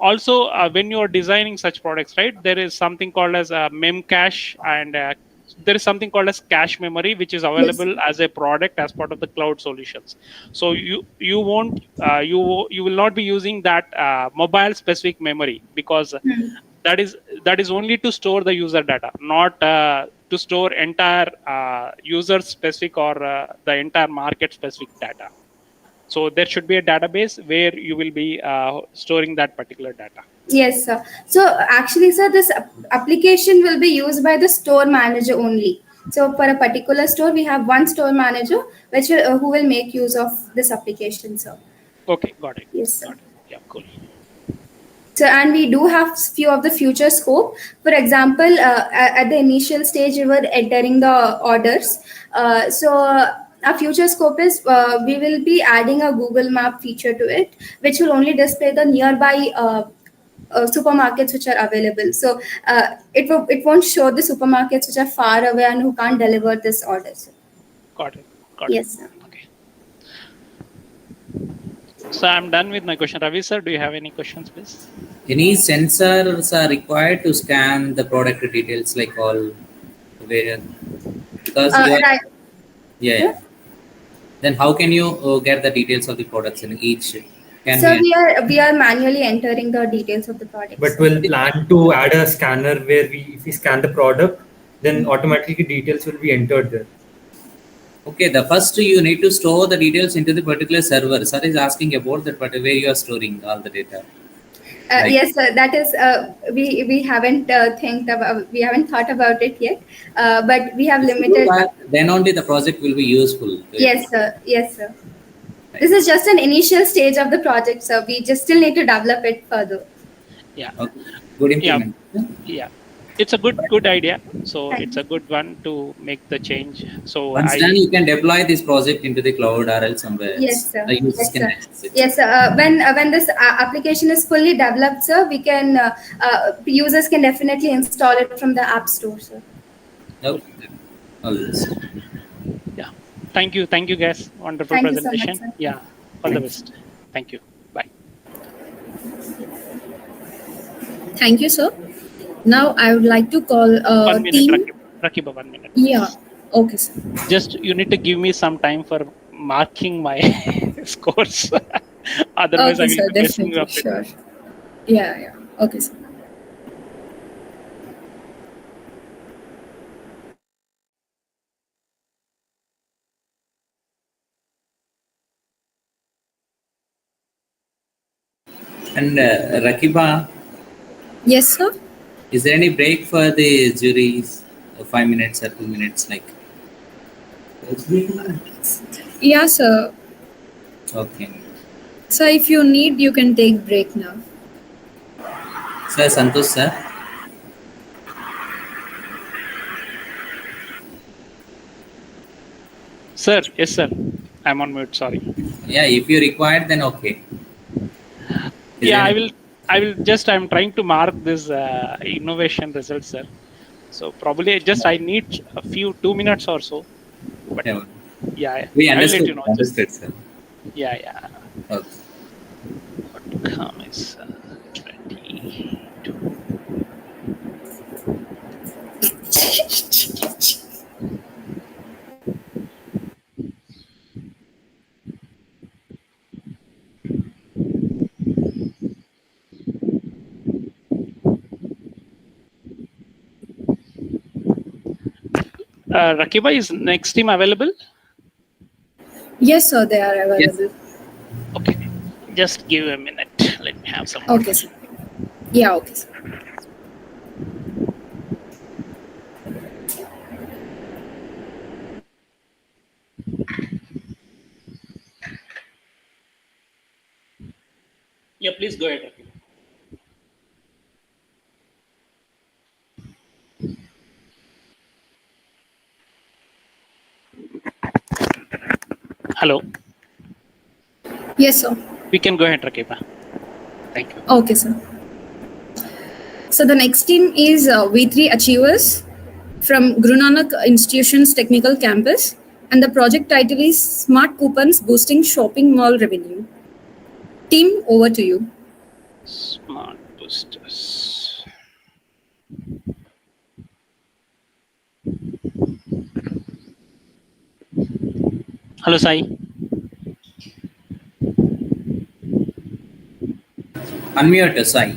also when you are designing such products, right, there is something called as memcache, and there is something called as cache memory, which is available as a product as part of the cloud solutions. So you won't you will not be using that mobile specific memory, because that is only to store the user data, not to store entire user specific or the entire market specific data. So there should be a database where you will be storing that particular data. Yes, sir. So actually, sir, this application will be used by the store manager only. So for a particular store, we have one store manager which will, who will make use of this application, sir. Okay, got it. Yes, sir. Got it. Yeah, cool. So, and we do have few of the future scope. For example, at the initial stage, we were entering the orders. Our future scope is we will be adding a Google Map feature to it, which will only display the nearby supermarkets which are available. So it won't show the supermarkets which are far away and who can't deliver this order. So. Got it. Got Yes, it. sir. Okay. So I'm done with my question. Ravi sir, do you have any questions, please? Any sensors are required to scan the product details, like all where, because you are, Right. yeah. Then how can you get the details of the products in each? So we are manually entering the details of the product. But we'll plan to add a scanner where if we scan the product, then automatically details will be entered there. Okay, the first you need to store the details into the particular server. Sir is asking about that, but where you are storing all the data. Yes, sir. That is we haven't we haven't thought about it yet, but we have limited. Then only the project will be useful. Yes, sir. Yes, sir. This is just an initial stage of the project, sir. We just still need to develop it further. Yeah. Okay. Good implement. Yeah. It's a good idea. So it's a good one to make the change. So once done, you can deploy this project into the cloud or else somewhere. Yes, sir. Users Yes, can sir. access it. Yes, sir. When this application is fully developed, sir, we can users can definitely install it from the App Store, sir. Okay. All this. Yeah. Thank you, guys. Wonderful Thank you so much, presentation. sir. Yeah. All the best. Thank you. Bye. Thank you, sir. Now I would like to call 1 minute, team. Rakiba, 1 minute. Yeah. Okay, sir. Just you need to give me some time for marking my scores. Otherwise, Okay, I sir. will be messing Definitely. up with Sure. Yeah. Okay, sir. And Rakiba, Yes, sir. is there any break for the juries? 5 minutes or 2 minutes, like? Yeah, sir. Okay. So if you need, you can take break now. Sir, Santosh, sir. Sir, yes, sir. I'm on mute. Sorry. Yeah, if you require, then okay. Yeah, I will just. I'm trying to mark this innovation results, sir. So probably I need a few 2 minutes or so. But yeah, We I will let you understood. know. Understood, sir. Yeah. Okay. Outcome is 22. Rakiba, is next team available? Yes, sir, they are available. Okay, just give a minute. Let me have some. Okay, sir. Yeah, okay, sir. Yeah, please go ahead. Hello. Yes, sir. We can go ahead, Rakiba. Thank you. Okay, sir. So the next team is V3 Achievers from Guru Nanak Institution's Technical Campus, and the project title is Smart Coupons Boosting Shopping Mall Revenue. Team, over to you. Smart boosters. Hello, Sai. Unmute, Sai.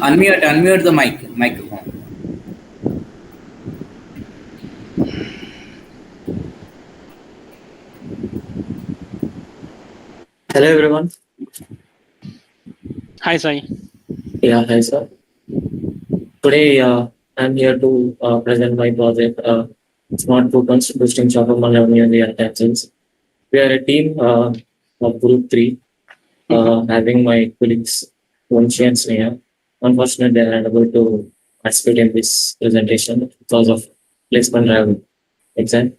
Unmute the microphone. Hello everyone. Hi, Sai. Yeah, hi sir. Today I'm here to present my project, Smart Coupons Boosting Shopper Mall Revenue in the Utensils. We are a team of Group 3, having my colleagues Vanshi and Sneha. Unfortunately, they are unable to participate in this presentation because of placement drive exam.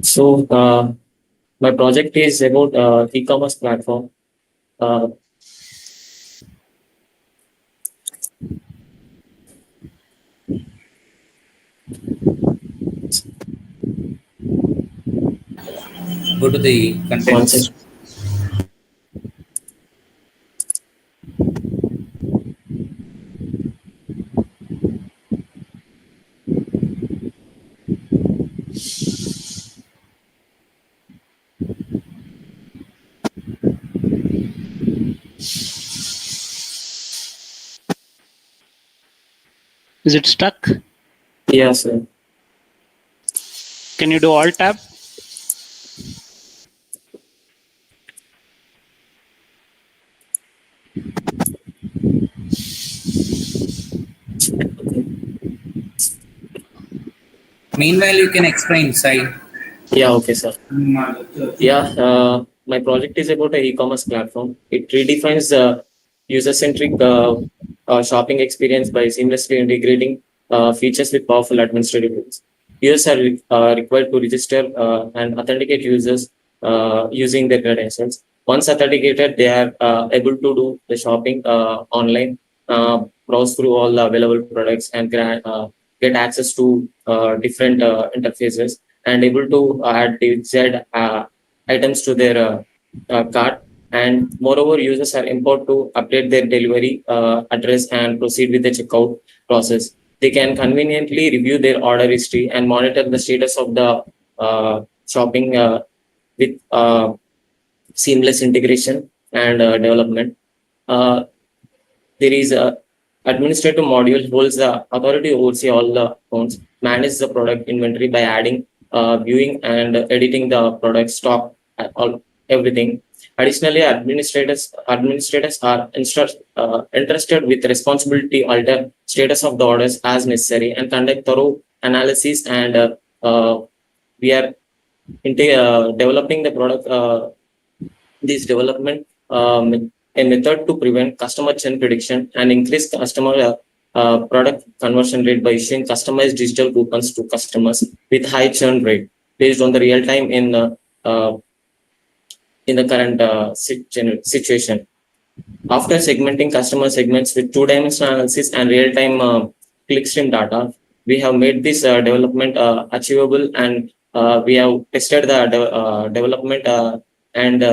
So my project is about e-commerce platform. Go to the contents. Is it stuck? Yes, sir. Can you do Alt Tab? Meanwhile, you can explain, Sai. Yeah, okay, sir. Yeah, my project is about an e-commerce platform. It redefines the user-centric shopping experience by seamlessly integrating features with powerful administrative tools. Users are required to register and authenticate users using their credentials. Once authenticated, they are able to do the shopping online, browse through all the available products, and get access to different interfaces, and able to add desired items to their cart. And moreover, users are empowered to update their delivery address and proceed with the checkout process. They can conveniently review their order history and monitor the status of the shopping with seamless integration and development. There is a administrative module holds the authority to oversee all the accounts. manage the product inventory by adding, viewing, and editing the product stock, all everything. Additionally, administrators are entrusted with responsibility alter status of the orders as necessary and conduct thorough analysis, and we are developing the product. This development a method to prevent customer churn prediction and increase customer product conversion rate by issuing customized digital coupons to customers with high churn rate based on the real time in the current situation. After segmenting customer segments with two-dimensional analysis and real-time clickstream data, we have made this development achievable, and we have tested the development, and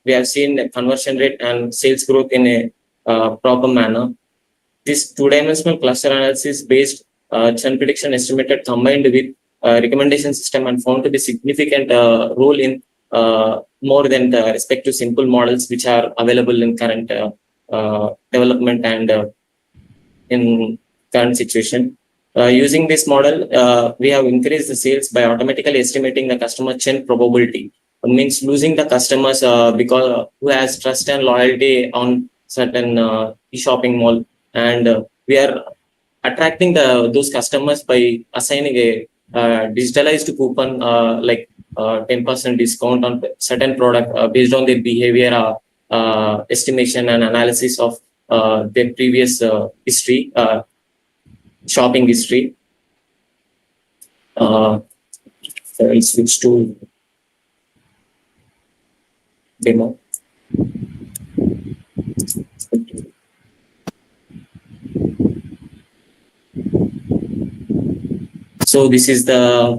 we have seen the conversion rate and sales growth in a proper manner. This two-dimensional cluster analysis based churn prediction estimated combined with recommendation system and found to be significant role in more than the respective simple models which are available in current development and in current situation. Using this model, we have increased the sales by automatically estimating the customer churn probability. Means losing the customers because who has trust and loyalty on certain e-shopping mall, and we are attracting those customers by assigning a digitalized coupon like 10% discount on certain product based on their behavior, estimation and analysis of their previous history, shopping history. I'll switch to demo. So this is the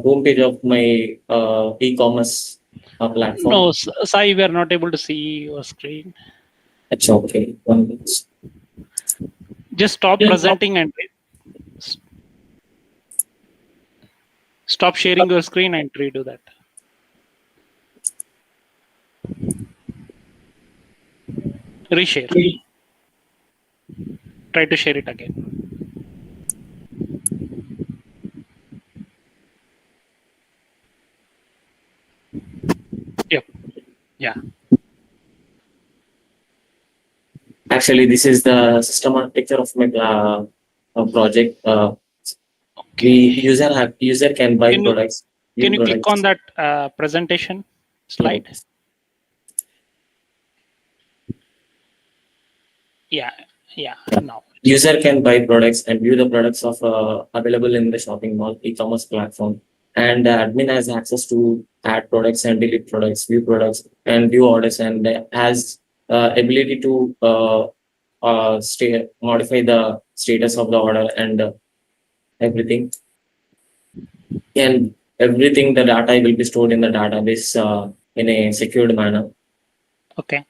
homepage of my e-commerce platform. No, Sai, we are not able to see your screen. It's okay. 1 minute. Just stop presenting and stop sharing your screen and redo that. Reshare. Try to share it again. Yep. Yeah. Actually, this is the system architecture of my project. User can buy products. Can you click on that presentation slide? Yeah. Now user can buy products and view the products of available in the shopping mall e-commerce platform, and admin has access to add products and delete products, view products and view orders, and has ability to modify the status of the order and everything. And everything, the data will be stored in the database in a secured manner. Okay.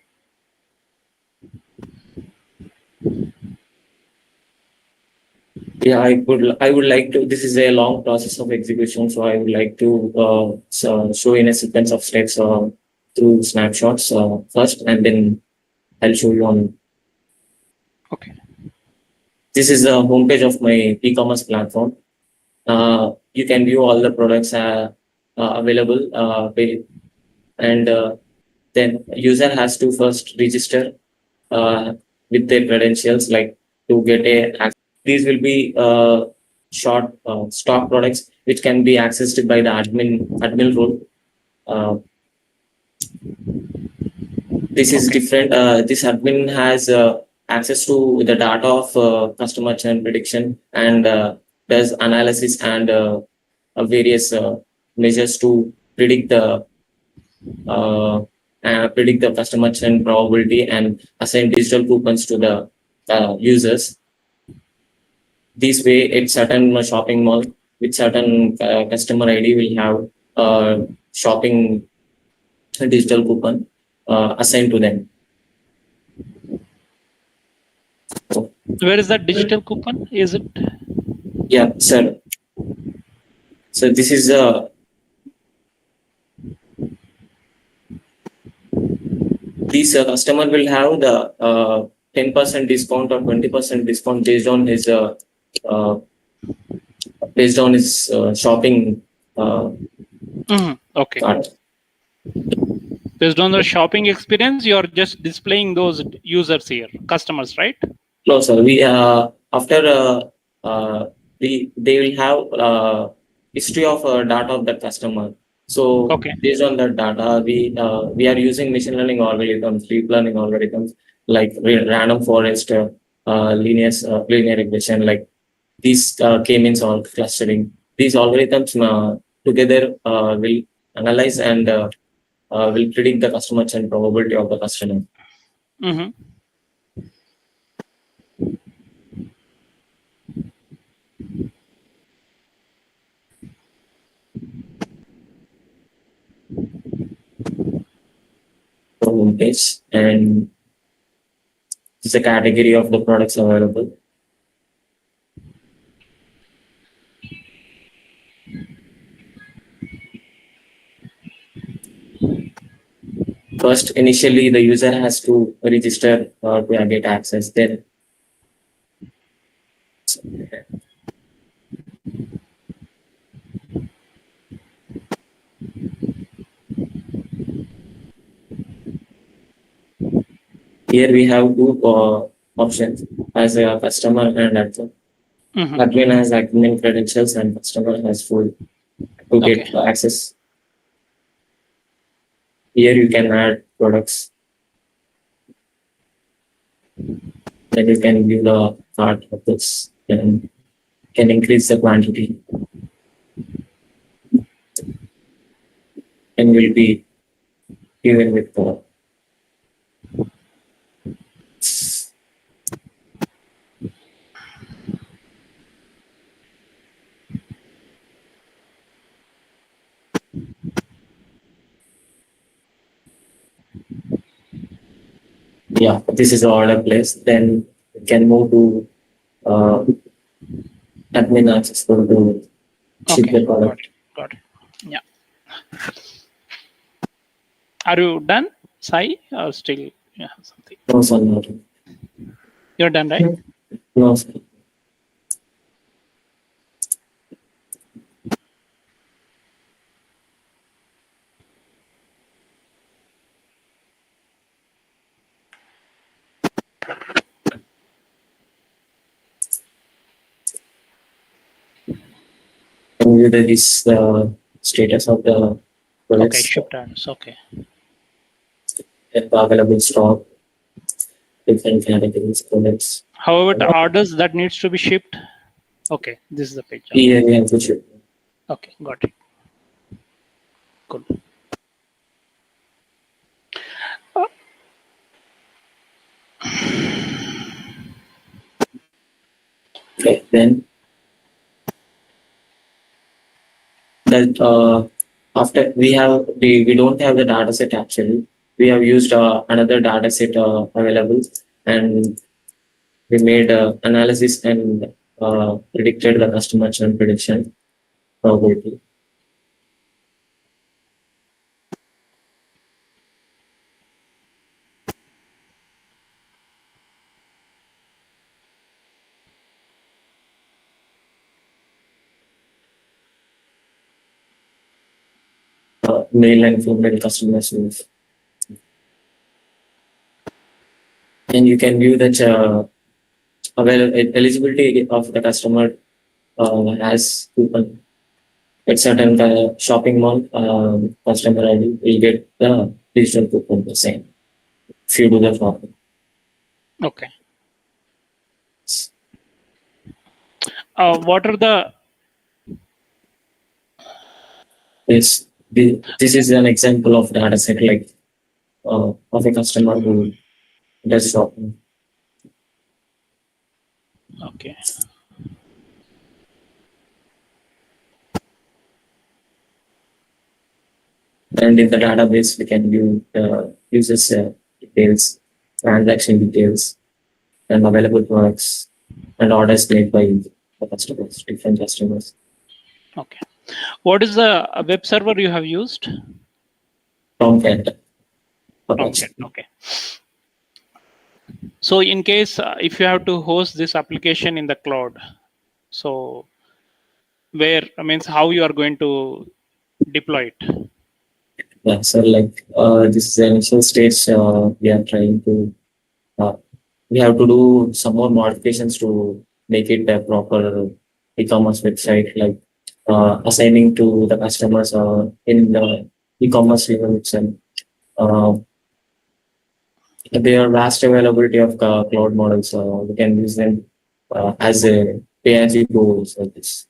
Yeah, I would like to. This is a long process of execution, so I would like to show in a sequence of steps through snapshots first, and then I'll show you on. Okay. This is the homepage of my e-commerce platform. You can view all the products available, and then user has to first register with their credentials, like to get a. These will be short stock products which can be accessed by the admin role. This is different. This admin has access to the data of customer churn prediction and does analysis and various measures to predict the customer churn probability and assign digital coupons to the users. This way, at certain shopping mall with certain customer ID will have shopping digital coupon assigned to them. Where is that digital coupon? Is it? Yeah, sir. So this is this customer will have the 10% discount or 20% discount based on his based on his shopping Okay. cart. Based on the shopping experience, you're just displaying those users here, customers, right? No, sir. We after they will have history of data of that customer. So based on that data, we are using machine learning algorithms, deep learning algorithms like random forest, linear regression, like these k-means all clustering. These algorithms together will analyze and will predict the customer churn probability of the customer. Mm-hmm. Homepage, and it's a category of the products available. First, initially, the user has to register to get access. Then, here we have two options as a customer and admin. Admin has admin credentials and customer has full to get access. Here you can add products. Then you can view the cart of this and can increase the quantity. And will be given with the yeah, this is the order place. Then you can move to admin access to ship the product. Got it. Yeah. Are you done, Sai, or still yeah something? No, sir, not. You're done, right? No, sir. That is the status of the products. Okay, shipped items. Okay. And the available stock, different categories, products. However, the orders that needs to be shipped. Okay, this is the page. Here we have to ship. Okay, got it. Cool. Okay, then that after we don't have the data set actually. We have used another data set available, and we made analysis and predicted the customer churn prediction probability. Male and female customers use. And you can view that eligibility of the customer as coupon. At certain shopping mall, customer ID will get the digital coupon the same if you do the shopping. Okay. What are the this is an example of data set like of a customer who does shopping. okay? And in the database, we can view the users details, transaction details, and available products and orders made by the customers, different customers. Okay. What is the web server you have used? Tomcat. Tomcat. Okay. So in case if you have to host this application in the cloud, so where means how you are going to deploy it? Yeah, so like this is the initial stage. We are trying to. We have to do some more modifications to make it a proper e-commerce website, like assigning to the customers in the e-commerce level itself. There are vast availability of cloud models. We can use them as a pay-as-you-go service.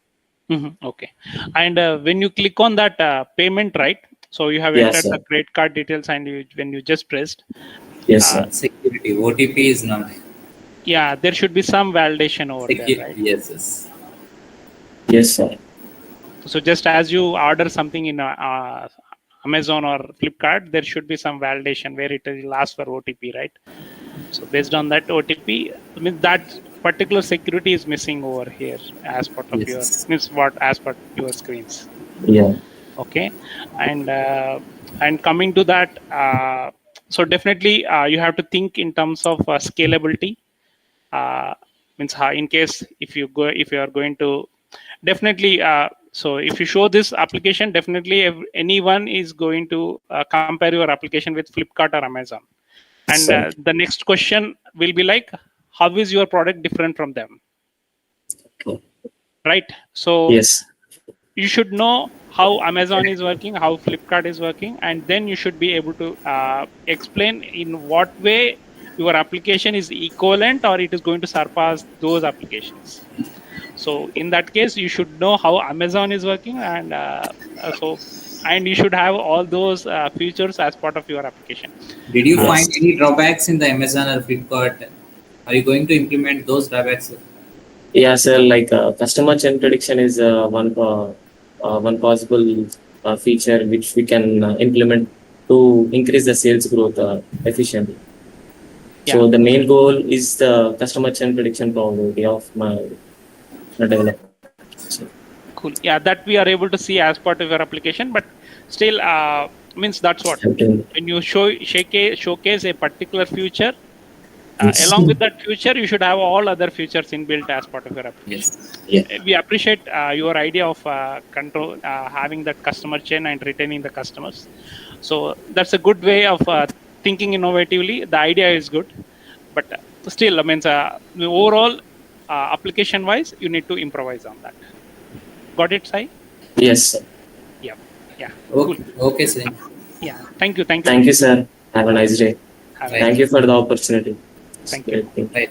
Okay. And when you click on that payment, right? So you have Yes, entered the sir. credit card details, and when you just pressed, Yes, sir. Security OTP is not. yeah, there should be some validation over there, right? Yes, yes. Yes, sir. So just as you order something in Amazon or Flipkart, there should be some validation where it will ask for OTP, right? So based on that OTP, I mean that particular security is missing over here as part of your as part of your screens. Yeah. Okay, and coming to that, so definitely you have to think in terms of scalability. Means in case if you are going to definitely so if you show this application, definitely anyone is going to compare your application with Flipkart or Amazon, and the next question will be like, how is your product different from them? Right? So yes, you should know how Amazon is working, how Flipkart is working, and then you should be able to explain in what way your application is equivalent or it is going to surpass those applications. So in that case, you should know how Amazon is working, and you should have all those features as part of your application. Did you find any drawbacks in the Amazon or Flipkart? Are you going to implement those drawbacks? Yeah, sir. Like customer churn prediction is one possible feature which we can implement to increase the sales growth efficiently. Yeah. So the main goal is the customer churn prediction probability of my developer. So. Cool. Yeah, that we are able to see as part of your application, but still means that's what when you showcase a particular feature. Along with that feature, you should have all other features inbuilt as part of your application. Yes. Yeah. We appreciate your idea of control, having that customer chain and retaining the customers. So that's a good way of thinking innovatively. The idea is good, but still, I mean, overall, application-wise, you need to improvise on that. Got it, Sai? Yes, sir. Yeah. Yeah. Okay. Cool. Okay, sir. Yeah. Thank you. Thank you. Thank you, sir. Have a nice day. Thank you for the opportunity. Thank you. Right.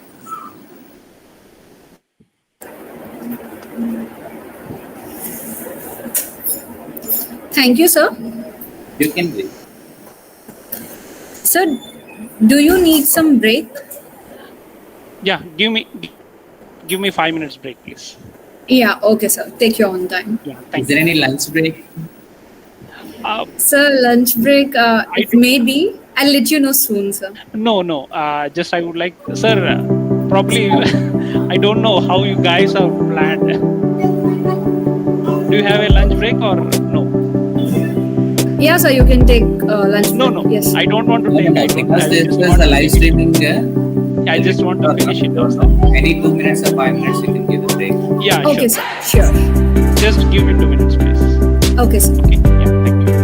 Thank you, sir. You can breathe. Sir, do you need some break? Yeah, give me 5 minutes break, please. Yeah, okay, sir. Take your own time. Yeah, Is there any lunch break? Sir, lunch break, it may be. I'll let you know soon, sir. No. Just I would like, sir, probably, I don't know how you guys have planned. Do you have a lunch break or no? Yeah, sir, you can take lunch break. No. Yes. I don't want to take No, because there's the live streaming there. I just want to finish it also. Any 2 minutes or 5 minutes, you can give a break. Yeah, okay, sure. sir. Sure. Just give me 2 minutes, please. Okay, sir. Okay. Yeah, thank you.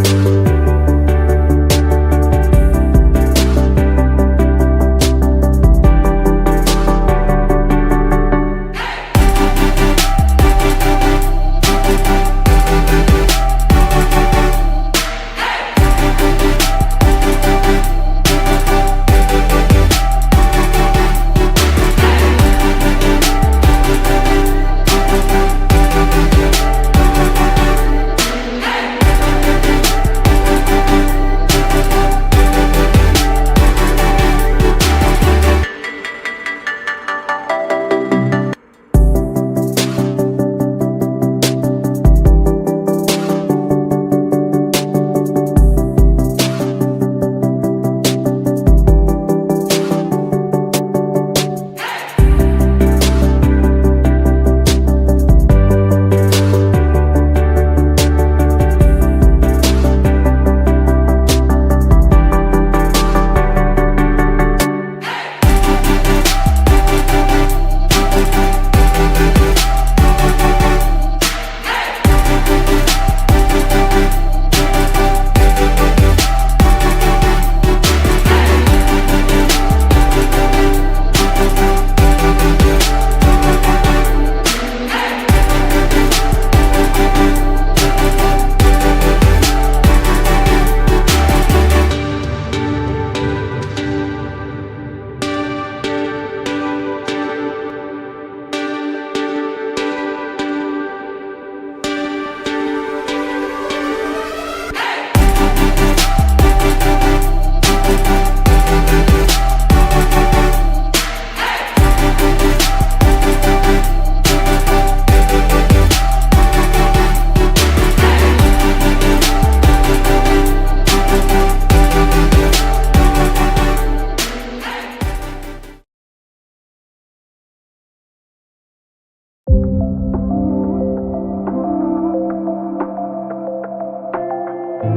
I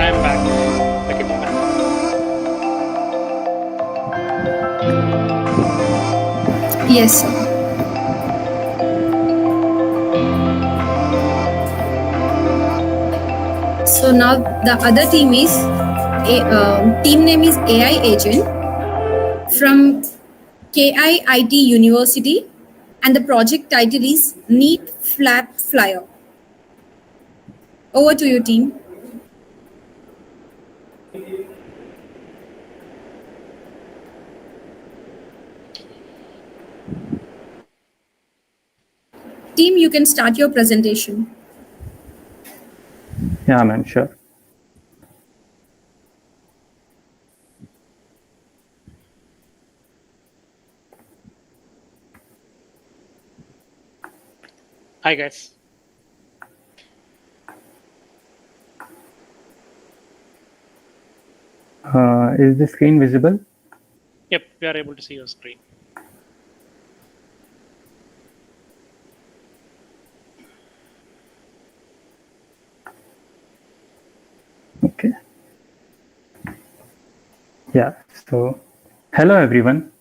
am back. Okay, back. Yes, sir. So now the other team is team name is AI Agent from KIIT University, and the project title is Neat Flap Flyer. Over to you, team. Team, you can start your presentation. Yeah, ma'am, sure. Hi, guys. Is the screen visible? Yep, we are able to see your screen. Okay. Yeah, so hello everyone.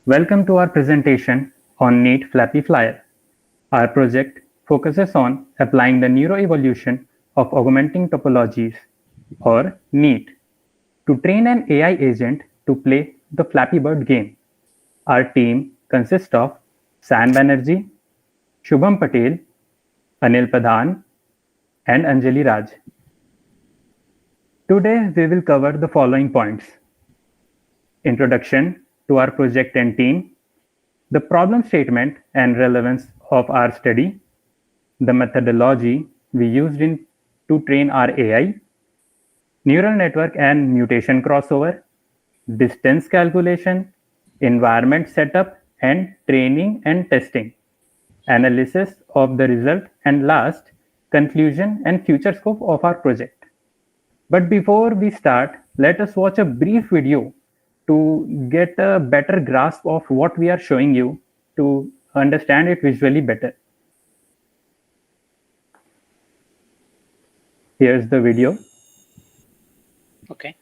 Welcome to our presentation on Neat Flappy Flyer. Our project focuses on applying the neuroevolution of augmenting topologies, or NEAT, to train an AI agent to play the Flappy Bird game. Our team consists of San Banerjee, Shubham Patel, Anil Pradhan, and Anjali Raj. Today we will cover the following points: introduction to our project and team, the problem statement and relevance of our study, the methodology we used to train our AI, neural network and mutation crossover, distance calculation, environment setup and training and testing, analysis of the result, and last, conclusion and future scope of our project. But before we start, let us watch a brief video to get a better grasp of what we are showing you to understand it visually better. Here's the video. Okay.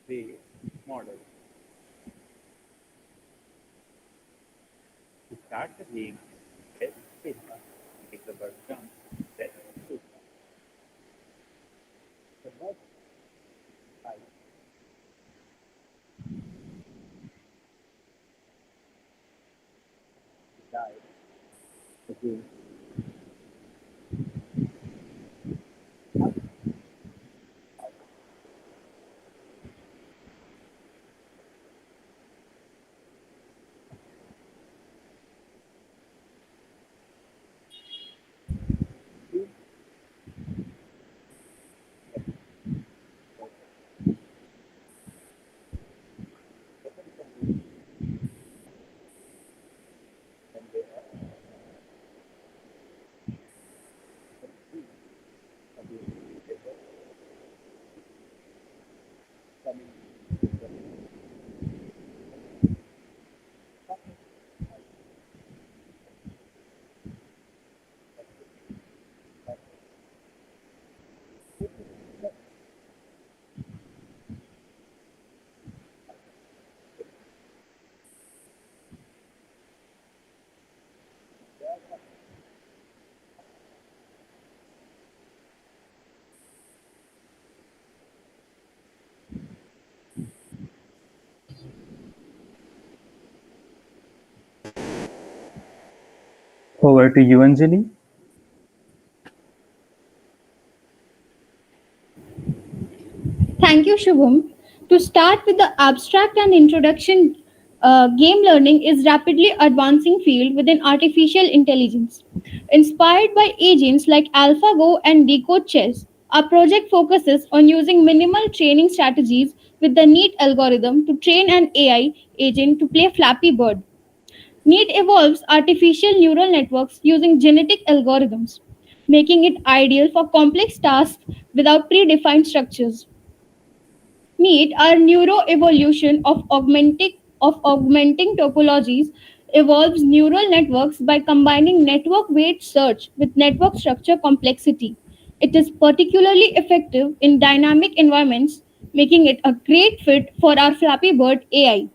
The model. To start the game, press spacebar, make the bird jump, press spacebar. The bird flies. Dive. Again. Over to you, Anjali. Thank you, Shubham. To start with the abstract and introduction, game learning is rapidly advancing field within artificial intelligence. Inspired by agents like AlphaGo and Decode Chess, our project focuses on using minimal training strategies with the NEAT algorithm to train an AI agent to play Flappy Bird. NEAT evolves artificial neural networks using genetic algorithms, making it ideal for complex tasks without predefined structures. NEAT are neuroevolution of augmenting topologies evolves neural networks by combining network weight search with network structure complexity. It is particularly effective in dynamic environments, making it a great fit for our Flappy Bird AI.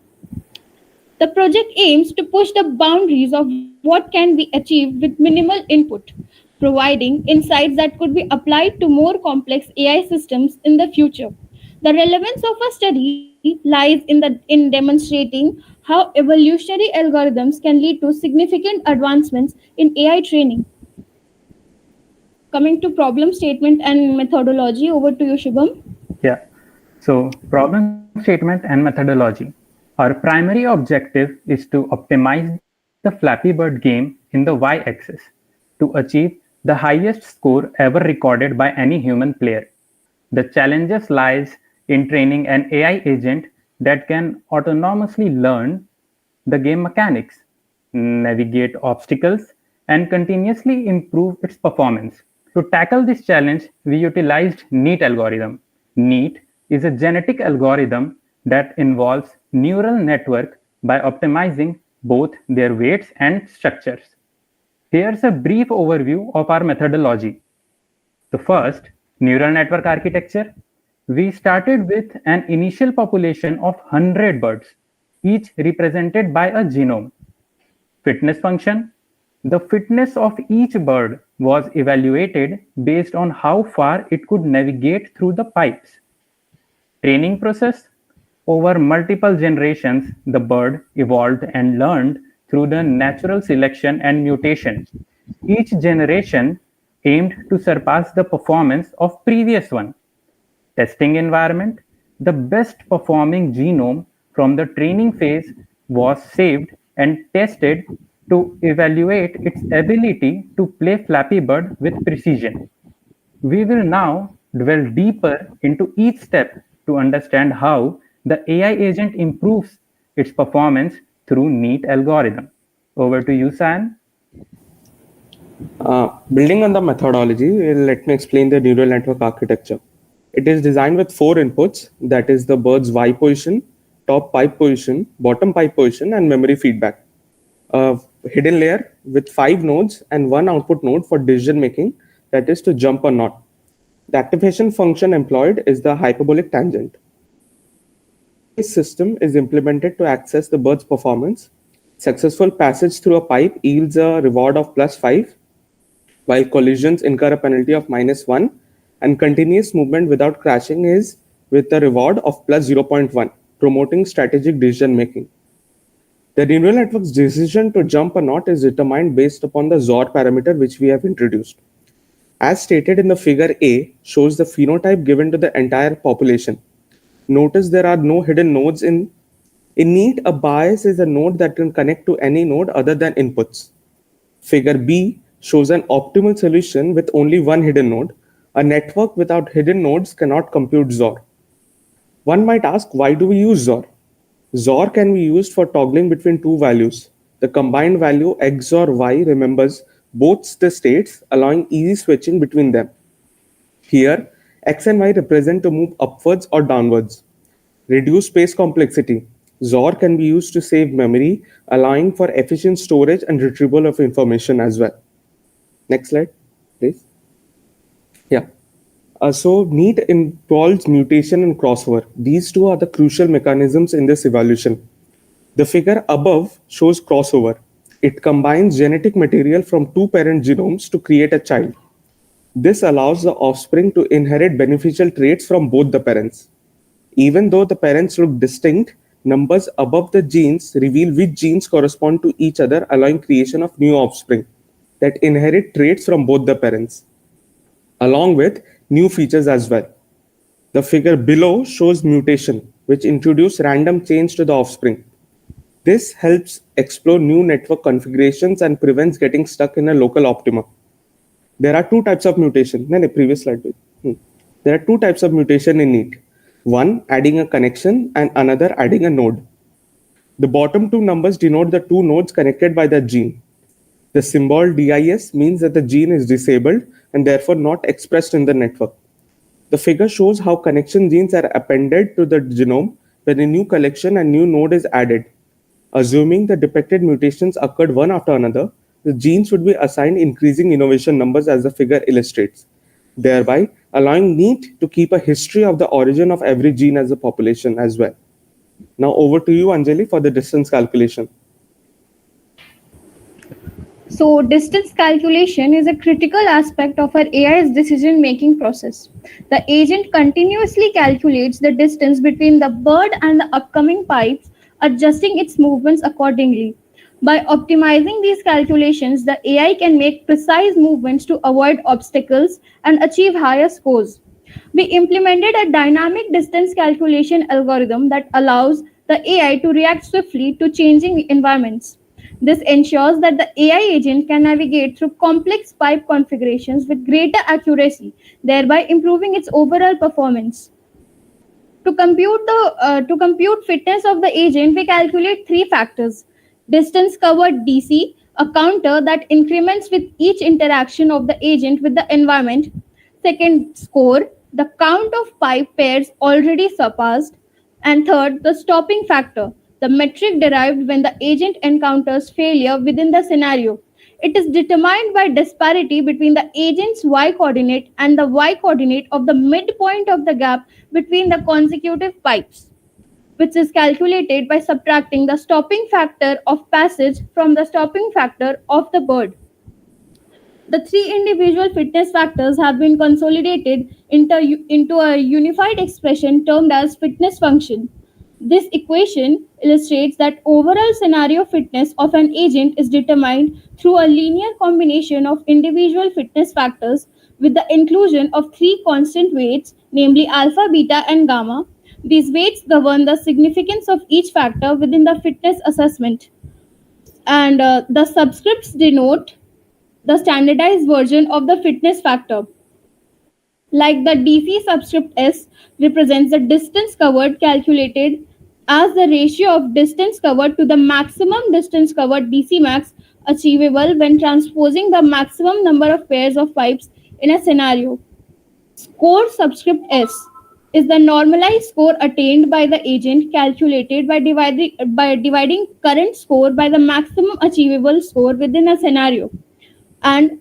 The project aims to push the boundaries of what can be achieved with minimal input, providing insights that could be applied to more complex AI systems in the future. The relevance of a study lies in demonstrating how evolutionary algorithms can lead to significant advancements in AI training. Coming to problem statement and methodology, over to you, Shubham. Yeah. So problem statement and methodology. Our primary objective is to optimize the Flappy Bird game in the y-axis to achieve the highest score ever recorded by any human player. The challenges lies in training an AI agent that can autonomously learn the game mechanics, navigate obstacles, and continuously improve its performance. To tackle this challenge, we utilized NEAT algorithm. NEAT is a genetic algorithm that involves neural network by optimizing both their weights and structures. Here's a brief overview of our methodology. The first, neural network architecture. We started with an initial population of 100 birds, each represented by a genome. Fitness function. The fitness of each bird was evaluated based on how far it could navigate through the pipes. Training process. Over multiple generations, the bird evolved and learned through the natural selection and mutation. Each generation aimed to surpass the performance of previous one. Testing environment. The best performing genome from the training phase was saved and tested to evaluate its ability to play Flappy Bird with precision. We will now dwell deeper into each step to understand how the AI agent improves its performance through NEAT algorithm. Over to you, San. Building on the methodology, let me explain the neural network architecture. It is designed with 4 inputs, that is the bird's Y position, top pipe position, bottom pipe position, and memory feedback. A hidden layer with 5 nodes and 1 output node for decision making, that is to jump or not. The activation function employed is the hyperbolic tangent. This system is implemented to access the bird's performance. Successful passage through a pipe yields a reward of +5, while collisions incur a penalty of -1, and continuous movement without crashing is with a reward of +0.1, promoting strategic decision making. The neural network's decision to jump or not is determined based upon the ZOR parameter which we have introduced. As stated in the figure A, shows the phenotype given to the entire population. Notice there are no hidden nodes in NEAT. A bias is a node that can connect to any node other than inputs. Figure B shows an optimal solution with only one hidden node. A network without hidden nodes cannot compute ZOR. One might ask, why do we use ZOR? ZOR can be used for toggling between two values. The combined value X or Y remembers both the states, allowing easy switching between them. Here, X and Y represent to move upwards or downwards. Reduce space complexity. ZOR can be used to save memory, allowing for efficient storage and retrieval of information as well. Next slide, please. Yeah. So NEAT involves mutation and crossover. These two are the crucial mechanisms in this evolution. The figure above shows crossover. It combines genetic material from two parent genomes to create a child. This allows the offspring to inherit beneficial traits from both the parents. Even though the parents look distinct, numbers above the genes reveal which genes correspond to each other, allowing creation of new offspring. that inherit traits from both the parents, along with new features as well. The figure below shows mutation, which introduce random change to the offspring. This helps explore new network configurations and prevents getting stuck in a local optima. There are two types of mutation. Previous slide. There are two types of mutation in NEAT. One, adding a connection, and another, adding a node. The bottom two numbers denote the two nodes connected by the gene. The symbol DIS means that the gene is disabled and therefore not expressed in the network. The figure shows how connection genes are appended to the genome when a new collection and new node is added. Assuming the depicted mutations occurred one after another, the genes would be assigned increasing innovation numbers as the figure illustrates, thereby allowing NEAT to keep a history of the origin of every gene as a population as well. Now over to you, Anjali, for the distance calculation. So distance calculation is a critical aspect of our AI's decision-making process. The agent continuously calculates the distance between the bird and the upcoming pipes, adjusting its movements accordingly. By optimizing these calculations, the AI can make precise movements to avoid obstacles and achieve higher scores. We implemented a dynamic distance calculation algorithm that allows the AI to react swiftly to changing environments. This ensures that the AI agent can navigate through complex pipe configurations with greater accuracy, thereby improving its overall performance. To compute fitness of the agent, we calculate three factors: distance covered DC, a counter that increments with each interaction of the agent with the environment; second, score, the count of pipe pairs already surpassed; and third, the stopping factor, the metric derived when the agent encounters failure within the scenario. It is determined by disparity between the agent's y coordinate and the y coordinate of the midpoint of the gap between the consecutive pipes, which is calculated by subtracting the stopping factor of passage from the stopping factor of the bird. The three individual fitness factors have been consolidated into a unified expression termed as fitness function. This equation illustrates that overall scenario fitness of an agent is determined through a linear combination of individual fitness factors with the inclusion of three constant weights, namely alpha, beta, and gamma. These weights govern the significance of each factor within the fitness assessment. And the subscripts denote the standardized version of the fitness factor. Like the DC subscript S represents the distance covered calculated as the ratio of distance covered to the maximum distance covered DC max achievable when transposing the maximum number of pairs of pipes in a scenario. Score subscript S is the normalized score attained by the agent calculated by dividing current score by the maximum achievable score within a scenario. And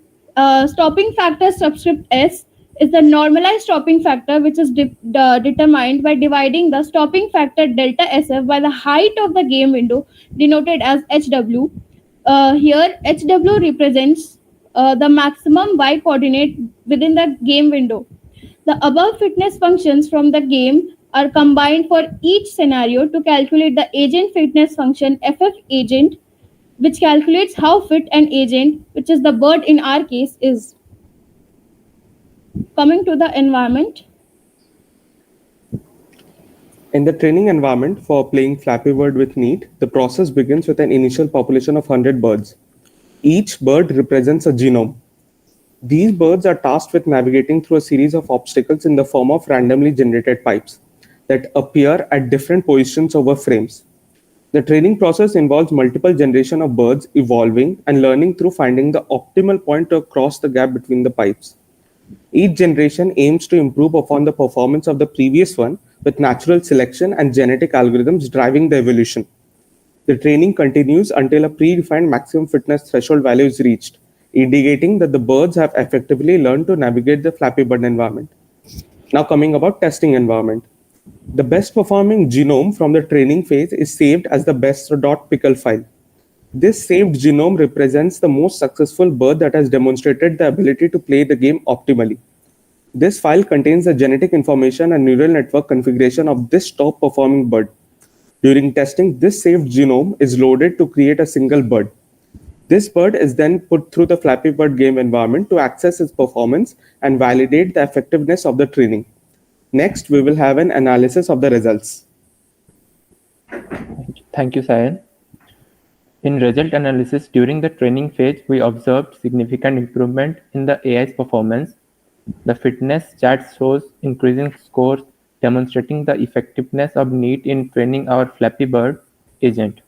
stopping factor subscript S is the normalized stopping factor, which is determined by dividing the stopping factor delta SF by the height of the game window, denoted as HW. Here, HW represents the maximum Y coordinate within the game window. The above fitness functions from the game are combined for each scenario to calculate the agent fitness function FF agent, which calculates how fit an agent, which is the bird in our case, is. Coming to the environment. In the training environment for playing Flappy Bird with NEAT, the process begins with an initial population of 100 birds. Each bird represents a genome. These birds are tasked with navigating through a series of obstacles in the form of randomly generated pipes that appear at different positions over frames. The training process involves multiple generations of birds evolving and learning through finding the optimal point to cross the gap between the pipes. Each generation aims to improve upon the performance of the previous one with natural selection and genetic algorithms driving the evolution. The training continues until a predefined maximum fitness threshold value is reached, indicating that the birds have effectively learned to navigate the Flappy Bird environment. Now coming about testing environment. The best performing genome from the training phase is saved as the best.pickle file. This saved genome represents the most successful bird that has demonstrated the ability to play the game optimally. This file contains the genetic information and neural network configuration of this top performing bird. During testing, this saved genome is loaded to create a single bird. This bird is then put through the Flappy Bird game environment to access its performance and validate the effectiveness of the training. Next, we will have an analysis of the results. Thank you, Sayan. In result analysis, during the training phase, we observed significant improvement in the AI's performance. The fitness chart shows increasing scores, demonstrating the effectiveness of NEAT in training our Flappy Bird agent.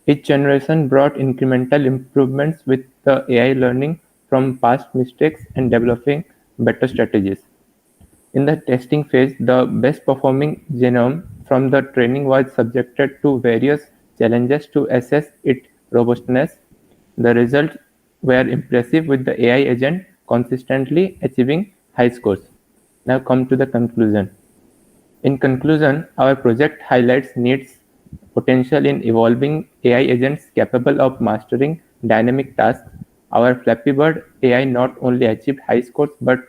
Each generation brought incremental improvements with the AI learning from past mistakes and developing better strategies. In the testing phase, the best performing genome from the training was subjected to various challenges to assess its robustness. The results were impressive, with the AI agent consistently achieving high scores. Now come to the conclusion. In conclusion, our project highlights NEAT's potential in evolving AI agents capable of mastering dynamic tasks. Our Flappy Bird AI not only achieved high scores but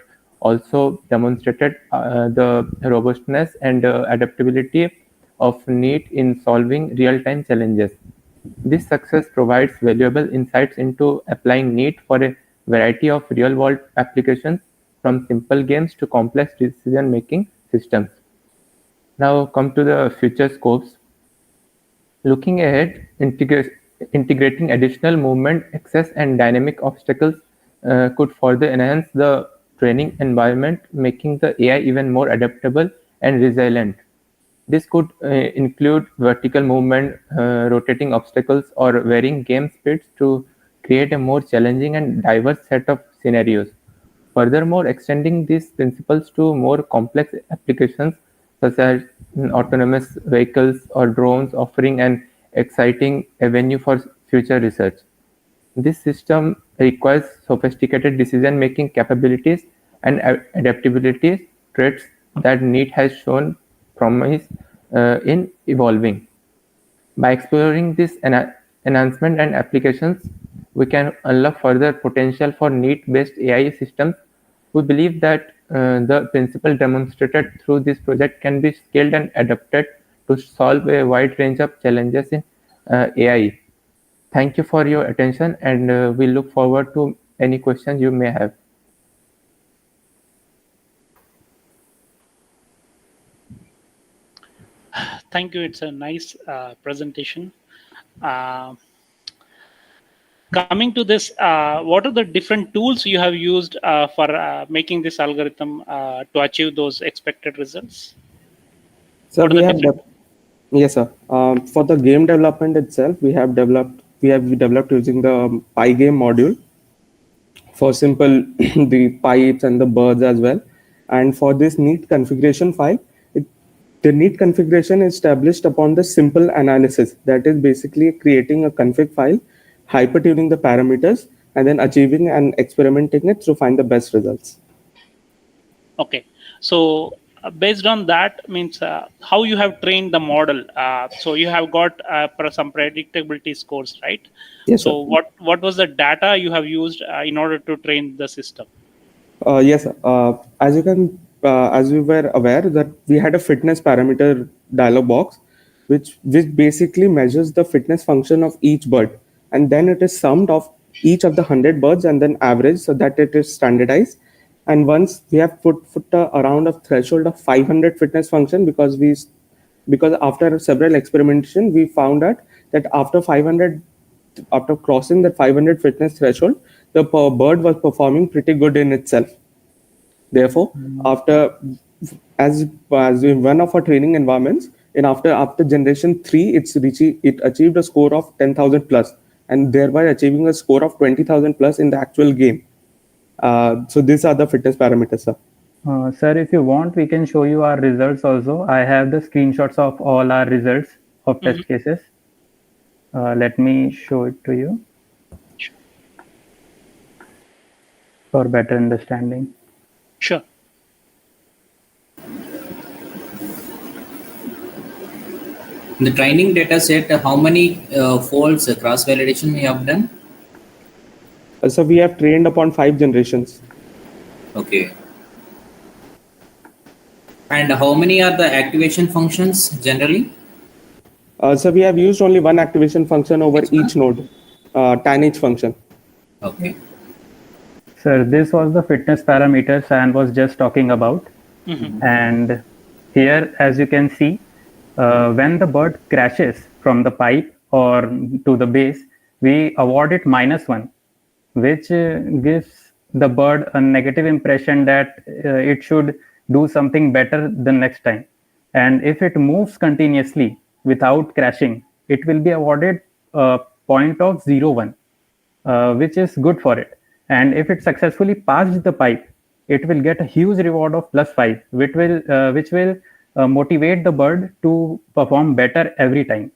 also demonstrated the robustness and adaptability of NEAT in solving real-time challenges. This success provides valuable insights into applying NEAT for a variety of real-world applications, from simple games to complex decision-making systems. Now come to the future scopes. Looking ahead, integrating additional movement, access, and dynamic obstacles could further enhance the training environment, making the AI even more adaptable and resilient. This could include vertical movement, rotating obstacles, or varying game speeds to create a more challenging and diverse set of scenarios. Furthermore, extending these principles to more complex applications such as autonomous vehicles or drones, offering an exciting avenue for future research. This system requires sophisticated decision-making capabilities and adaptability traits that NEAT has shown promise in evolving. By exploring this enhancement and applications, we can unlock further potential for NEAT-based AI systems. We believe that the principle demonstrated through this project can be scaled and adapted to solve a wide range of challenges in AI. Thank you for your attention, and we look forward to any questions you may have. Thank you. It's a nice presentation. Coming to this, what are the different tools you have used for making this algorithm to achieve those expected results? So we have yes, sir. For the game development itself, we have developed using the Pygame module for simple the pipes and the birds as well. And for this NEAT configuration file, the NEAT configuration is established upon the simple analysis, that is basically creating a config file, hypertuning the parameters, and then achieving and experimenting it to find the best results. Okay, so based on that means how you have trained the model. So you have got some predictability scores, right? Yes, so sir. what was the data you have used in order to train the system? Yes, sir. As we were aware that we had a fitness parameter dialog box, which basically measures the fitness function of each bird, and then it is summed of each of the 100 birds and then average so that it is standardized. And once we have put around a threshold of 500 fitness function, because after several experimentation we found out that after crossing that 500 fitness threshold, the bird was performing pretty good in itself. Therefore, as in one of our training environments, and after generation 3, it achieved a score of 10,000 plus, and thereby achieving a score of 20,000 plus in the actual game. So these are the fitness parameters, sir. Sir, if you want, we can show you our results also. I have the screenshots of all our results of test cases. Let me show it to you for better understanding. Sure. In the training data set, how many folds cross validation we have done? So we have trained upon 5 generations. Okay. And how many are the activation functions generally? So we have used only one activation function over each node. tan H function. Okay. Sir, this was the fitness parameters I was just talking about. And here, as you can see, when the bird crashes from the pipe or to the base, we award it -1, which gives the bird a negative impression that it should do something better the next time. And if it moves continuously without crashing, it will be awarded a point of 0.1, which is good for it. And if it successfully passed the pipe, it will get a huge reward of +5, which will motivate the bird to perform better every time.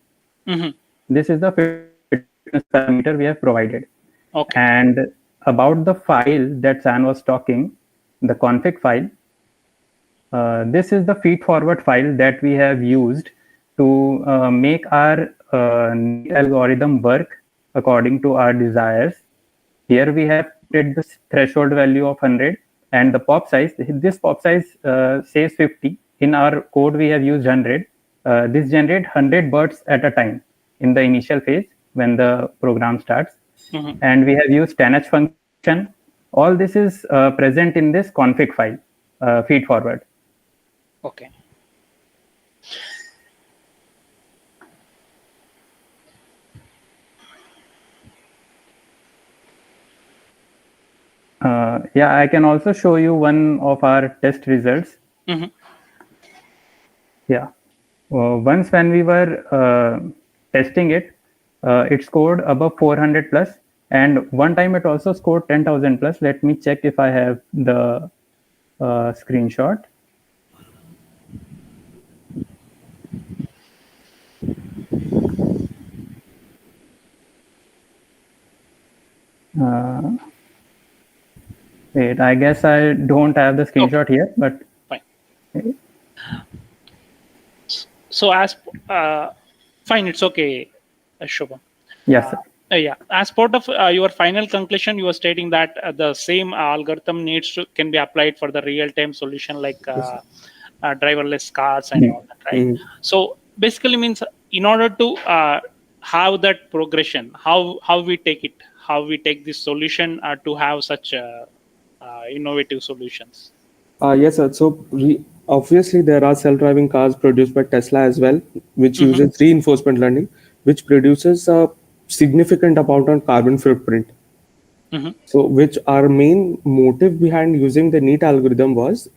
This is the fitness parameter we have provided. Okay. And about the file that San was talking, the config file, this is the feed-forward file that we have used to make our algorithm work according to our desires. Here we have put the threshold value of 100 and the pop size. This pop size says 50. In our code, we have used 100. This generates 100 birds at a time in the initial phase when the program starts. And we have used tan H function. All this is present in this config file, feed forward. Okay. Yeah, I can also show you one of our test results. Yeah. Once when we were testing it, it scored above 400 plus, and one time it also scored 10,000 plus. Let me check if I have the screenshot. Wait, I guess I don't have the screenshot here, but fine. So as fine, it's okay, Shubham. Yes, sir. Yeah, as part of your final conclusion, you were stating that the same algorithm can be applied for the real-time solution like driverless cars and all that, right? So basically means in order to have that progression, how we take it, how we take this solution to have such innovative solutions. Yes, sir. So obviously there are self-driving cars produced by Tesla as well, which uses reinforcement learning, which produces a significant amount of carbon footprint. So which our main motive behind using the NEAT algorithm was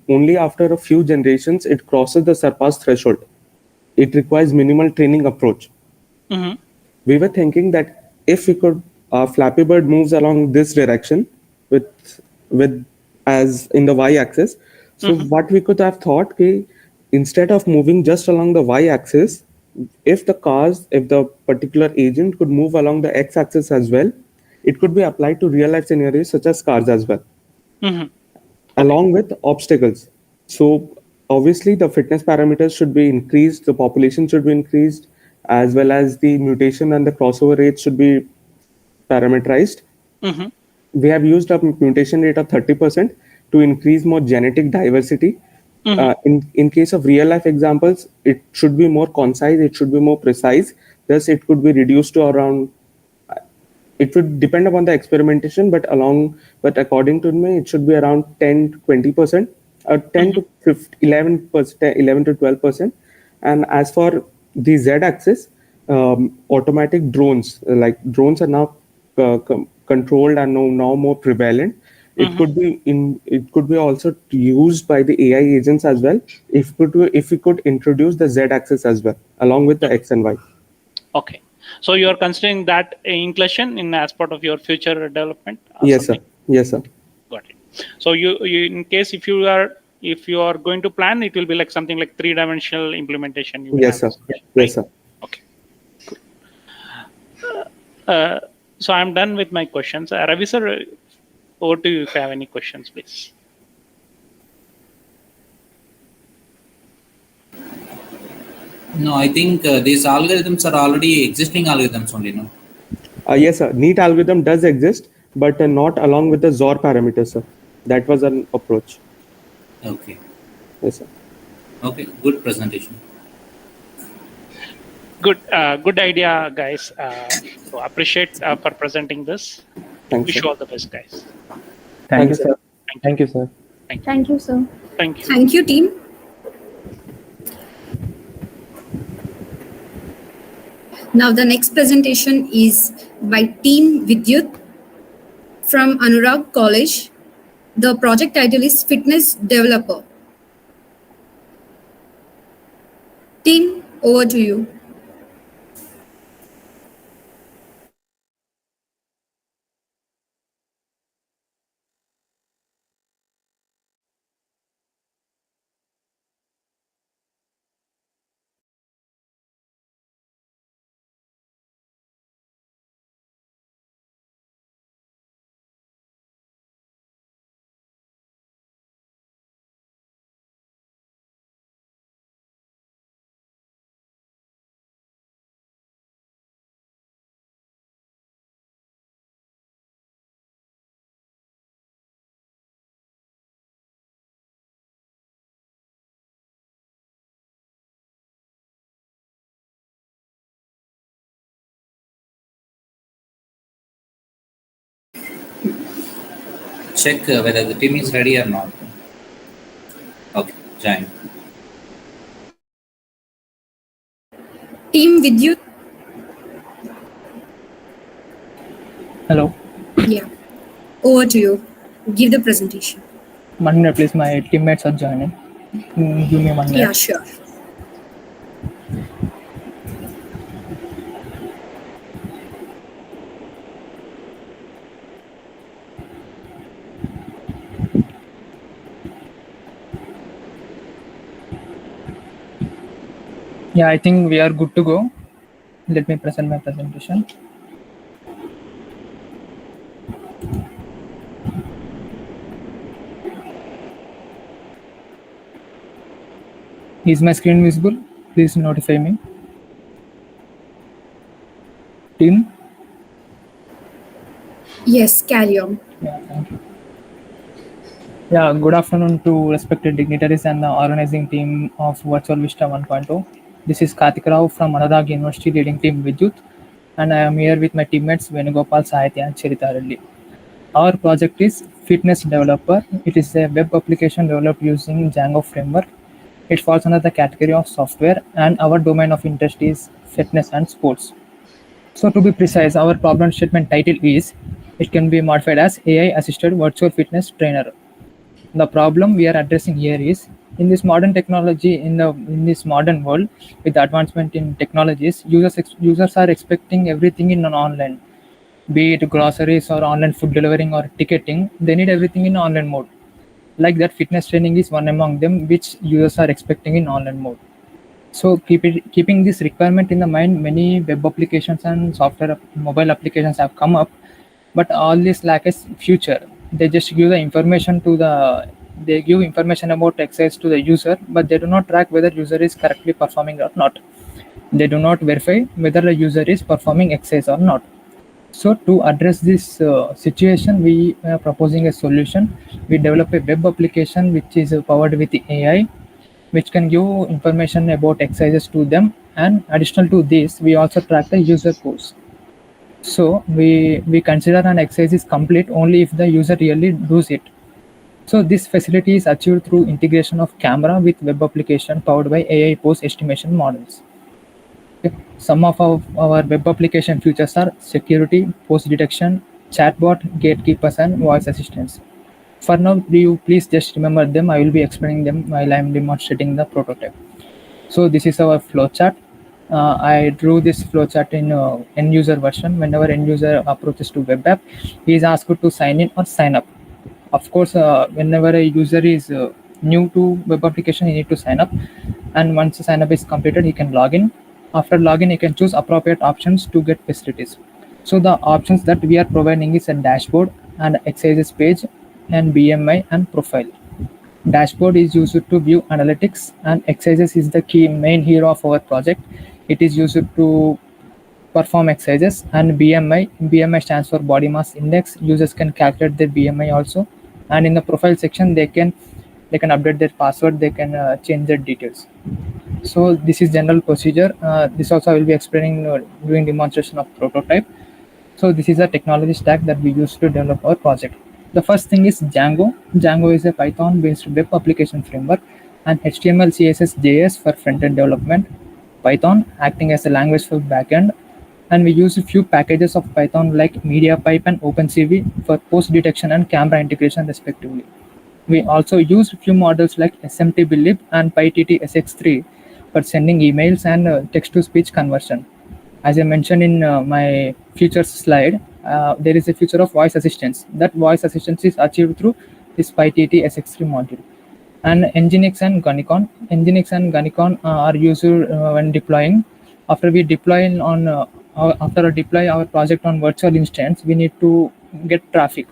only after a few generations it crosses the surpass threshold. It requires minimal training approach. We were thinking that if we could, Flappy Bird moves along this direction with as in the y-axis. So what we could have thought, instead of moving just along the y-axis, if the particular agent could move along the x-axis as well, it could be applied to real-life scenarios such as cars as well, along with obstacles. So obviously the fitness parameters should be increased, the population should be increased, as well as the mutation and the crossover rates should be parameterized. We have used a mutation rate of 30% to increase more genetic diversity. In case of real life examples, it should be more concise, it should be more precise. Thus, it could be reduced to around, it would depend upon the experimentation, but according to me, it should be around 10 to 20%, 10 to 11%, 11 to 12%. And as for the Z-axis, automatic drones, like drones are now controlled and now more prevalent. It could be also used by the AI agents as well. If we could introduce the Z-axis as well, along with the X and Y. Okay, so you are considering that inclusion in as part of your future development? Yes, sir. Yes, sir. Got it. So you in case if you are going to plan, it will be like something like 3-dimensional implementation. Yes, sir. Yes, sir. Okay. Cool. So I'm done with my questions. Ravi sir, over to you if you have any questions, please. No, I think these algorithms are already existing algorithms only, no? Yes, sir. NEAT algorithm does exist, but not along with the XOR parameters, sir. That was an approach. Okay. Yes, sir. Okay, good presentation. Good idea, guys. So appreciate for presenting this. Thanks, Wish sir. you all the best, guys. Thank you, sir. Thank you, sir. Thank you, sir. Thank you. Thank you, team. Now the next presentation is by Team Vidyut from Anurag College. The project title is Fitness Developer. Team, over to you. Check whether the team is ready or not. Okay, join. Team Vidyut. Hello. Yeah. Over to you. Give the presentation. 1 minute, please. My teammates are joining. Give me 1 minute. Yeah, sure. Yeah, I think we are good to go. Let me present my presentation. Is my screen visible? Please notify me. Team? Yes, carry on. Yeah, thank you. Yeah, good afternoon to respected dignitaries and the organizing team of Virtual Vista 1.0. This is Kartik Rao from Anurag University leading team Vidyut, and I am here with my teammates Venugopal, Sahitya and Charita Reddy. Our project is Fitness Developer. It is a web application developed using Django framework. It falls under the category of software, and our domain of interest is fitness and sports. So to be precise, our problem statement title is, it can be modified as AI assisted virtual fitness trainer. The problem we are addressing here is, in this modern technology, in this modern world, with the advancement in technologies, users are expecting everything in an online, be it groceries or online food delivering or ticketing. They need everything in online mode. Like that, fitness training is one among them, which users are expecting in online mode. So keeping this requirement in the mind, many web applications and software mobile applications have come up, but all this lack is future. They just give the information they give information about exercise to the user, but they do not track whether user is correctly performing or not. They do not verify whether the user is performing exercise or not. So to address this situation, we are proposing a solution. We develop a web application which is powered with AI, which can give information about exercises to them, and additional to this, we also track the user course. So we consider an exercise is complete only if the user really does it. So this facility is achieved through integration of camera with web application powered by AI pose estimation models. Okay. Some of our web application features are security, pose detection, chatbot, gatekeepers, and voice assistants. For now, you please just remember them. I will be explaining them while I am demonstrating the prototype. So this is our flowchart. I drew this flowchart in end user version. Whenever end user approaches to web app, he is asked to sign in or sign up. Of course, whenever a user is new to web application, he need to sign up. And once the sign up is completed, he can log in. After login, he can choose appropriate options to get facilities. So the options that we are providing is a dashboard and exercises page and BMI and profile. Dashboard is used to view analytics, and exercises is the main hero of our project. It is used to perform exercises, and BMI stands for body mass index. Users can calculate their BMI also, and in the profile section they can update their password, they can change their details. So this is general procedure. This also I will be explaining during demonstration of prototype. So this is a technology stack that we use to develop our project. The first thing is Django. Django is a Python-based web application framework, and HTML, CSS, JS for front-end development. Python acting as a language for backend, and we use a few packages of Python like MediaPipe and OpenCV for post detection and camera integration respectively. We also use a few models like SMTBlib and PyTT-SX3 for sending emails and text-to-speech conversion. As I mentioned in my features slide, there is a feature of voice assistance. That voice assistance is achieved through this PyTT-SX3 module. And Nginx and Gunicon. Nginx and Gunicon are used when deploying. After we deploy our project on virtual instance, we need to get traffic.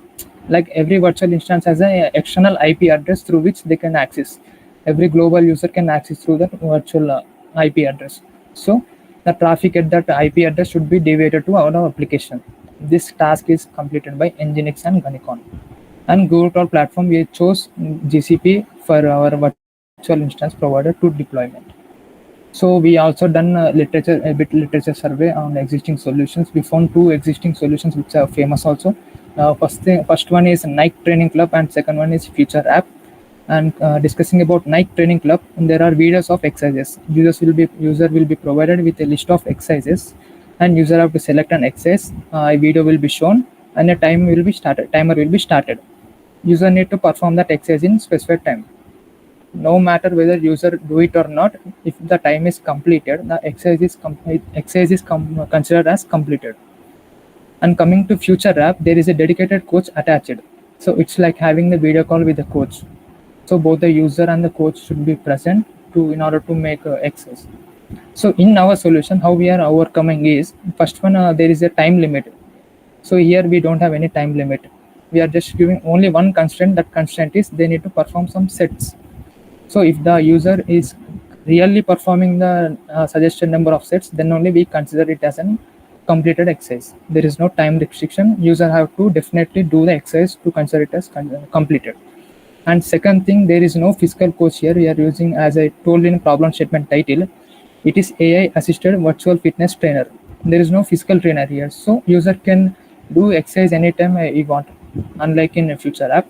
Like every virtual instance has an external IP address through which they can access. Every global user can access through that virtual IP address. So the traffic at that IP address should be deviated to our application. This task is completed by Nginx and Gunicon. And Google Cloud Platform, we chose GCP for our virtual instance provider to deployment. So we also done a bit literature survey on existing solutions. We found 2 existing solutions which are famous also. First one is Nike Training Club and second one is Future App. And discussing about Nike Training Club, there are videos of exercises. User will be provided with a list of exercises, and user have to select an exercise. A video will be shown, and a timer will be started. User need to perform that exercise in specified time. No matter whether user do it or not, if the time is completed, the exercise is considered as completed. And coming to Future App, there is a dedicated coach attached. So it's like having the video call with the coach. So both the user and the coach should be present in order to make exercise. So in our solution, how we are overcoming is, first one, there is a time limit. So here we don't have any time limit. We are just giving only one constraint. That constraint is they need to perform some sets. So if the user is really performing the suggested number of sets, then only we consider it as a completed exercise. There is no time restriction. User have to definitely do the exercise to consider it as completed. And second thing, there is no physical coach here. We are using, as I told in problem statement title, it is AI assisted virtual fitness trainer. There is no physical trainer here. So user can do exercise anytime he want, unlike in a Future App.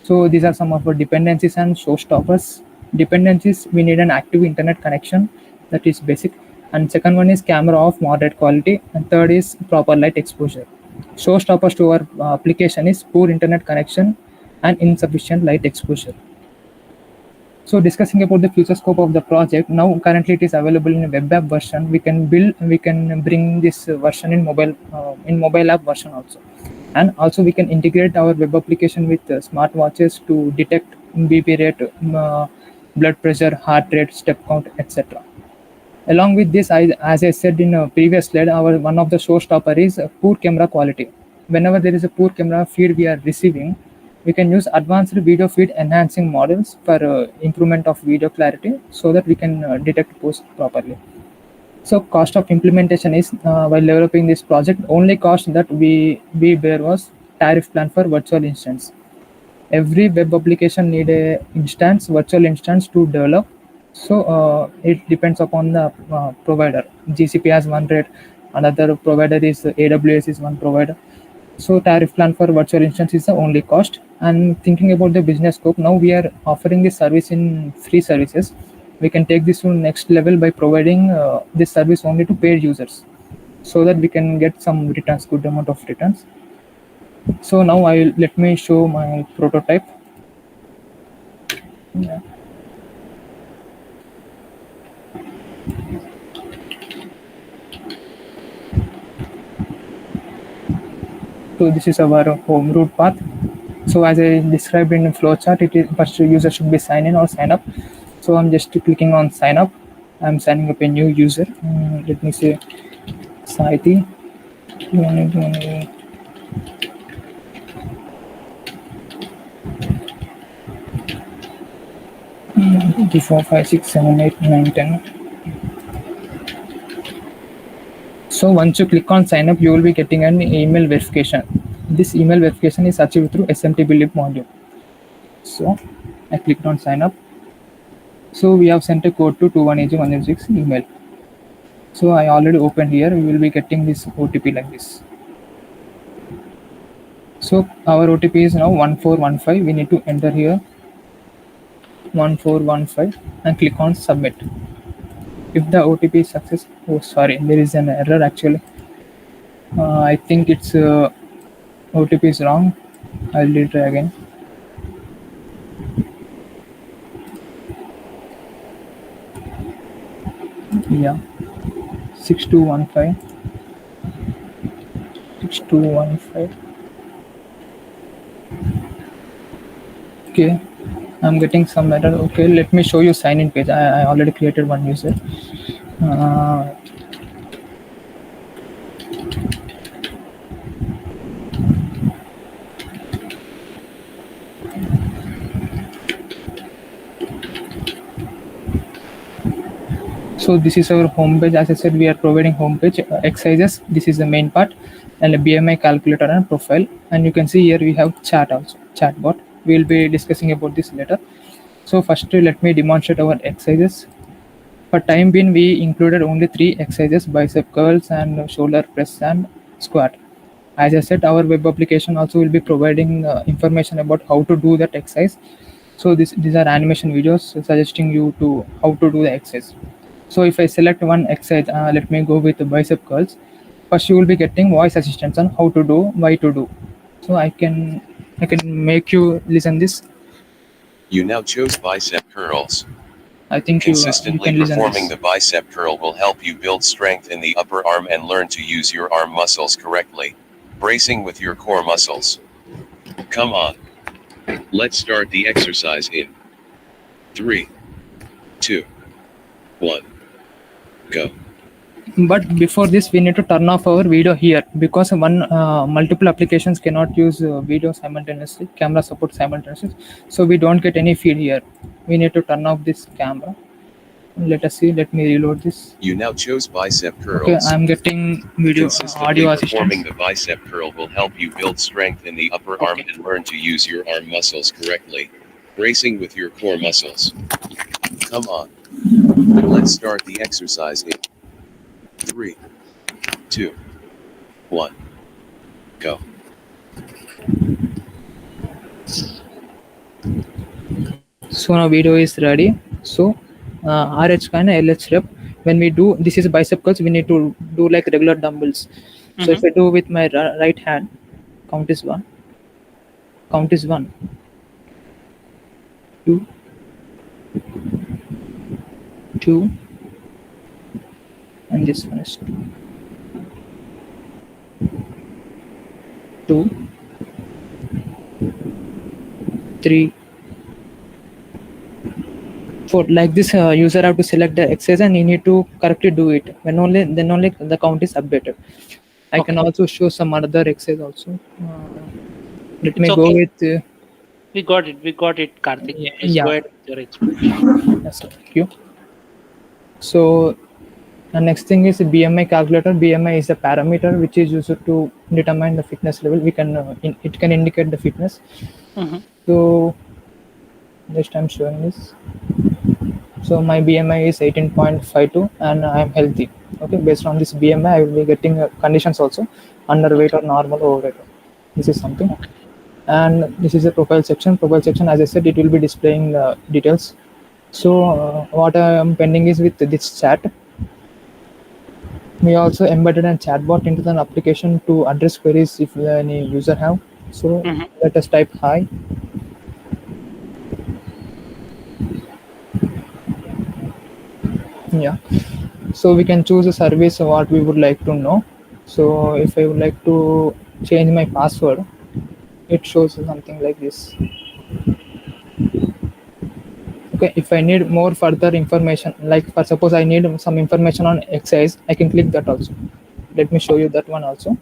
So these are some of our dependencies and showstoppers. Dependencies, we need an active internet connection, that is basic. And second one is camera of moderate quality, and third is proper light exposure. Showstoppers to our application is poor internet connection and insufficient light exposure. So discussing about the future scope of the project, now currently it is available in a web app version. We can bring this version in mobile app version also. And also we can integrate our web application with smartwatches to detect BP rate, blood pressure, heart rate, step count, etc. Along with this, as I said in a previous slide, one of the showstopper is poor camera quality. Whenever there is a poor camera feed we are receiving, we can use advanced video feed enhancing models for improvement of video clarity, so that we can detect post properly. So cost of implementation is, while developing this project, only cost that we bear was tariff plan for virtual instance. Every web application need a virtual instance to develop. So it depends upon the provider. GCP has one rate, another provider is AWS is one provider. So tariff plan for virtual instance is the only cost. And thinking about the business scope, now we are offering this service in free services. We can take this to next level by providing this service only to paid users, so that we can get some returns, good amount of returns. So now let me show my prototype. Yeah. So this is our home route path. So as I described in the flowchart, it is first user should be sign in or sign up. So I'm just clicking on sign up. I'm signing up a new user. Let me say Saiti. 4, 5, 6, 7, 8, 9, 10. So once you click on sign up, you will be getting an email verification. This email verification is achieved through SMTBlib module. So I clicked on sign up. So we have sent a code to 21AG106 email. So I already opened here. We will be getting this OTP like this. So our OTP is now 1415. We need to enter here 1415 and click on submit. If the OTP is success, oh sorry, there is an error actually. I think it's OTP is wrong. I'll retry again. Yeah, 6215. 6215. Okay, I'm getting some error. Okay, let me show you sign in page. I already created one user. So this is our home page. As I said, we are providing home page exercises. This is the main part, and a BMI calculator and profile. And you can see here we have chat also, chatbot. We will be discussing about this later. So first, let me demonstrate our exercises. For time being, we included only 3 exercises: bicep curls and shoulder press and squat. As I said, our web application also will be providing information about how to do that exercise. So these are animation videos suggesting you to how to do the exercise. So if I select one exercise, let me go with the bicep curls. First, you will be getting voice assistance on how to do, why to do. So I can make you listen this. You now chose bicep curls. I think Consistently you can performing the bicep curl will help you build strength in the upper arm and learn to use your arm muscles correctly, bracing with your core muscles. Come on. Let's start the exercise in 3, 2, 1, go. But before this, we need to turn off our video here because multiple applications cannot use video simultaneously, camera support simultaneously. So we don't get any feed here. We need to turn off this camera. Let us see. Let me reload this. You now chose bicep curls. Okay, I'm getting video Consistently audio performing assistance. the bicep curl will help you build strength in the upper arm and learn to use your arm muscles correctly, bracing with your core muscles. Come on. Let's start the exercise in 3, 2, 1, go. So now video is ready. So RH scan and LH rep. When we do this is bicep curls, we need to do like regular dumbbells. So if I do with my right hand, count is 1. Count is 1, 2, 2, and this one is 2, 3, 4. Like this, user have to select the exercise and you need to correctly do it. Then only the count is updated. I can also show some other exercise also. Let me go with. We got it, Karthik. Please Yeah. go ahead with your explanation. Yes, thank you. So the next thing is BMI calculator. BMI is a parameter which is used to determine the fitness level. We can it can indicate the fitness. So next I'm showing this. So my BMI is 18.52 and I am healthy. Okay, based on this BMI, I will be getting conditions also: underweight or normal, overweight. This is something. And this is a profile section. Profile section, as I said, it will be displaying details. So what I am pending is with this chat. We also embedded a chatbot into the application to address queries if any user have. So let us type hi. Yeah, so we can choose a service what we would like to know. So if I would like to change my password, it shows something like this. Okay, if I need more further information, like for suppose I need some information on exercise, I can click that also. Let me show you that one also.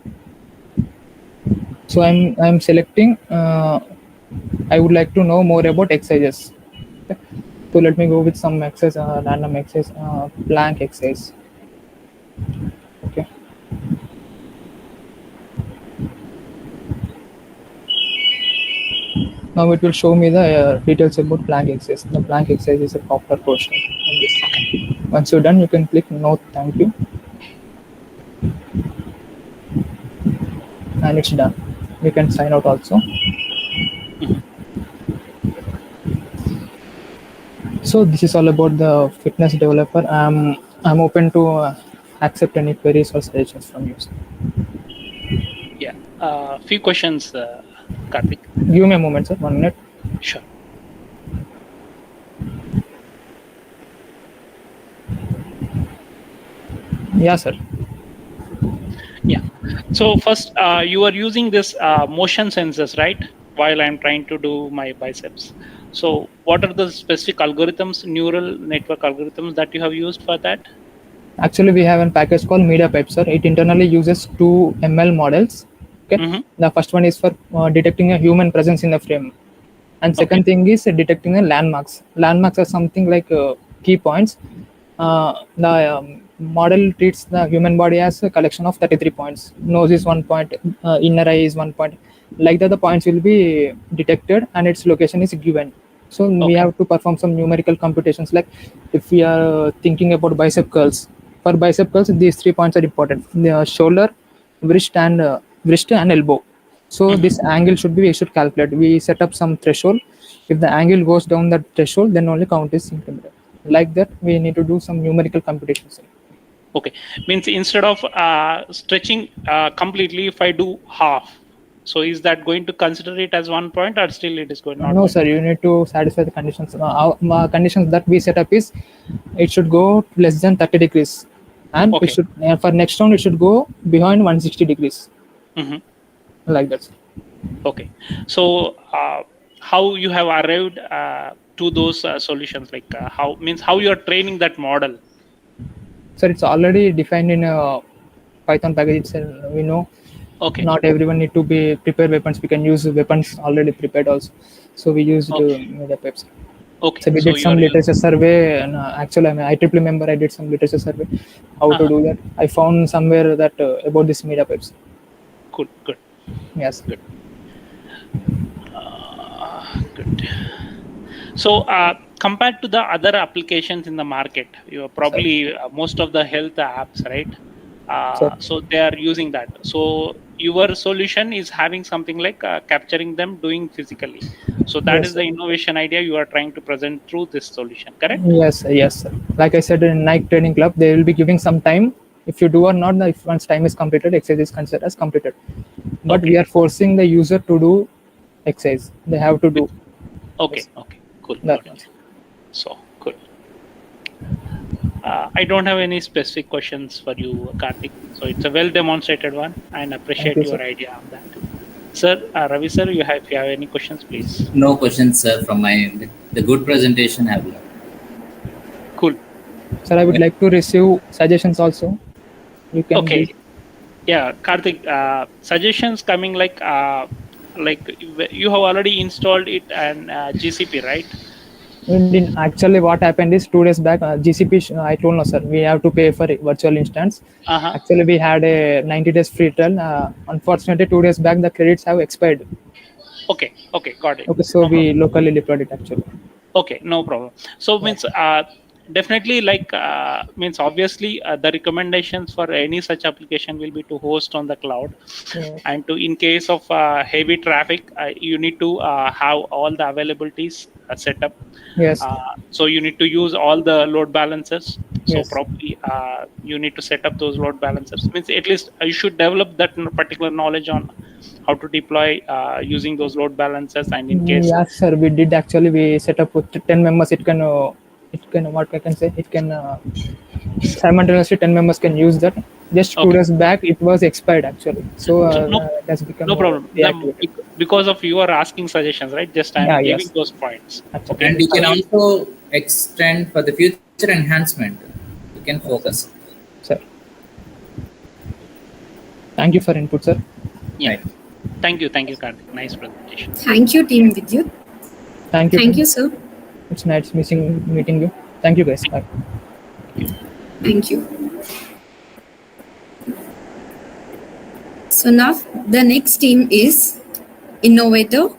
So I'm selecting I would like to know more about exercises. Okay. So let me go with some exercise, random exercise, plank exercise. Okay. Now it will show me the details about plank exercise. The plank exercise is a popular portion of this. Once you're done, you can click no thank you, and it's done. You can sign out also. So this is all about the fitness developer. I'm open to accept any queries or suggestions from you. Yeah, few questions, Karthik. Give me a moment, sir. 1 minute. Sure. Yeah, sir. Yeah. So first, you are using this motion sensors, right? While I'm trying to do my biceps. So what are the specific algorithms, neural network algorithms that you have used for that? Actually, we have a package called MediaPipe, sir. It internally uses 2 ML models. Okay. The first one is for detecting a human presence in the frame, and second thing is detecting a landmarks. Landmarks are something like key points. The model treats the human body as a collection of 33 points. Nose is 1 point, inner eye is 1 point. Like that, the points will be detected and its location is given. So we have to perform some numerical computations. Like if we are thinking about bicep curls, for bicep curls, these 3 points are important: the shoulder, wrist, and elbow. So this angle we should calculate. We set up some threshold. If the angle goes down that threshold, then only count is incremental. Like that, we need to do some numerical computations. Okay, means instead of stretching completely, if I do half, so is that going to consider it as 1 point, or still it is going not? No, sir. You need to satisfy the conditions. Our conditions that we set up is it should go less than 30 degrees, and it should for next round it should go behind 160 degrees. Like that. Okay, so how you have arrived to those solutions? Like how you are training that model? Sir, it's already defined in a Python package itself. We know. Not everyone need to be prepare weapons. We can use weapons already prepared also. So we used MediaPipes. So we did some literature survey, and actually I'm an IEEE member. I did some literature survey how to do that. I found somewhere that about this MediaPipes. Good. Yes. Good. Good. So compared to the other applications in the market, you are probably most of the health apps, right? So they are using that. So your solution is having something like capturing them doing physically. So that is the innovation idea you are trying to present through this solution, correct? Yes, sir. Like I said, in Nike Training Club, they will be giving some time. If you do or not, if once time is completed, exercise is considered as completed. But we are forcing the user to do exercise. They have to do. Okay, cool. So good. I don't have any specific questions for you, Karthik. So it's a well demonstrated one, and appreciate your idea on that. Sir, Ravi sir, if you have any questions, please. No questions, sir, from my end. The good presentation I have learned. Cool. Sir, I would like to receive suggestions also. You can read. Yeah, Karthik, suggestions coming like you have already installed it and GCP, right? Actually, what happened is 2 days back, GCP, I told no, sir, we have to pay for a virtual instance. Actually, we had a 90 days free trial. Unfortunately, 2 days back, the credits have expired. Okay, got it. Okay, so we locally deployed it actually. Okay, no problem. So means definitely means obviously the recommendations for any such application will be to host on the cloud, and to in case of heavy traffic, you need to have all the availabilities set up. Yes. So you need to use all the load balancers. So probably you need to set up those load balancers. Means at least you should develop that particular knowledge on how to deploy using those load balancers, and in case. Yes, sir, we did actually. We set up with 10 members. It can what I can say. It can simultaneously 10 members can use that. Just 2 days back, it was expired actually. So it has become no problem. Because of you are asking suggestions, right? Just I'm giving those points. Okay. And you can also extend for the future enhancement. You can focus. Sir. Thank you for input, sir. Yeah. Right. Thank you, Karthik. Nice presentation. Thank you, Team Vidyut. Thank you. Thank you, sir. It's nice meeting you. Thank you, guys. Bye. Thank you. So now the next team is Innovator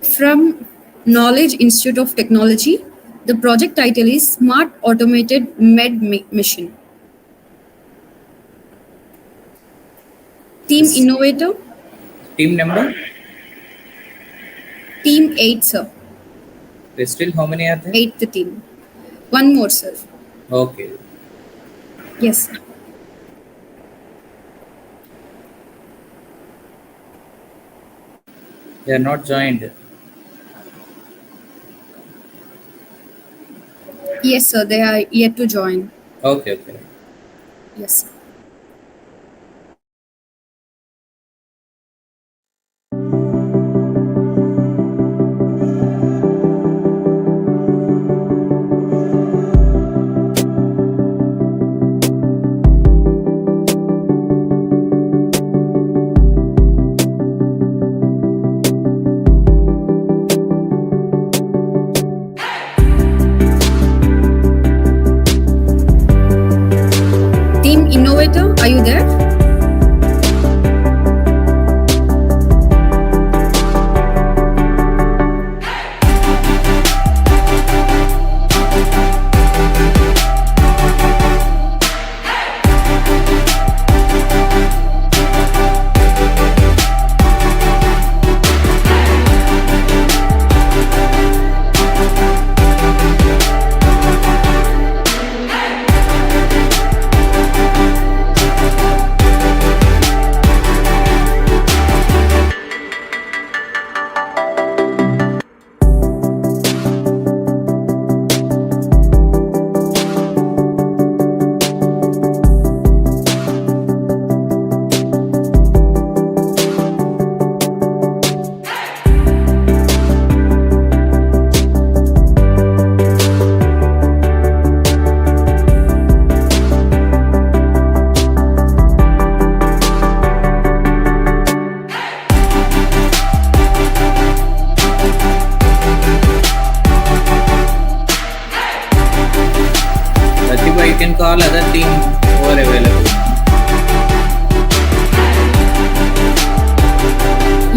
From Knowledge Institute of Technology. The project title is Smart Automated Machine. Team Innovator. Team number? Team 8, sir. There's still how many are there? 8th team. One more, sir. Okay. Yes, sir. They are not joined. Yes, sir. They are yet to join. Okay. Yes, sir. Team Innovator, are you there? Pratibha, you can call other team who are available.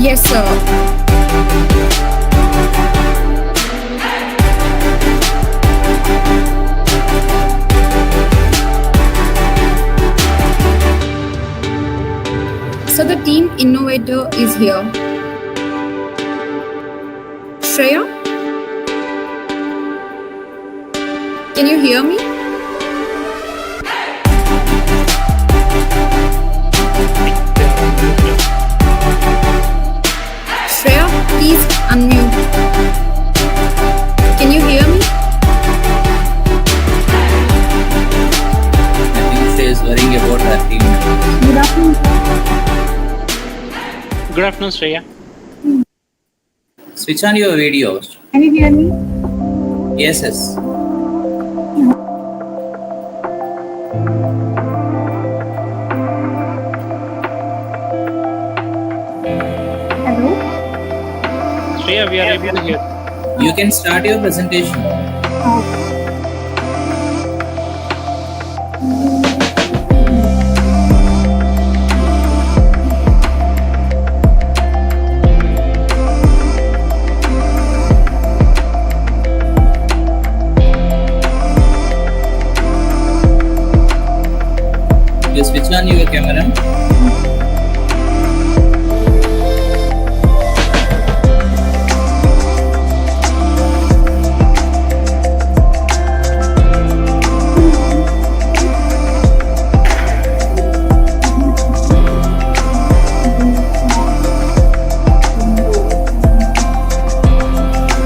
Yes, sir. So the team innovator is here. Shreya? Can you hear me? Shreya, please unmute. Can you hear me? I think she is worrying about her team. Good afternoon. Good afternoon, Shreya. Switch on your video. Can you hear me? Yes. Hello? Shreya, we are able to hear. You can start your presentation. You switch on your camera.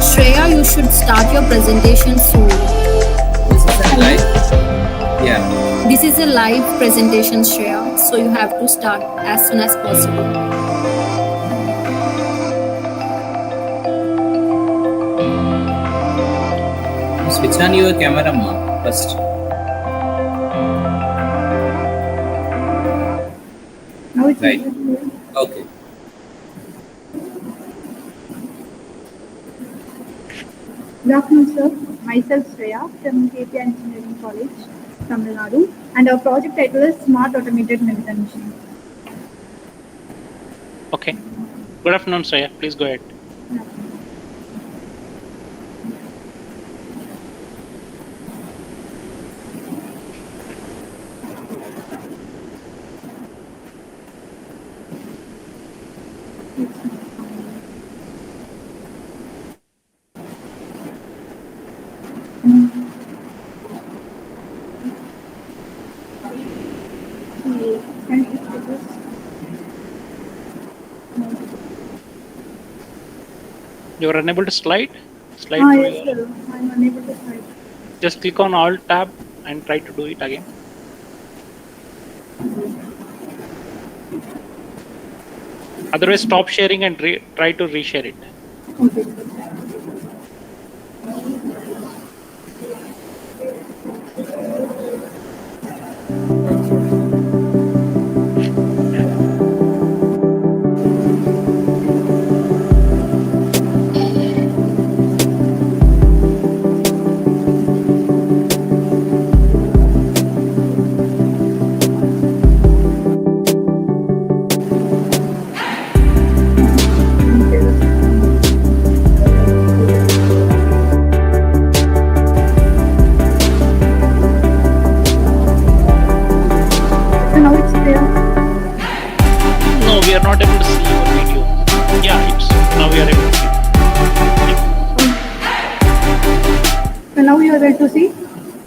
Shreya, you should start your presentation soon. This is a live. Yeah. This is a live presentation, Shreya, so you have to start as soon as possible. Switch on your camera first. Now it's Right. Okay. Good afternoon, sir. Myself, Shreya, from KPI Engineering College, Tamil Nadu, and our project title is Smart Automated Medicine Machine. Okay. Good afternoon, Shreya. Please go ahead. You're unable to slide? Slide Ah, through yes, your... sir. I'm unable to slide. Just click on Alt tab and try to do it again. Otherwise, stop sharing and try to reshare it. Okay. So now it's there. No, we are not able to see your video. Yeah, it's now we are able to see. So now you are able to see.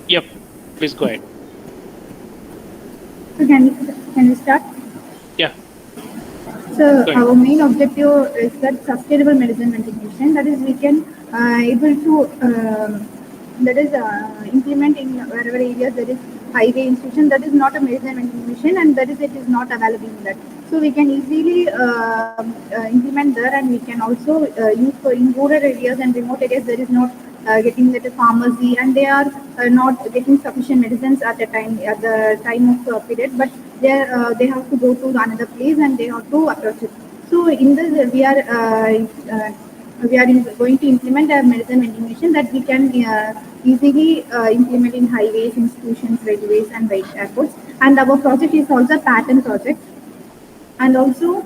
Yep, please go ahead. So can we start? Yeah. So Go ahead. our main objective is that sustainable medicine integration. That is, we can able to implement in wherever areas there is highway institution that is not a medicine integration, and that is it is not available in that. So we can easily implement there, and we can also use for in rural areas and remote areas there is not getting at a pharmacy, and they are not getting sufficient medicines at the time of period, but they have to go to another place and they have to approach it. So in this going to implement a medicine integration that we can easily implement in highways, institutions, railways, and airports. And our project is also a pattern project. And also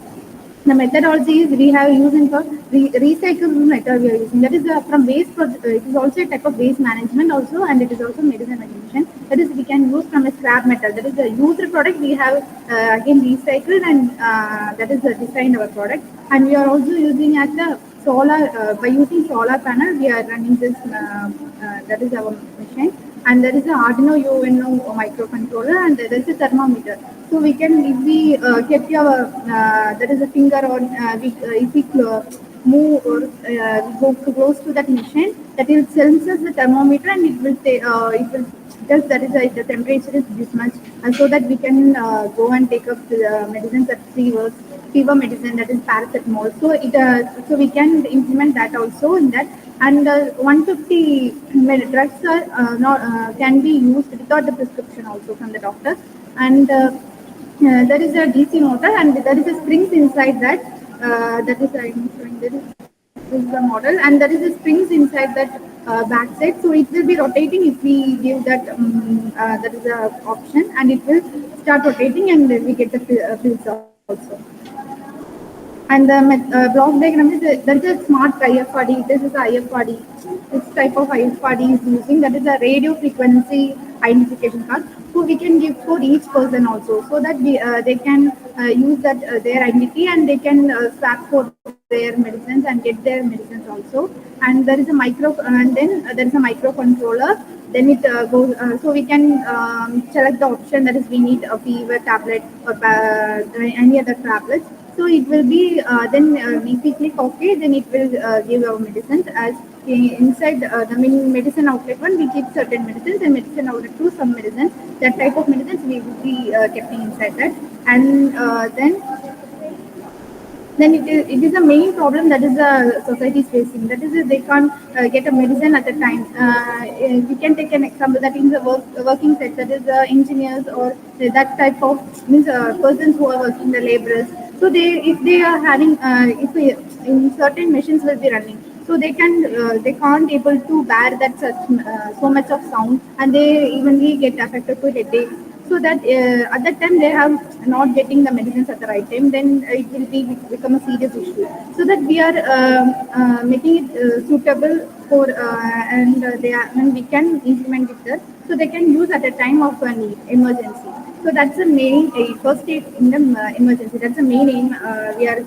the methodology is we have using for recyclable method we are using. That is from waste. It is also a type of waste management also, and it is also medicine management. That is we can use from a scrap metal. That is a used product we have again recycled, and that is designed our product. And we are also using as a solar by using solar panel. We are running this. That is our machine. And there is an Arduino UNO microcontroller, and there is a thermometer. So we can, if we kept your that is a finger on, if we move or go close to that machine, that will senses the thermometer, and it will say it will just that is the temperature is this much, and so that we can go and take up the medicines that fever medicine, that is paracetamol. So so we can implement that also in that. And 150 drugs are not can be used without the prescription also from the doctor. And there is a DC motor, and there is a springs inside that. That is I'm showing this is the model, and there is a springs inside that back side. So it will be rotating if we give that. That is a option, and it will start rotating, and we get the pills also. And the block diagram is there is a smart IFRD. This is IFRD. This type of IFRD is using, that is a radio frequency identification card. So we can give for each person also, so that they can use that their identity, and they can swap for their medicines and get their medicines also. And there is a and then there is a microcontroller. Then it goes, so we can select the option, that is we need a fever tablet or any other tablets. So it will be then if we click OK, then it will give our medicines. As inside the medicine outlet one, we keep certain medicines, and medicine outlet two some medicines. That type of medicines we will be keeping inside that. And then it is a main problem that is the society is facing. That is they can't get a medicine at a time. We can take an example that in the working sector, that is engineers or that type of means persons who are working, the laborers. So if they are having in certain machines will be running, so they can't able to bear that so much of sound, and they evenly get affected with headache. So that at that time they have not getting the medicines at the right time, then it will become a serious issue. So that we are making it suitable for and when we can implement it there, so they can use at a time of need, emergency. So that's the main first aid in the emergency. That's the main aim we are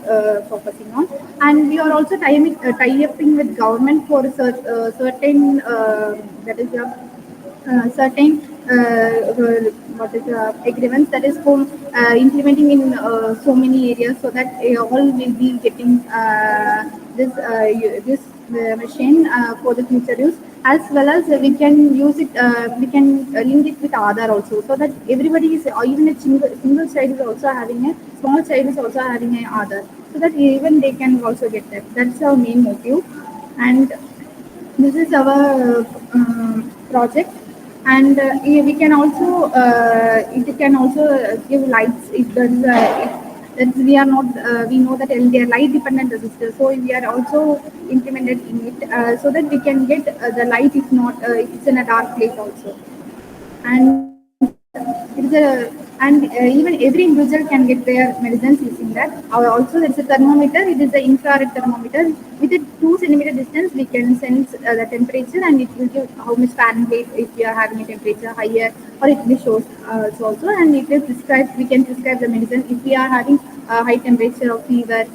focusing on, and we are also tie-upping with government for certain that is a certain what is agreements that is for implementing in so many areas, so that all will be getting this machine for the future use, as well as we can use it, we can link it with Aadhaar also, so that everybody is, or even a single child is also having a small child is also having a Aadhaar, so that even they can also get that. That's our main motive, and this is our project. And we can also it can also give lights if there's if we are not we know that they are light dependent resistors, so we are also implemented in it, so that we can get the light if not if it's in a dark place also. And it is a, and even every individual can get their medicines using that. Also, there's a thermometer. It is the infrared thermometer. With a 2 centimeter distance, we can sense the temperature, and it will give how much Fahrenheit if we are having a temperature higher, or it will show so also. And it is prescribed. We can prescribe the medicine if we are having a high temperature or fever,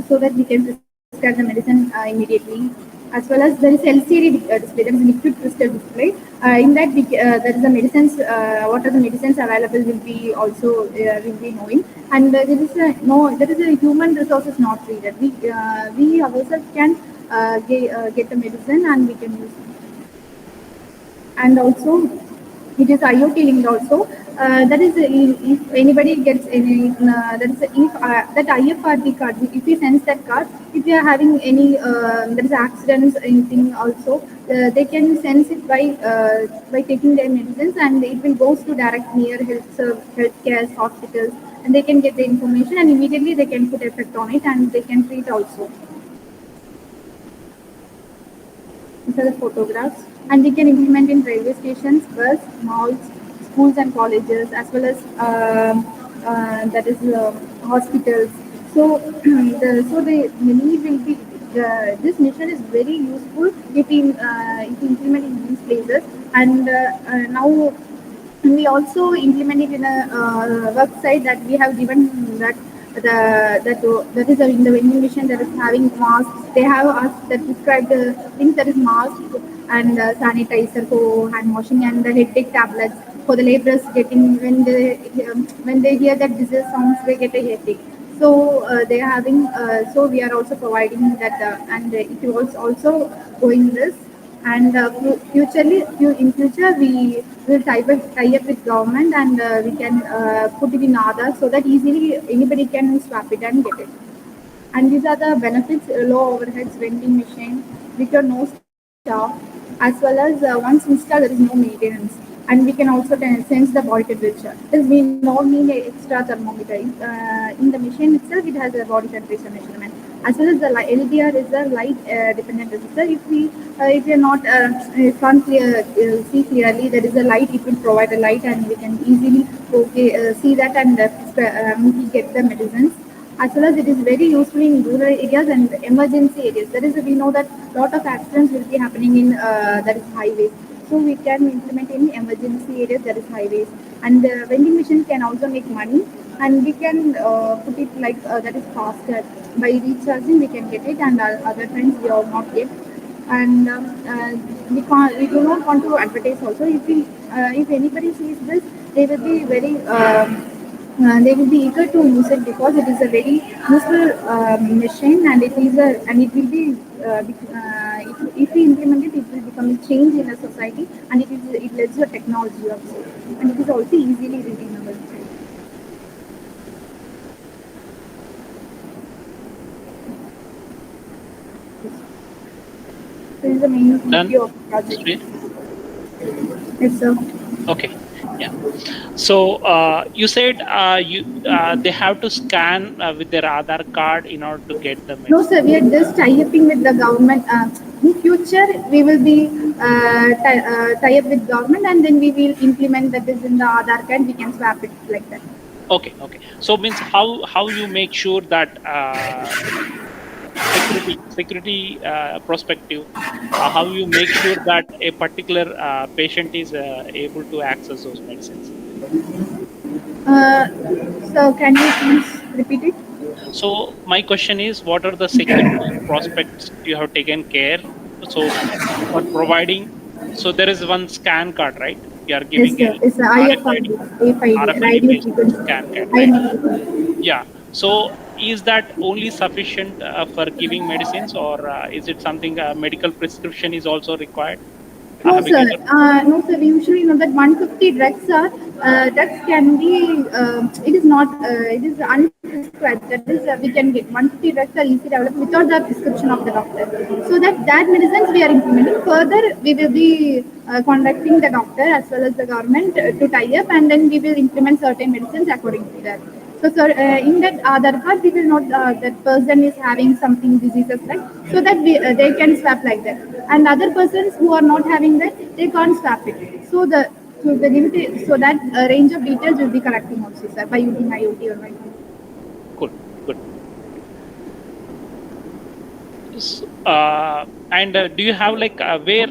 so that we can prescribe the medicine immediately. As well as there is LCD display, there is a liquid crystal display. In that, there is the medicines, what are the medicines available will be also will be knowing, and there is a human resources not needed. We ourselves can get the medicine and we can use it. And also, it is IoT linked also. That is, if anybody gets any, that is if that IFRD card, if we sense that card, if they are having any there is accidents, anything also, they can sense it by taking their medicines, and it will go to direct near healthcare hospitals, and they can get the information, and immediately they can put effect on it, and they can treat also. These are the photographs, and we can implement in railway stations, bus, malls, schools and colleges, as well as that is hospitals. So the many will be. This mission is very useful if we implement in these places, and now we also implement it in a website that we have given that that is in the vending machine that is having masks. They have us that describe the things that is mask and sanitizer for hand washing, and the headache tablets for the laborers getting when they hear that disease sounds, they get a headache. So they are having. So we are also providing that, and it was also going this. And in future, we will tie up with government, and we can put it in Aadhaar, so that easily anybody can swap it and get it. And these are the benefits: low overheads, vending machine, with no staff, as well as once installed, there is no maintenance. And we can also sense the body temperature. This we not need an extra thermometer. In the machine itself, it has a body temperature measurement. As well as the LDR is a light dependent resistor. If we are not can't see clearly, there is a light. It will provide a light, and we can easily see that, and we get the medicines. As well as it is very useful in rural areas and emergency areas. That is, we know that lot of accidents will be happening in that is highways. So we can implement in emergency areas, that is highways. And the vending machine can also make money, and we can put it like that is faster. By recharging, we can get it, and other times we are not get. And we do not want to advertise also. If anybody sees this, they will be very. They will be eager to use it, because it is a very useful machine, and it will be if we implement it, it will become a change in a society, and it leads to a technology also, and it is also easily redeemable. This is the main view of the project. Yes, sir. Okay. Yeah. So you said they have to scan with their Aadhaar card in order to get the medicine. No, sir. We are just tie-upping with the government. In future, we will be tie up with government, and then we will implement that is in the Aadhaar card. We can swap it like that. Okay. Okay. So means how you make sure that security perspective, how you make sure that a particular patient is able to access those medicines? So can you please repeat it? So my question is, what are the security prospects you have taken care? So for providing, so there is one scan card, right? You are Yes, giving sir. a It's a RFID, IFID, RFID radio based frequency. scan card, right? ID. Yeah. So is that only sufficient for giving medicines, or is it something medical prescription is also required? No, Have you sir. get it? No, sir. We usually know that 150 drugs are drugs can be. It is not. It is unprescribed. That is, we can get 150 drugs are easily available without the prescription of the doctor. So that medicines we are implementing. Further, we will be contacting the doctor as well as the government to tie up, and then we will implement certain medicines according to that. So, sir, in that Aadhaar card, we will know that person is having something diseases like, so that they can swap like that. And other persons who are not having that, they can't swap it. So the limit, so that range of details will be collecting also, sir, by using IoT or Wi-Fi. Cool. Good. And do you have like where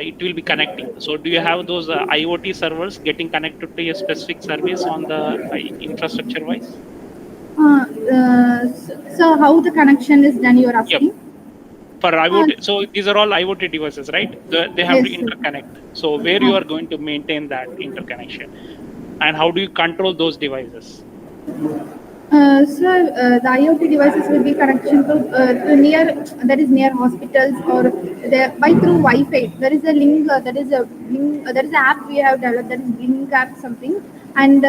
it will be connecting? So do you have those IoT servers getting connected to a specific service on the infrastructure wise? So how the connection is done, you are Yep. asking? For IoT, so these are all IoT devices, right? They have to Yes, sir. interconnect. So where you are going to maintain that interconnection, and how do you control those devices? The IoT devices will be connection to near, that is near hospitals, or by through Wi-Fi. There is a link. There is an app we have developed, that is Link app something, and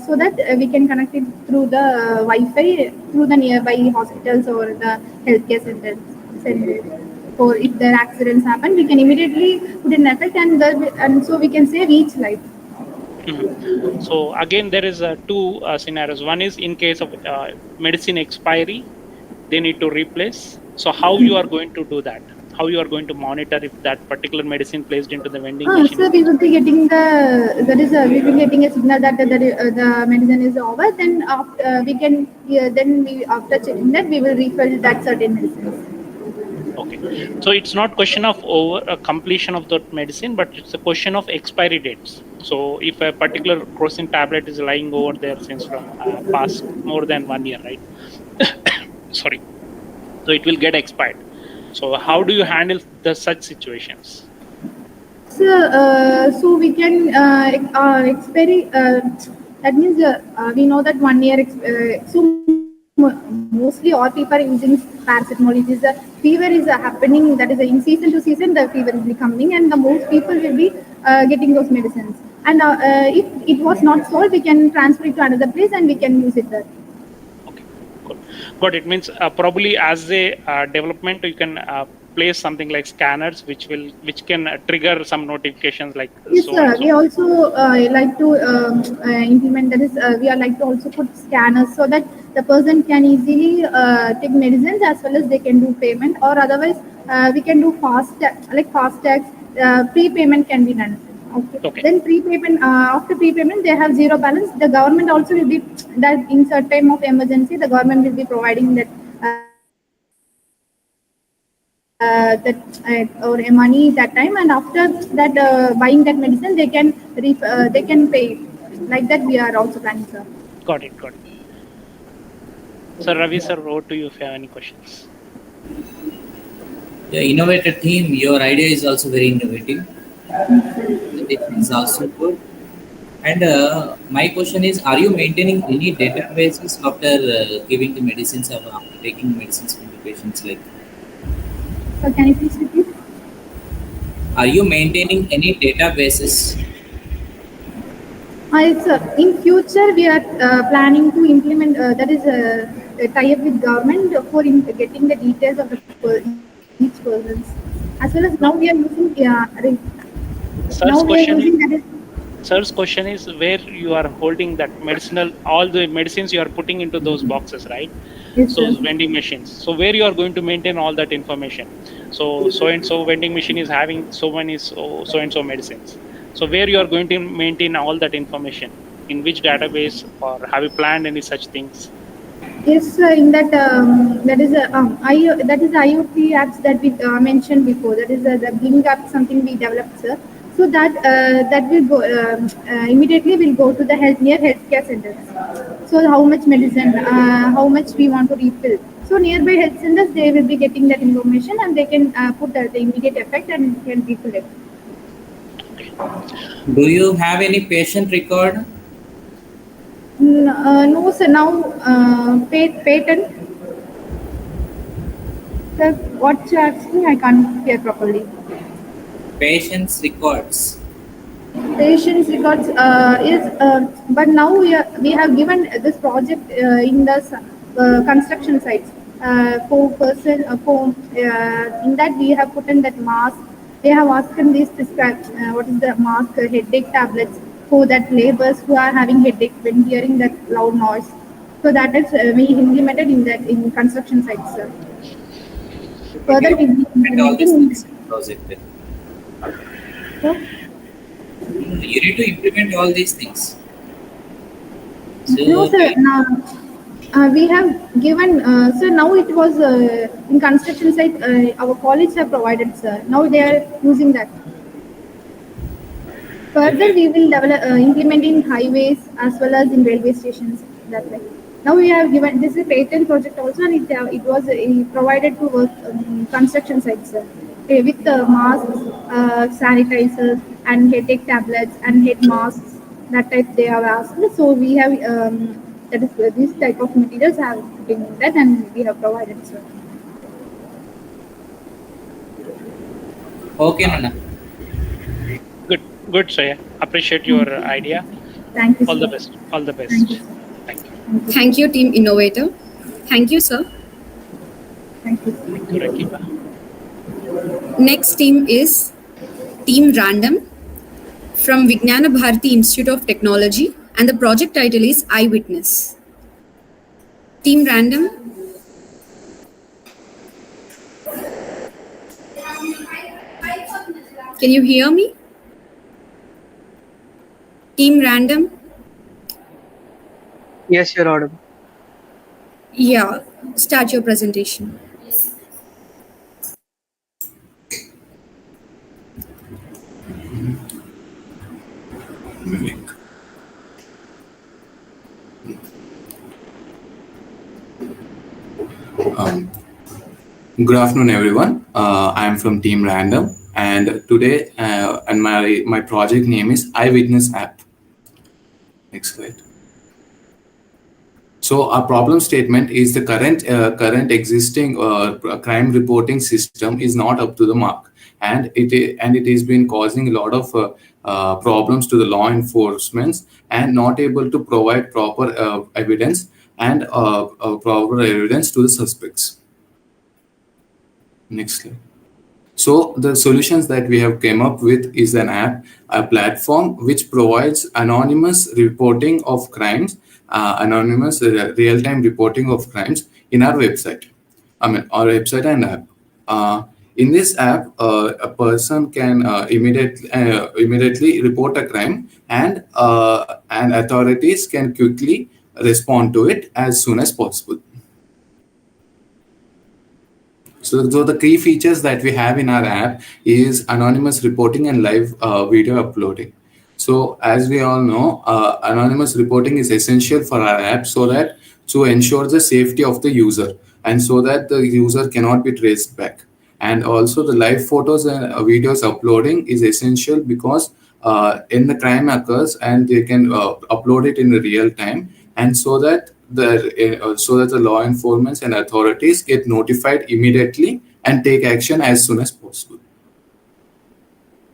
so that we can connect it through the Wi-Fi through the nearby hospitals or the healthcare centers. Or if there accidents happen, we can immediately put in effect, and so we can save each life. So again, there is two scenarios. One is in case of medicine expiry, they need to replace. So how you are going to do that? How you are going to monitor if that particular medicine placed into the vending machine? So we will be getting we will be getting a signal that the medicine is over. Then after we can after checking that, we will refill that certain medicines. Okay, so it's not question of completion of that medicine, but it's a question of expiry dates. So if a particular crocin tablet is lying over there since from past more than 1 year, right? Sorry, so it will get expired. So how do you handle such situations? So we can expiry. That means we know that 1 year. Mostly all people are using paracetamol. It is a fever is happening. That is in season to season the fever is becoming, and the most people will be getting those medicines. And if it was not solved, we can transfer it to another place and we can use it there. But it means probably as a development, you can place something like scanners, which can trigger some notifications like. Yes, sir. We also like to implement that is we are like to also put scanners so that the person can easily take medicines as well as they can do payment, or otherwise we can do fast tags. Prepayment can be done. Okay. Then prepayment after prepayment they have zero balance. The government also will be that in certain time of emergency the government will be providing that. Or money that time, and after that buying that medicine they can pay like that. We are also planning, sir. Got it. So Ravi sir, over to you if you have any questions. The innovative team, your idea is also very innovative. It is also good. And my question is, are you maintaining any databases after giving the medicines or after taking medicines from the patients? Like, so can you please repeat? Are you maintaining any databases? In future, we are planning to implement that is a tie-up with government for getting the details of each person, as well as now we are using. Sir's question is where you are holding that all the medicines you are putting into those boxes, right? Yes, so sir. Vending machines. So where you are going to maintain all that information. So and so vending machine is having so many so and so medicines. So where you are going to maintain all that information, in which database, or have you planned any such things? Yes, in that that is IoT apps that we mentioned before. That is the Blink app, something we developed, sir. So that will go immediately will go to the near healthcare centers. So how much medicine, how much we want to refill. So nearby health centers, they will be getting that information and they can put the immediate effect and can refill it. Do you have any patient record? No, sir. Now patent. Sir, what you're asking, I can't hear properly. Patients records. Patients records but now we have given this project in the construction sites. 4% in that we have put in that mask. They have asked them this describe what is the mask headache tablets for that laborers who are having headache when hearing that loud noise. So that is we implemented in construction sites. Sir. Further, we implementing project. So, you need to implement all these things. So, no, sir. Now, we have given, sir, now it was in construction site, our college have provided, sir. Now they are using that. Further, we will develop, implement in highways as well as in railway stations. That way. Now we have given, this is a patent project also, and it was provided to work construction sites, sir. With masks, sanitizers, and headache tablets and head masks. That type they have asked. So we have that is this type of materials have been that and we have provided, sir. Okay, Nana. Good, Shreya. Appreciate your idea. Thank you. All the sir. best. All the best. Thank you. Thank you. Thank you, Team Innovator. Thank you, sir. Thank you. Thank you, Rakiba. Next team is Team Random from Vijnana Bharati Institute of Technology, and the project title is Eyewitness. Team Random. Can you hear me? Team Random? Yes, you're audible. Yeah, start your presentation. Good afternoon, everyone. I am from Team Random, and today, and my project name is Eyewitness app. Next slide. So our problem statement is the current existing crime reporting system is not up to the mark, and it has been causing a lot of problems to the law enforcement and not able to provide proper evidence and proper evidence to the suspects. Next slide. So the solutions that we have came up with is an app, a platform which provides anonymous reporting of crimes, anonymous real-time reporting of crimes in our website. Our website and app. In this app, a person can immediately report a crime, and authorities can quickly respond to it as soon as possible. So the key features that we have in our app is anonymous reporting and live video uploading. So as we all know, anonymous reporting is essential for our app to ensure the safety of the user and so that the user cannot be traced back. And also the live photos and videos uploading is essential because in the crime occurs and they can upload it in real time, and so that the law enforcement and authorities get notified immediately and take action as soon as possible.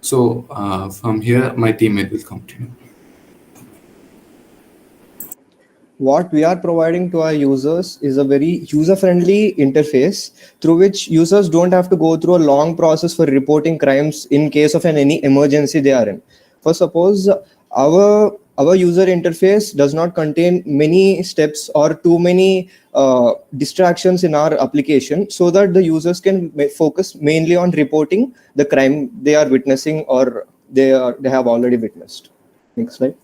So from here, my teammate will continue. What we are providing to our users is a very user-friendly interface through which users don't have to go through a long process for reporting crimes in case of any emergency they are in. For suppose our user interface does not contain many steps or too many distractions in our application, so that the users can focus mainly on reporting the crime they are witnessing or they have already witnessed. Next slide.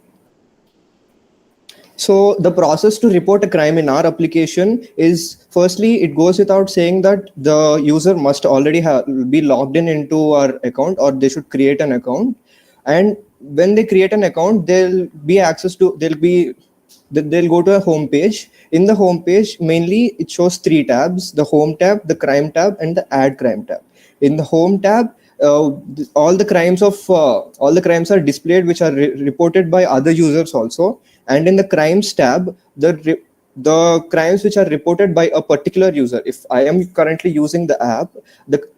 So the process to report a crime in our application is, firstly, it goes without saying that the user must already be logged into our account, or they should create an account. And when they create an account, they'll go to a home page. In the home page, mainly it shows 3 tabs: the home tab, the crime tab, and the add crime tab. In the home tab, all the crimes are displayed which are reported by other users also. And in the crimes tab, the crimes which are reported by a particular user. If I am currently using the app,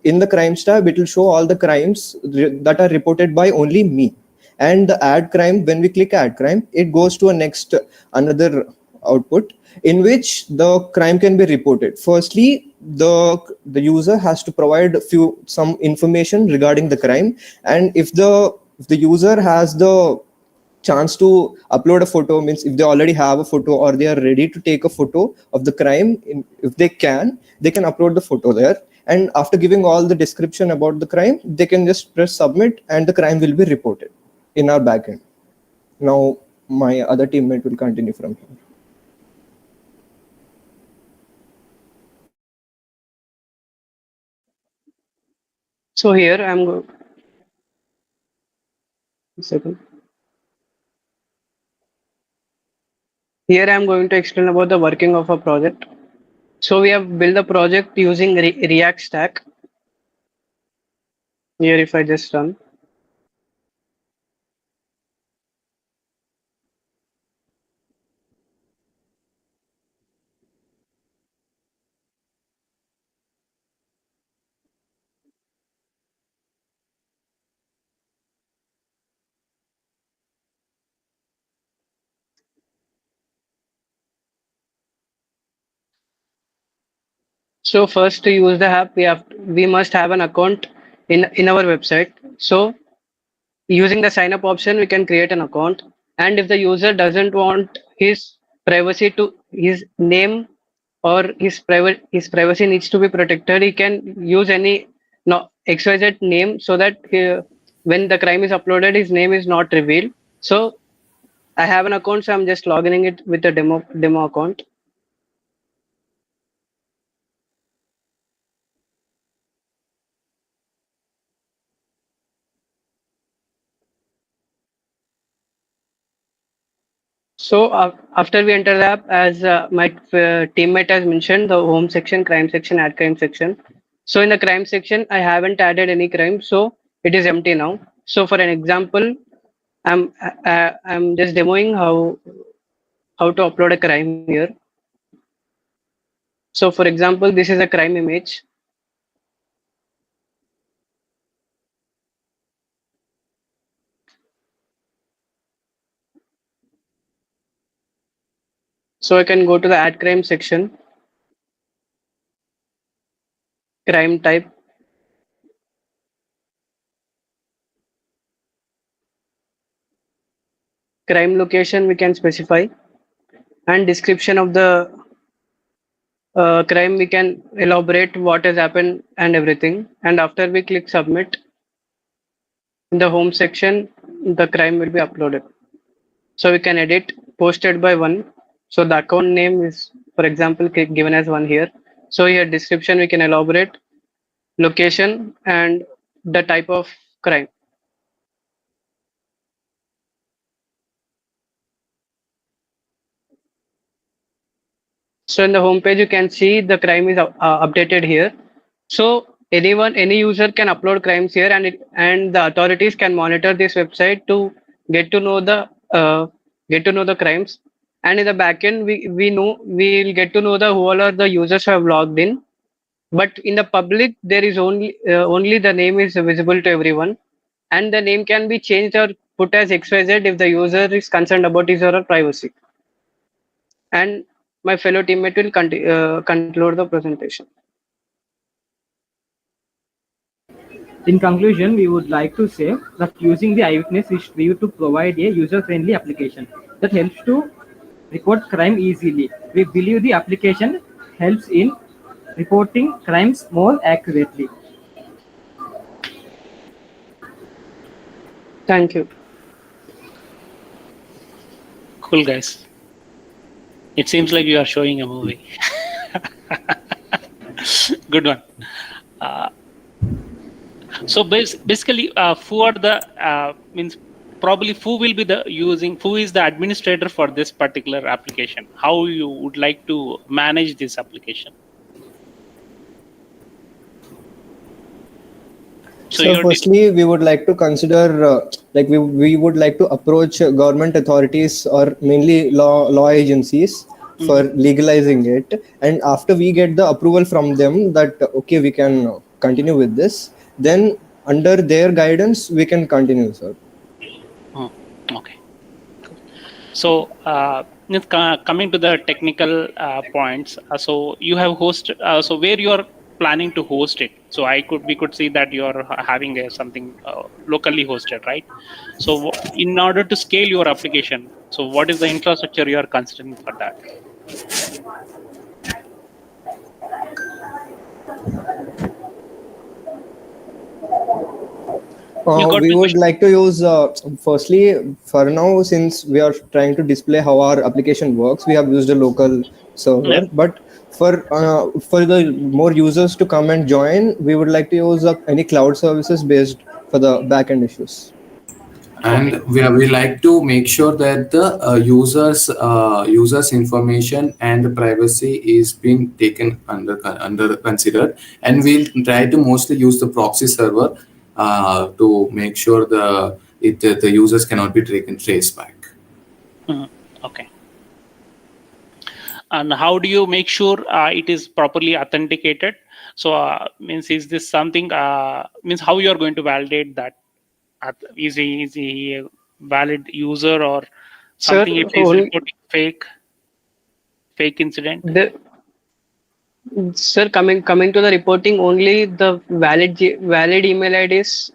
in the crimes tab, it will show all the crimes that are reported by only me. And the add crime, when we click add crime, it goes to another output in which the crime can be reported. Firstly, the user has to provide some information regarding the crime, and if the user has the chance to upload a photo, means if they already have a photo or they are ready to take a photo of the crime, if they can upload the photo there. And after giving all the description about the crime, they can just press submit and the crime will be reported in our backend. Now my other teammate will continue from here. So here I'm going. Second. Here I'm going to explain about the working of a project. So we have built the project using React Stack. Here, if I just run. So first, to use the app, we must have an account in our website. So using the sign up option, we can create an account. And if the user doesn't want his name or his privacy needs to be protected, he can use any XYZ name, so that when the crime is uploaded, his name is not revealed. So I have an account, so I'm just logging it with the demo account. So after we enter the app, as my teammate has mentioned, the home section, crime section, add crime section. So in the crime section, I haven't added any crime, so it is empty now. So for an example, I'm just demoing how to upload a crime here. So for example, this is a crime image. So I can go to the add crime section, crime type, crime location we can specify, and description of the crime we can elaborate what has happened and everything. And after we click submit, in the home section, the crime will be uploaded. So we can edit posted by one. So the account name is, for example, given as one here. So here description we can elaborate, location, and the type of crime. So in the home page, you can see the crime is updated here. So any user can upload crimes here, and the authorities can monitor this website to get to know the crimes. And in the backend, we'll get to know who all are the users who have logged in. But in the public, there is only the name is visible to everyone, and the name can be changed or put as XYZ if the user is concerned about his or her privacy. And my fellow teammate will conclude the presentation. In conclusion, we would like to say that using the Eyewitness is to provide a user-friendly application that helps to report crime easily. We believe the application helps in reporting crimes more accurately. Thank you. Cool, guys. It seems like you are showing a movie. Good one. So basically, who are the means probably who will be the who is the administrator for this particular application? How you would like to manage this application? So firstly, we would like to consider, we would like to approach government authorities or mainly law agencies for legalizing it. And after we get the approval from them that, okay, we can continue with this, then under their guidance, we can continue, sir. Okay. So coming to the technical points, so you have so where you are planning to host it. So we could see that you are having something locally hosted, right? So in order to scale your application, so what is the infrastructure you are considering for that? We would like to use, firstly, for now, since we are trying to display how our application works, we have used a local server. But for the more users to come and join, we would like to use any cloud services based for the backend issues. And we like to make sure that the users information and the privacy is being taken under considered, and we'll try to mostly use the proxy server to make sure the users cannot be traced back. Okay. And how do you make sure it is properly authenticated? So means is this something means how you are going to validate that? Is he a valid user or something? If he's reporting fake incident. Sir, coming to the reporting, only the valid email IDs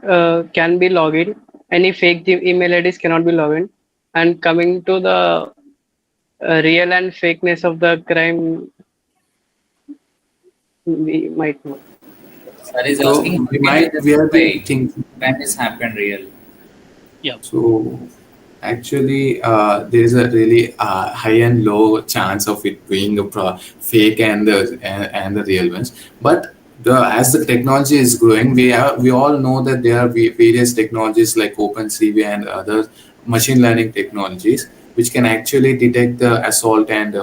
can be logged in. Any fake email IDs cannot be logged in. And coming to the real and fakeness of the crime, we might not. Sir is asking when this happened real. Yeah. So actually, there is a really high and low chance of it being a fake and the real ones. But as the technology is growing, we all know that there are various technologies like OpenCV and other machine learning technologies which can actually detect the assault and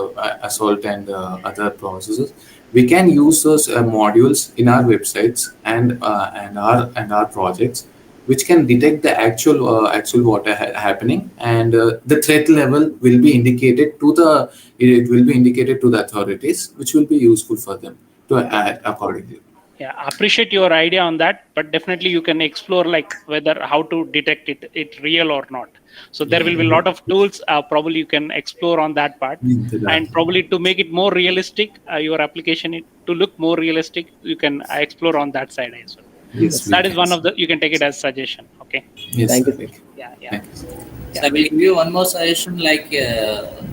other processes. We can use those modules in our websites and our projects, which can detect the actual what happening, and the threat level will be indicated to the authorities, which will be useful for them to act accordingly. Yeah, appreciate your idea on that, but definitely you can explore like how to detect it real or not. So there will be a lot of tools probably you can explore on that part, and probably to make it more realistic, your application to look more realistic, you can explore on that side as well. Yes, that is one of the, you can take it as suggestion. Okay. Yes. Thank you. Yeah. So I will give you one more suggestion. Like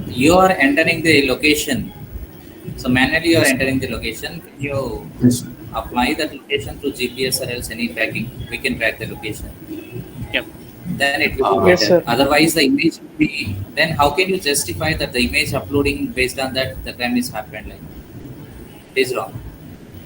you are entering the location. So manually you are entering the location. Can you apply that location to GPS or else any tracking? We can track the location. Yep. Then it will be better. Otherwise the image will be. Then how can you justify that the image uploading based on that the crime is happened? Like it is wrong.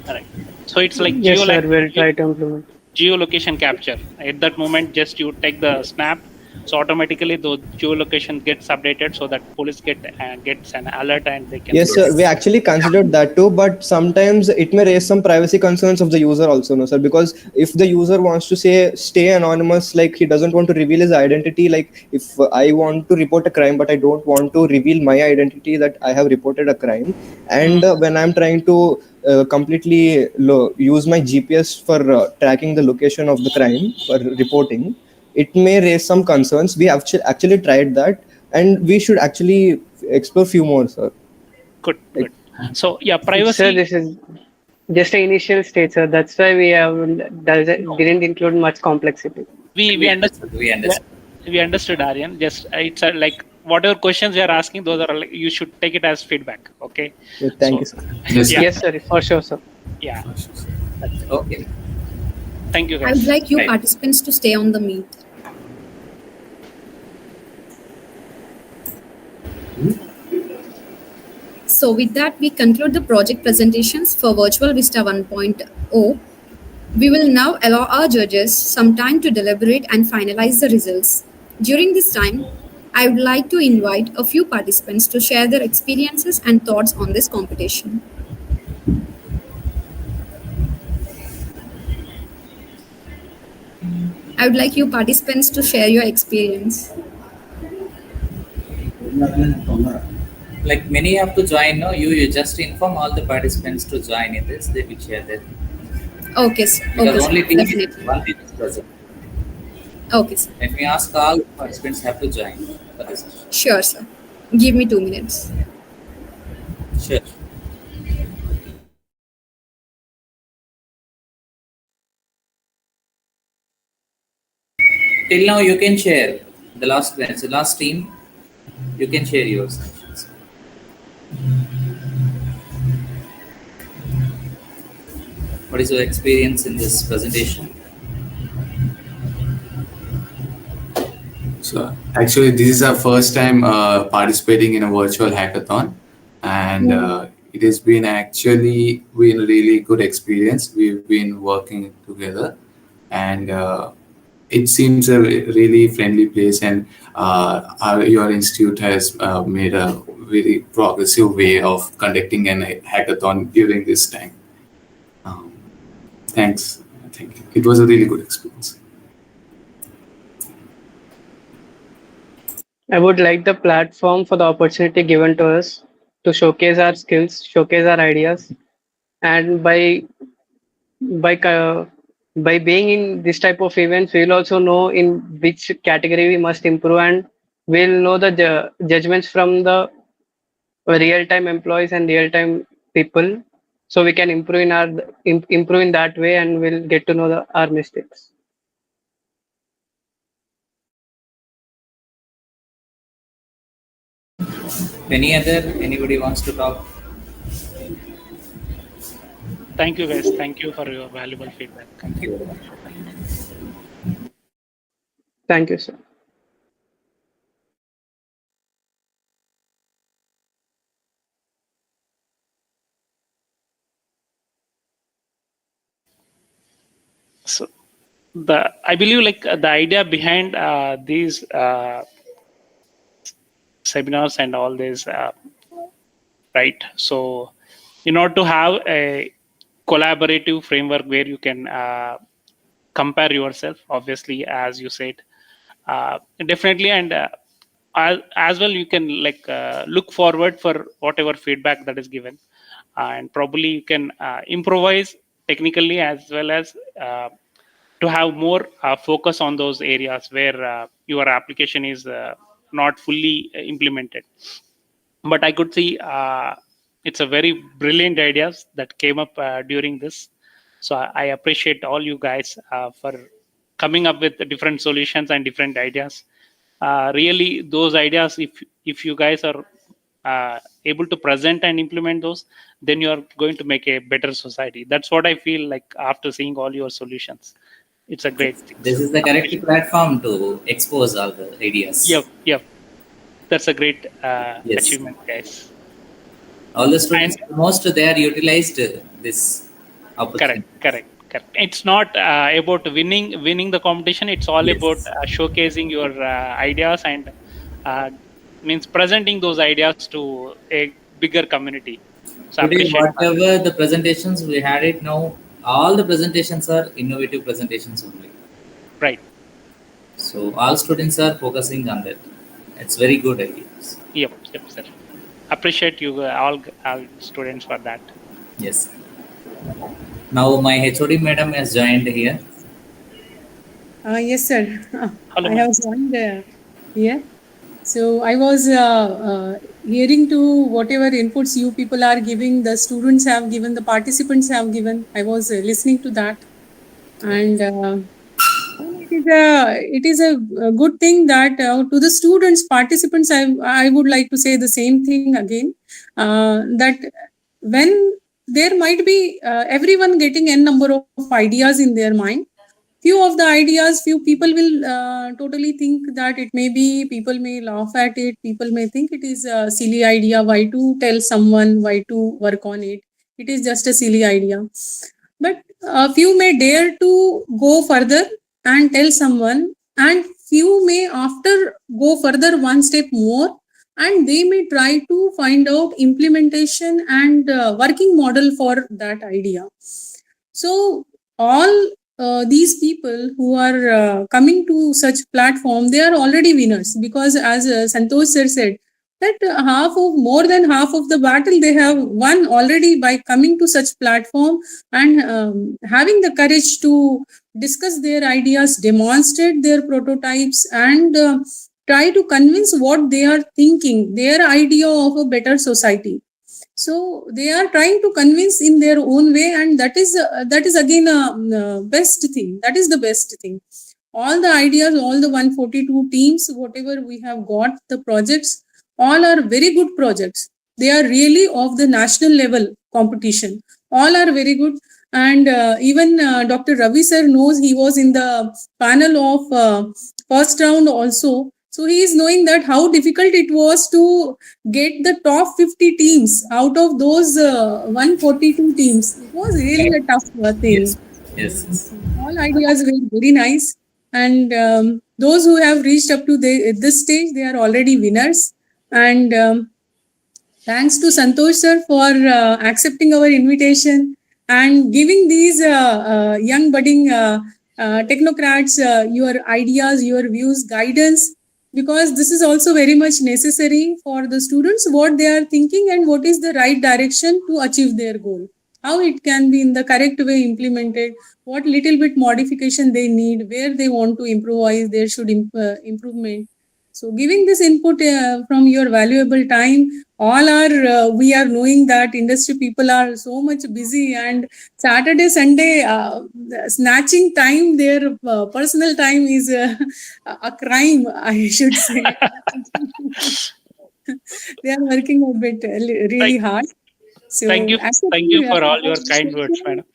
Correct. So it's like Yes, sir, we'll try to implement geolocation capture. At that moment, just you take the snap, so automatically the geolocation gets updated so that police gets an alert and they can. Yes, sir. We actually considered that too, but sometimes it may raise some privacy concerns of the user also, no, sir. Because if the user wants to stay anonymous, like he doesn't want to reveal his identity, like if I want to report a crime, but I don't want to reveal my identity that I have reported a crime, and when I'm trying to completely use my GPS for tracking the location of the crime for reporting, it may raise some concerns. We actually tried that, and we should actually explore few more, sir. Good. So yeah, privacy. Sir, this is just an initial stage, sir. That's why we didn't include much complexity. We understood. We understood, Aryan. Just it's like whatever questions you are asking, those are like, you should take it as feedback. Okay. Yeah, thank you, sir. Yes, sir. For sure, sir. Yeah. Okay. Thank you, guys. I would like you participants to stay on the meet. So with that, we conclude the project presentations for Virtual Vista 1.0. We will now allow our judges some time to deliberate and finalize the results. During this time, I would like to invite a few participants to share their experiences and thoughts on this competition. I would like you participants to share your experience. Like many have to join, no? You just inform all the participants to join in this, they will share that. Okay, sir. Because Okay, only sir. team Definitely. one team is present. Okay, sir. Let me ask all participants have to join for this. Sure, sir. Give me 2 minutes. Sure. Till now, you can share the last bench, the last team. You can share yours. What is your experience in this presentation? So actually, this is our first time participating in a virtual hackathon, and it has been actually been a really good experience. We've been working together, and it seems a really friendly place, and your institute has made a very progressive way of conducting an hackathon during this time. Thanks. Thank you. It was a really good experience. I would like the platform for the opportunity given to us to showcase our skills, showcase our ideas, and by uh, by being in this type of events, we'll also know in which category we must improve, and we'll know the judgments from the real-time employees and real-time people, so we can improve in our improve in that way, and we'll get to know our mistakes. Anybody wants to talk? Thank you, guys. Thank you for your valuable feedback. Thank you. Thank you, sir. So I believe the idea behind these seminars and all this, right? So in order to have a collaborative framework where you can compare yourself, obviously, as you said, definitely, and as well, you can look forward for whatever feedback that is given, and probably you can improvise technically as well as to have more focus on those areas where your application is not fully implemented. But I could see it's a very brilliant ideas that came up during this. So I appreciate all you guys for coming up with different solutions and different ideas. Really, those ideas, if you guys are able to present and implement those, then you are going to make a better society. That's what I feel like after seeing all your solutions. It's a great thing. This is the correct platform to expose all the ideas. Yep. That's a great Yes. achievement, guys. All the students, most they are utilized this opportunity. Correct. It's not about winning the competition. It's all about showcasing your ideas and means presenting those ideas to a bigger community. So Today, whatever the presentations we had it now, all the presentations are innovative presentations only. Right. So all students are focusing on that. It's very good ideas. Yep, sir. Appreciate you all students for that. Yes. Now my HOD madam has joined here. Yes, sir. Hello, I have joined here. So I was hearing to whatever inputs you people are giving, the students have given, the participants have given. I was listening to that, and it is a good thing that to the students, participants, I would like to say the same thing again, that when there might be everyone getting n number of ideas in their mind, few of the ideas, few people will totally think that it may be, people may laugh at it, people may think it is a silly idea, why to tell someone, why to work on it, it is just a silly idea. but a few may dare to go further and tell someone, and few may after go further one step more, and they may try to find out implementation and working model for that idea. So all these people who are coming to such platform, they are already winners, because as Santosh sir said, that more than half of the battle they have won already by coming to such platform and having the courage to discuss their ideas, demonstrate their prototypes, and try to convince what they are thinking, their idea of a better society. So they are trying to convince in their own way, and that is again a best thing. That is the best thing. All the ideas, all the 142 teams, whatever we have got, the projects, all are very good projects. They are really of the national level competition. All are very good. And even Dr. Ravi sir knows, he was in the panel of first round also. So he is knowing that how difficult it was to get the top 50 teams out of those 142 teams. It was really a tough thing. Yes. All ideas were very nice. And those who have reached up to this stage, they are already winners. And thanks to Santosh sir for accepting our invitation and giving these young budding technocrats your ideas, your views, guidance, because this is also very much necessary for the students, what they are thinking and what is the right direction to achieve their goal, how it can be in the correct way implemented, what little bit modification they need, where they want to improvise, there should improvement. So giving this input from your valuable time, all are we are knowing that industry people are so much busy, and Saturday, Sunday, snatching time, their personal time is a crime, I should say. They are working a bit really hard. So thank you for all your kind words, madam.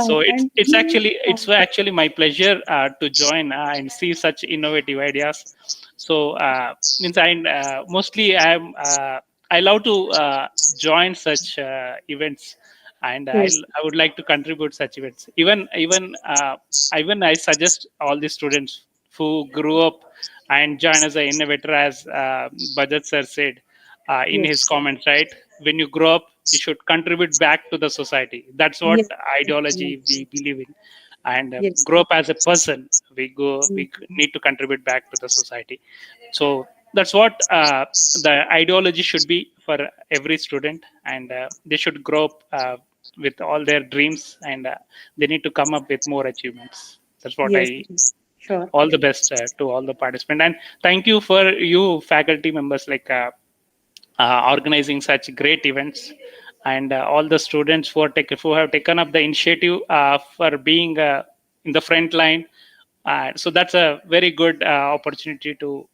So it's actually my pleasure to join and see such innovative ideas. So means I mostly I love to join such events, and I would like to contribute such events. Even I suggest all the students who grew up and join as an innovator, as Bajat sir said in his comments, right? When you grow up, you should contribute back to the society. That's what ideology we believe in. And grow up as a person, we need to contribute back to the society. So that's what the ideology should be for every student, and they should grow up with all their dreams, and they need to come up with more achievements. That's what Sure. All the best to all the participants, and thank you for you faculty members like organizing such great events, and all the students who have taken up the initiative for being in the front line. So that's a very good opportunity to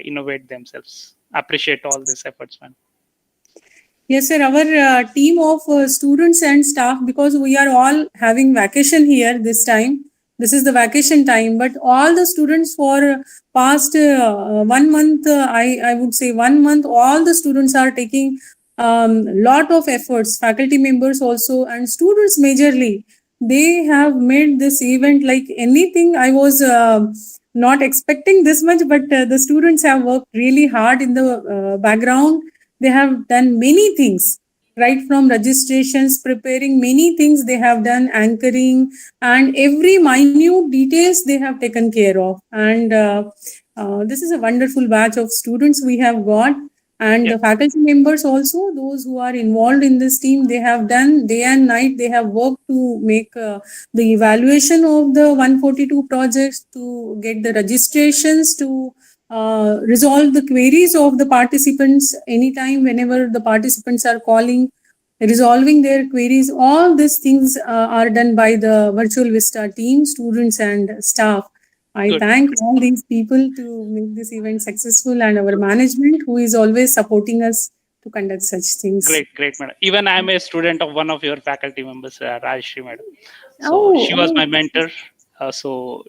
innovate themselves. Appreciate all these efforts, man. Yes, sir. Our team of students and staff, because we are all having vacation here this time. This is the vacation time, but all the students for past 1 month, I would say 1 month, all the students are taking lot of efforts, faculty members also, and students majorly. They have made this event like anything. I was not expecting this much, but the students have worked really hard in the background. They have done many things, right from registrations, preparing many things they have done, anchoring, and every minute details they have taken care of. And this is a wonderful batch of students we have got. And the faculty members also, those who are involved in this team, they have done day and night. They have worked to make the evaluation of the 142 projects, to get the registrations, to resolve the queries of the participants anytime, whenever the participants are calling, resolving their queries. All these things are done by the Virtual Vista team, students and staff. I thank all these people to make this event successful, and our management who is always supporting us to conduct such things. Great, madam. Even I'm a student of one of your faculty members, Rajshri madam. So she was my mentor. So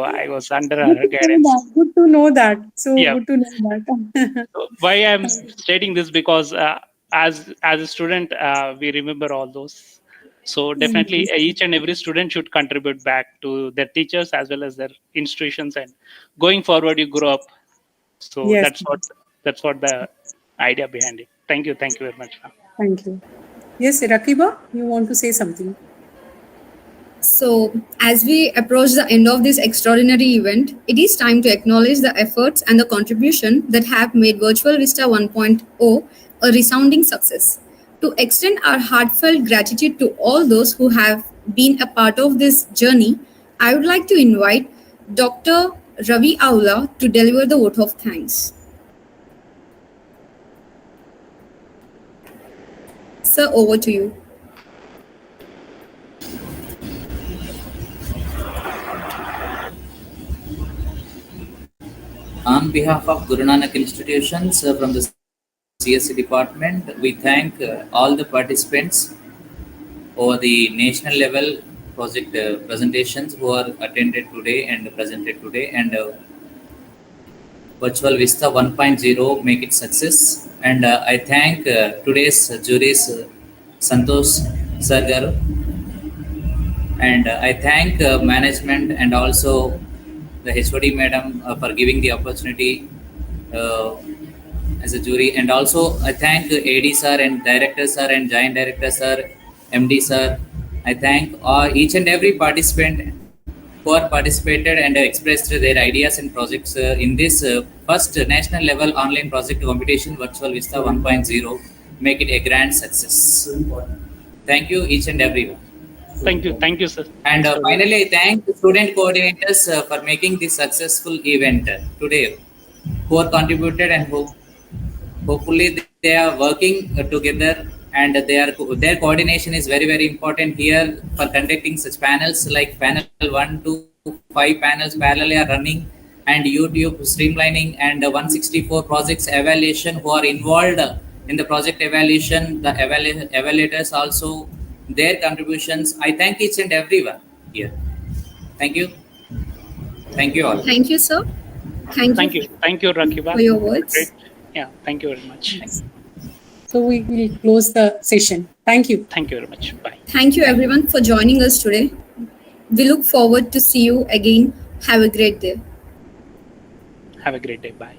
I was under her guidance. Good to know that. So good to know that. Why I'm stating this, because as a student, we remember all those. So definitely each and every student should contribute back to their teachers as well as their institutions, and going forward you grow up. So Yes. that's what the idea behind it. Thank you very much, ma'am. Thank you. Yes, Rakiba, you want to say something? So, as we approach the end of this extraordinary event, it is time to acknowledge the efforts and the contribution that have made Virtual Vista 1.0 a resounding success. To extend our heartfelt gratitude to all those who have been a part of this journey, I would like to invite Dr. Ravi Aula to deliver the vote of thanks. Sir, over to you. On behalf of Guru Nanak institutions from the CSC department, we thank all the participants over the national level project presentations who are attended today and presented today, and Virtual Vista 1.0 make it success. And I thank today's juries, Santosh Sargar, and I thank management and also the HOD madam for giving the opportunity as a jury, and also I thank AD sir and director sir and joint director sir, MD sir. I thank each and every participant who are participated and expressed their ideas and projects in this first national level online project competition Virtual Vista 1.0. Make it a grand success. Thank you each and everyone. Thank you, sir. And finally, I thank the student coordinators for making this successful event today, who are contributed and who hopefully they are working together, and their coordination is very important here for conducting such panels like panel 1 to 5 panels parallelly are running, and YouTube streamlining, and 164 projects evaluation who are involved in the project evaluation, the evaluators also, their contributions. I thank each and everyone here. Thank you. Thank you all. Thank you, sir. Thank you, Rakiba, for your words. Great. Yeah, thank you very much. So we will close the session. Thank you. Thank you very much. Bye. Thank you everyone for joining us today. We look forward to see you again. Have a great day. Have a great day. Bye.